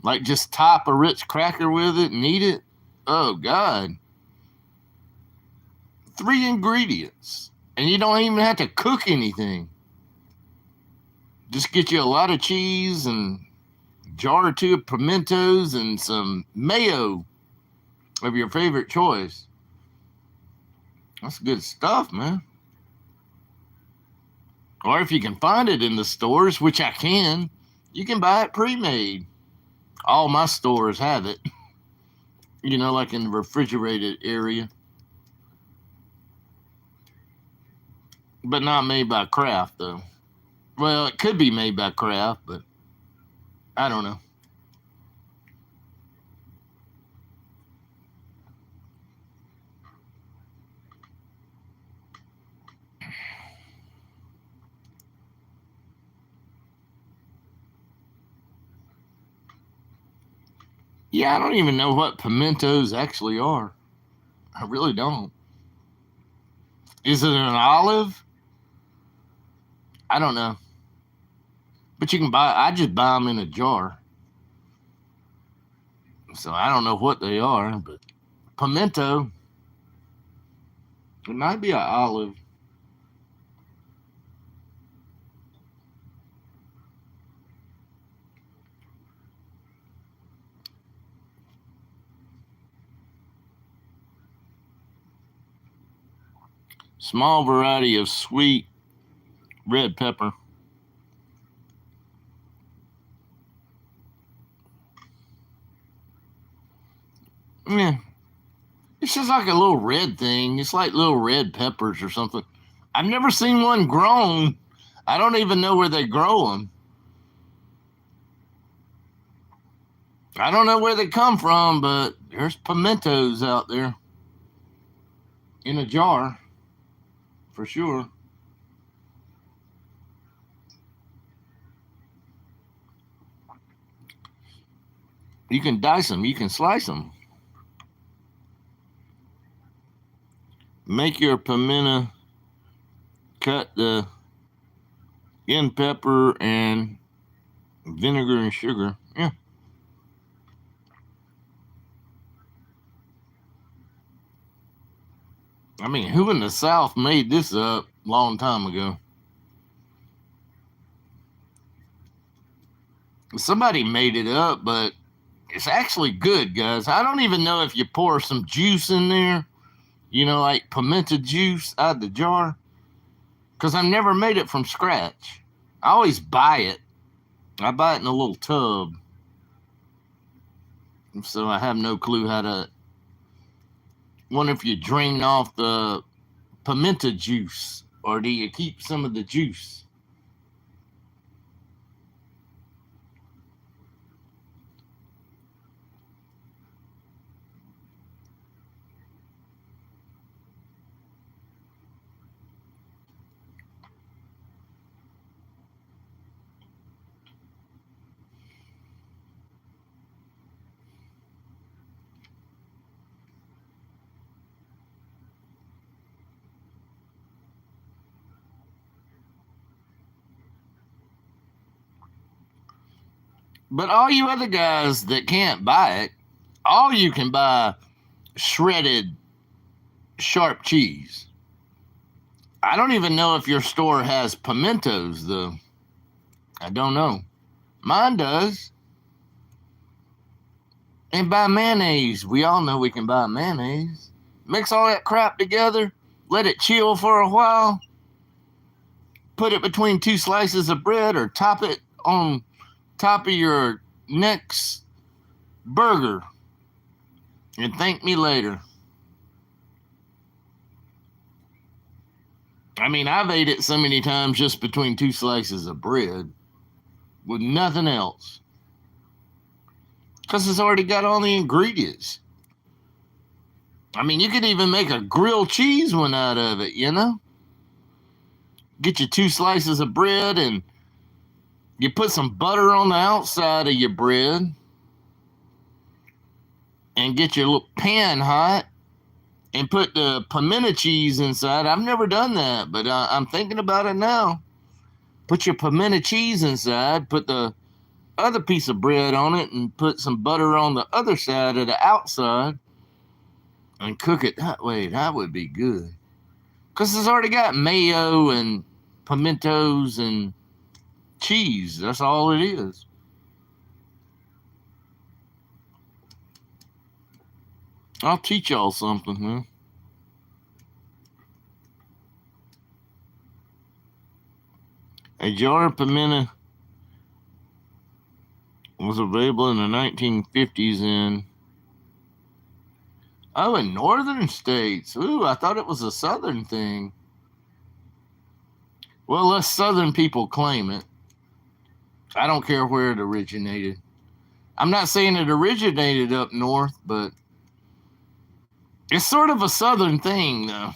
Like just top a Ritz cracker with it and eat it. Oh God. 3 ingredients. And you don't even have to cook anything. Just get you a lot of cheese and a jar or two of pimentos and some mayo of your favorite choice. That's good stuff, man. Or if you can find it in the stores, which I can, you can buy it pre-made. All my stores have it. You know, like in the refrigerated area. But not made by Kraft, though. Well, it could be made by Kraft, but I don't know. Yeah, I don't even know what pimentos actually are. I really don't. Is it an olive? I don't know. But you can buy, I just buy them in a jar. So I don't know what they are, but pimento, it might be an olive. Small variety of sweet red pepper. Yeah, it's just like a little red thing. It's like little red peppers or something. I've never seen one grown. I don't even know where they grow them. I don't know where they come from, but there's pimentos out there in a jar for sure. You can dice them, you can slice them. Make your pimento, cut the in pepper and vinegar and sugar. Yeah. I mean, who in the South made this up a long time ago? Somebody made it up, but it's actually good, guys. I don't even know if you pour some juice in there, like pimento juice out of the jar, because I've never made it from scratch. I always buy it. I buy it in a little tub, so I have no clue how to. Wonder if you drain off the pimento juice, or do you keep some of the juice? But all you other guys that can't buy it, all you can buy shredded sharp cheese. I don't even know if your store has pimentos, though. I don't know. Mine does. And buy mayonnaise. We all know we can buy mayonnaise. Mix all that crap together, let it chill for a while, put it between two slices of bread, or top it on top of your next burger, and thank me later. I mean, I've ate it so many times just between two slices of bread with nothing else. Because it's already got all the ingredients. I mean, you could even make a grilled cheese one out of it. Get your two slices of bread and you put some butter on the outside of your bread and get your little pan hot and put the pimento cheese inside. I've never done that, but I'm thinking about it now. Put your pimento cheese inside, put the other piece of bread on it, and put some butter on the other side of the outside and cook it that way. That would be good. Because it's already got mayo and pimentos and cheese. That's all it is. I'll teach y'all something, man. A jar of pimento was available in the 1950s in northern states. Ooh, I thought it was a southern thing. Well, us southern people claim it. I don't care where it originated. I'm not saying it originated up north, but it's sort of a southern thing, though.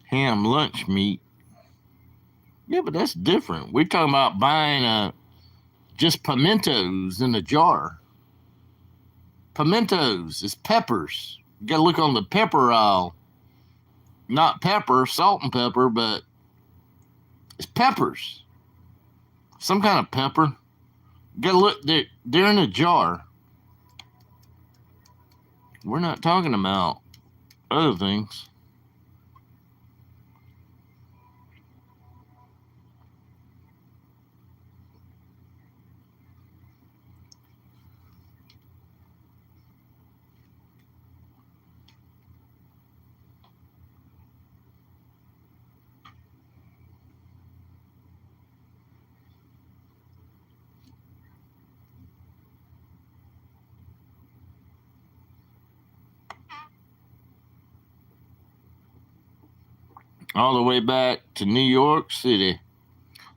Ham lunch meat. Yeah, but that's different. We're talking about buying just pimentos in a jar. Pimentos is peppers. You gotta look on the pepper aisle. Not pepper, salt and pepper, but it's peppers. Some kind of pepper. You gotta look, they're in a jar. We're not talking about other things. All the way back to New York City.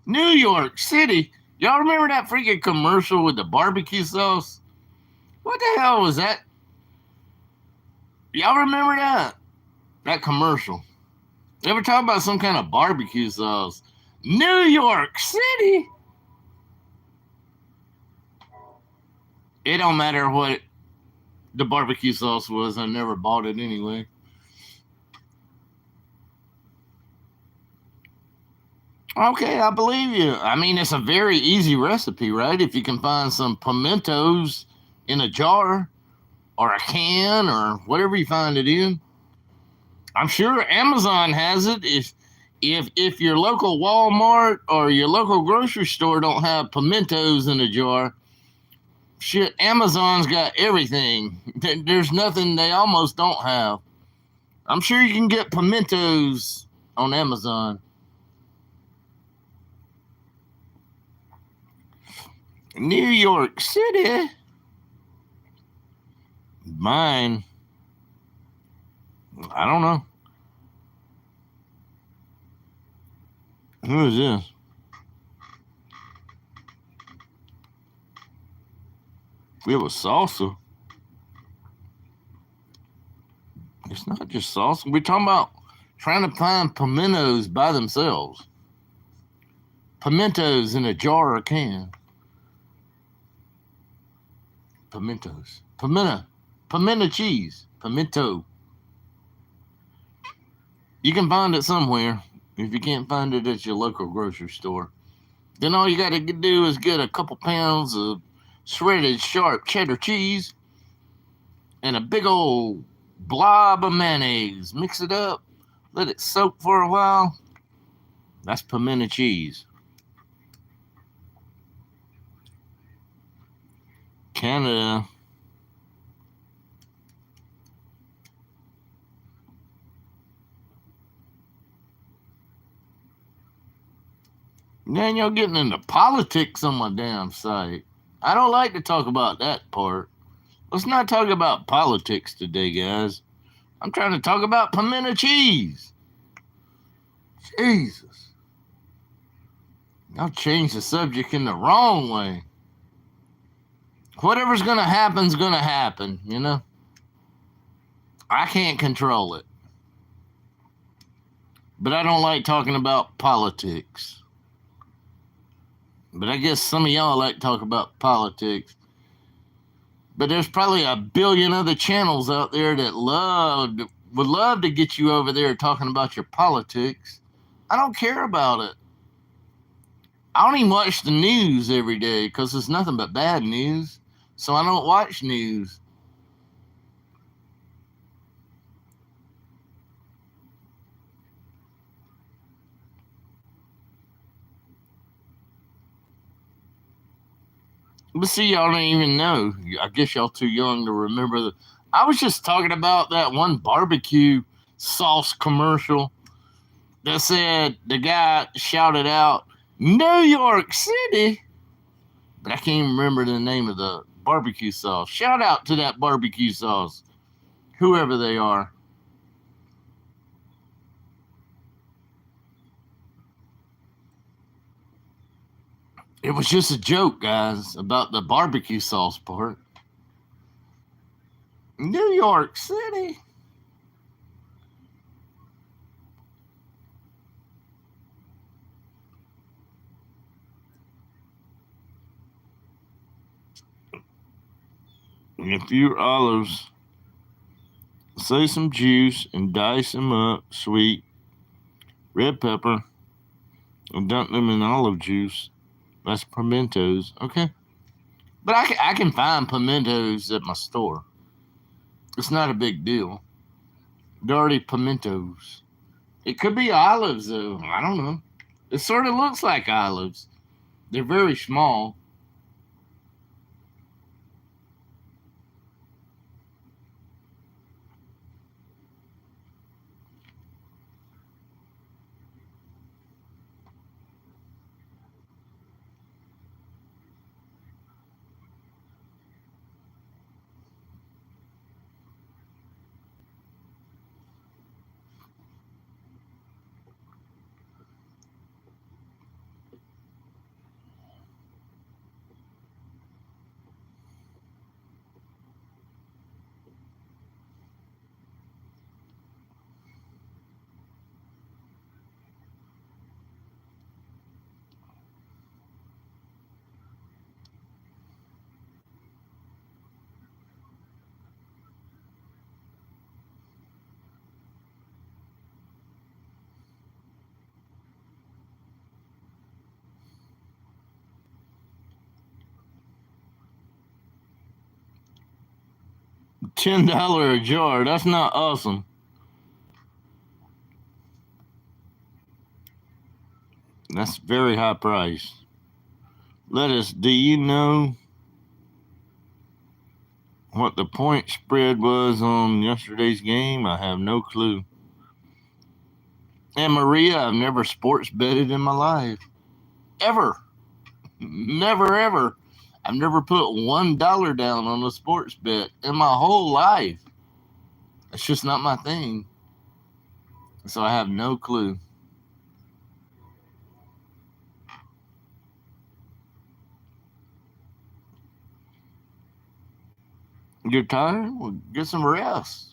New York City? Y'all remember that freaking commercial with the barbecue sauce? What the hell was that? Y'all remember that? That commercial. You ever talk about some kind of barbecue sauce? New York City? It don't matter what the barbecue sauce was. I never bought it anyway. Okay, I believe you. I mean, it's a very easy recipe, right? If you can find some pimentos in a jar or a can or whatever you find it in. I'm sure Amazon has it. If your local Walmart or your local grocery store don't have pimentos in a jar, shit, Amazon's got everything. There's nothing they almost don't have. I'm sure you can get pimentos on Amazon. New York City. Mine. I don't know. Who is this? We have a salsa. It's not just salsa. We're talking about trying to find pimentos by themselves. Pimentos in a jar or can. Pimentos. Pimento. Pimento cheese. Pimento. You can find it somewhere. If you can't find it at your local grocery store, then all you got to do is get a couple pounds of shredded sharp cheddar cheese and a big old blob of mayonnaise. Mix it up. Let it soak for a while. That's pimento cheese. Canada. Man, you're getting into politics on my damn site. I don't like to talk about that part. Let's not talk about politics today, guys. I'm trying to talk about pimento cheese. Jesus. I'll change the subject in the wrong way. Whatever's going to happen's going to happen, you know? I can't control it. But I don't like talking about politics. But I guess some of y'all like to talk about politics. But there's probably a billion other channels out there that would love to get you over there talking about your politics. I don't care about it. I don't even watch the news every day because it's nothing but bad news. So I don't watch news. But see, y'all don't even know. I guess y'all too young to remember. I was just talking about that one barbecue sauce commercial that said the guy shouted out, New York City. But I can't even remember the name of the barbecue sauce. Shout out to that barbecue sauce, whoever they are. It was just a joke, guys, about the barbecue sauce part. New York City. A few olives, say some juice and dice them up, sweet, red pepper, and dunk them in olive juice. That's pimentos, okay? But I can find pimentos at my store. It's not a big deal. They're already pimentos. It could be olives, though. I don't know. It sort of looks like olives. They're very small. $10 a jar. That's not awesome. That's very high price. Lettuce, do you know what the point spread was on yesterday's game? I have no clue. And Maria, I've never sports betted in my life. Ever. Never, ever. I've never put $1 down on a sports bet in my whole life. It's just not my thing. So I have no clue. You're tired? Well, get some rest.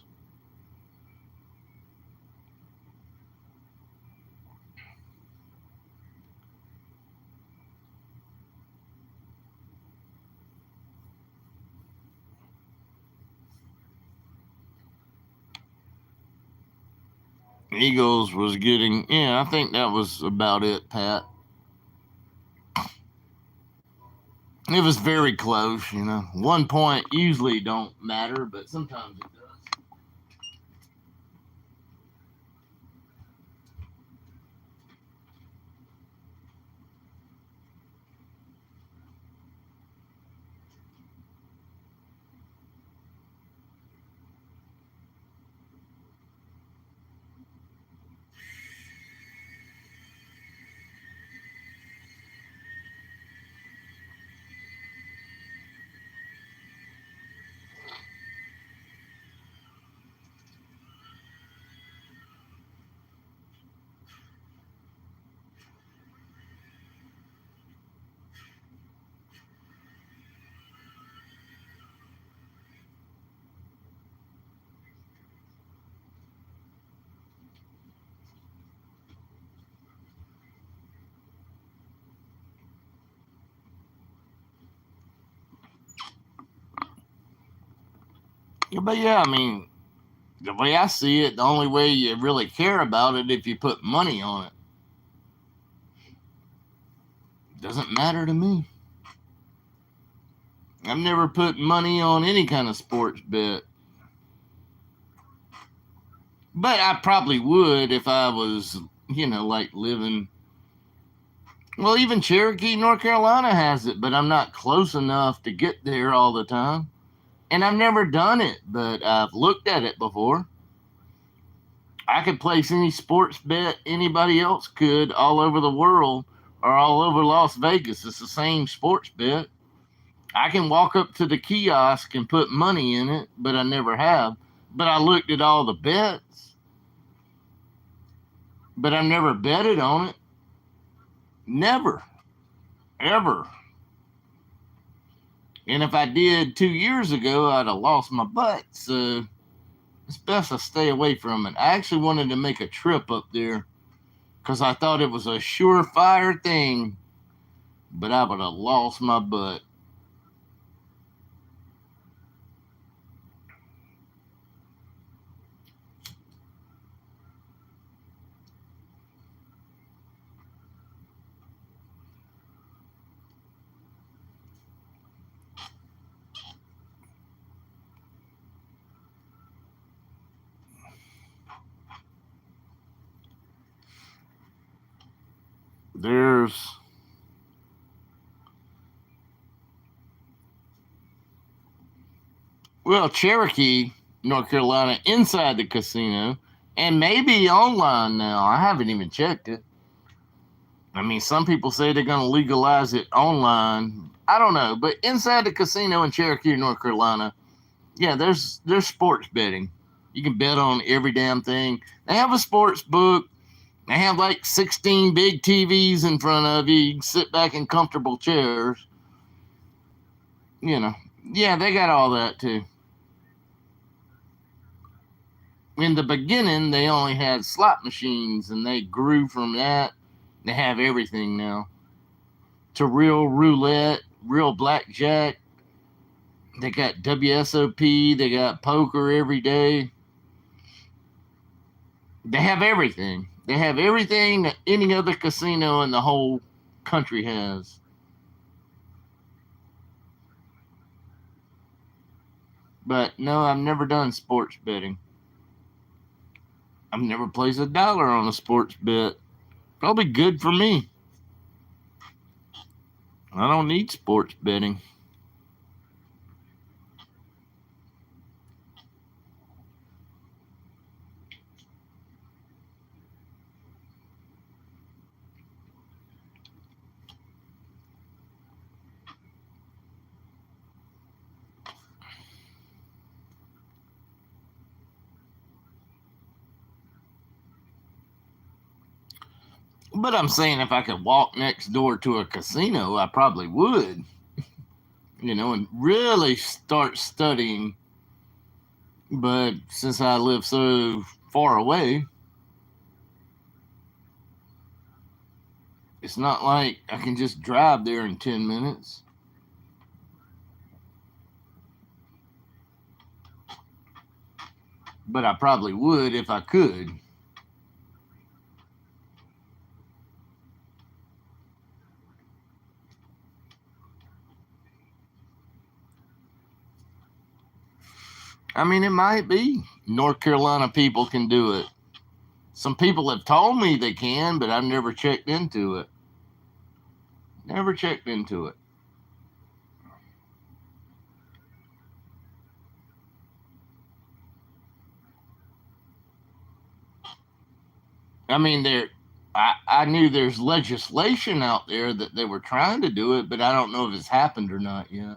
Eagles was getting, yeah, I think that was about it, Pat. It was very close, 1 point usually don't matter, but sometimes it does. Yeah, but yeah, the way I see it, the only way you really care about it if you put money on it. Doesn't matter to me. I've never put money on any kind of sports bet. But I probably would if I was, like living. Well, even Cherokee, North Carolina has it, but I'm not close enough to get there all the time. And I've never done it, but I've looked at it before. I could place any sports bet anybody else could all over the world or all over Las Vegas. It's the same sports bet. I can walk up to the kiosk and put money in it, but I never have. But I looked at all the bets, but I've never betted on it. Never. Ever. And if I did 2 years ago, I'd have lost my butt. So it's best I stay away from it. I actually wanted to make a trip up there because I thought it was a surefire thing, but I would have lost my butt. There's Cherokee, North Carolina, inside the casino, and maybe online now. I haven't even checked it. Some people say they're going to legalize it online. I don't know, but inside the casino in Cherokee, North Carolina, yeah, there's sports betting. You can bet on every damn thing. They have a sports book. They have like 16 big TVs in front of you. You can sit back in comfortable chairs. You know, yeah, they got all that too. In the beginning, they only had slot machines, and they grew from that. They have everything now. To real roulette, real blackjack. They got WSOP. They got poker every day. They have everything. They have everything that any other casino in the whole country has. But no, I've never done sports betting. I've never placed $1 on a sports bet. Probably good for me. I don't need sports betting. But I'm saying if I could walk next door to a casino, I probably would, and really start studying. But since I live so far away, it's not like I can just drive there in 10 minutes. But I probably would if I could. I mean, it might be. North Carolina people can do it. Some people have told me they can, but I've never checked into it. Never checked into it. I mean, I knew there's legislation out there that they were trying to do it, but I don't know if it's happened or not yet.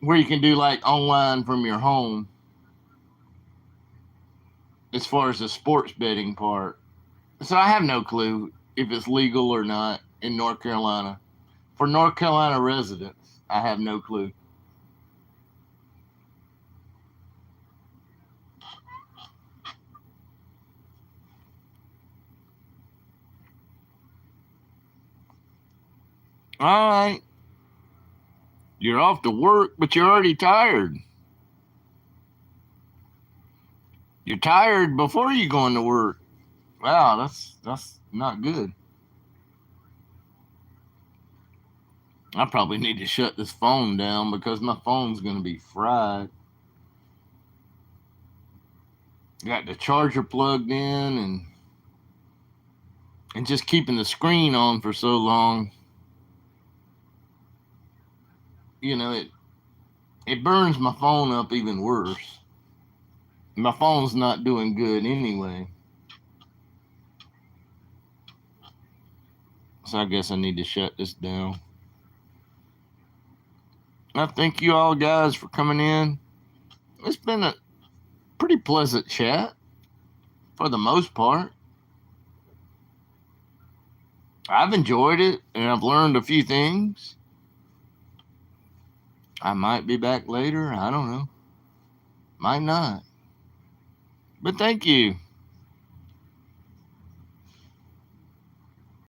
Where you can do like online from your home as far as the sports betting part. So I have no clue if it's legal or not in North Carolina. For North Carolina residents, I have no clue. All right. You're off to work, but you're already tired. You're tired before you go into work. Wow, that's not good. I probably need to shut this phone down because my phone's going to be fried. Got the charger plugged in and just keeping the screen on for so long, it burns my phone up even worse. My phone's not doing good anyway. So I guess I need to shut this down. I thank you all guys for coming in. It's been a pretty pleasant chat for the most part. I've enjoyed it and I've learned a few things. I might be back later. I don't know. Might not. But thank you.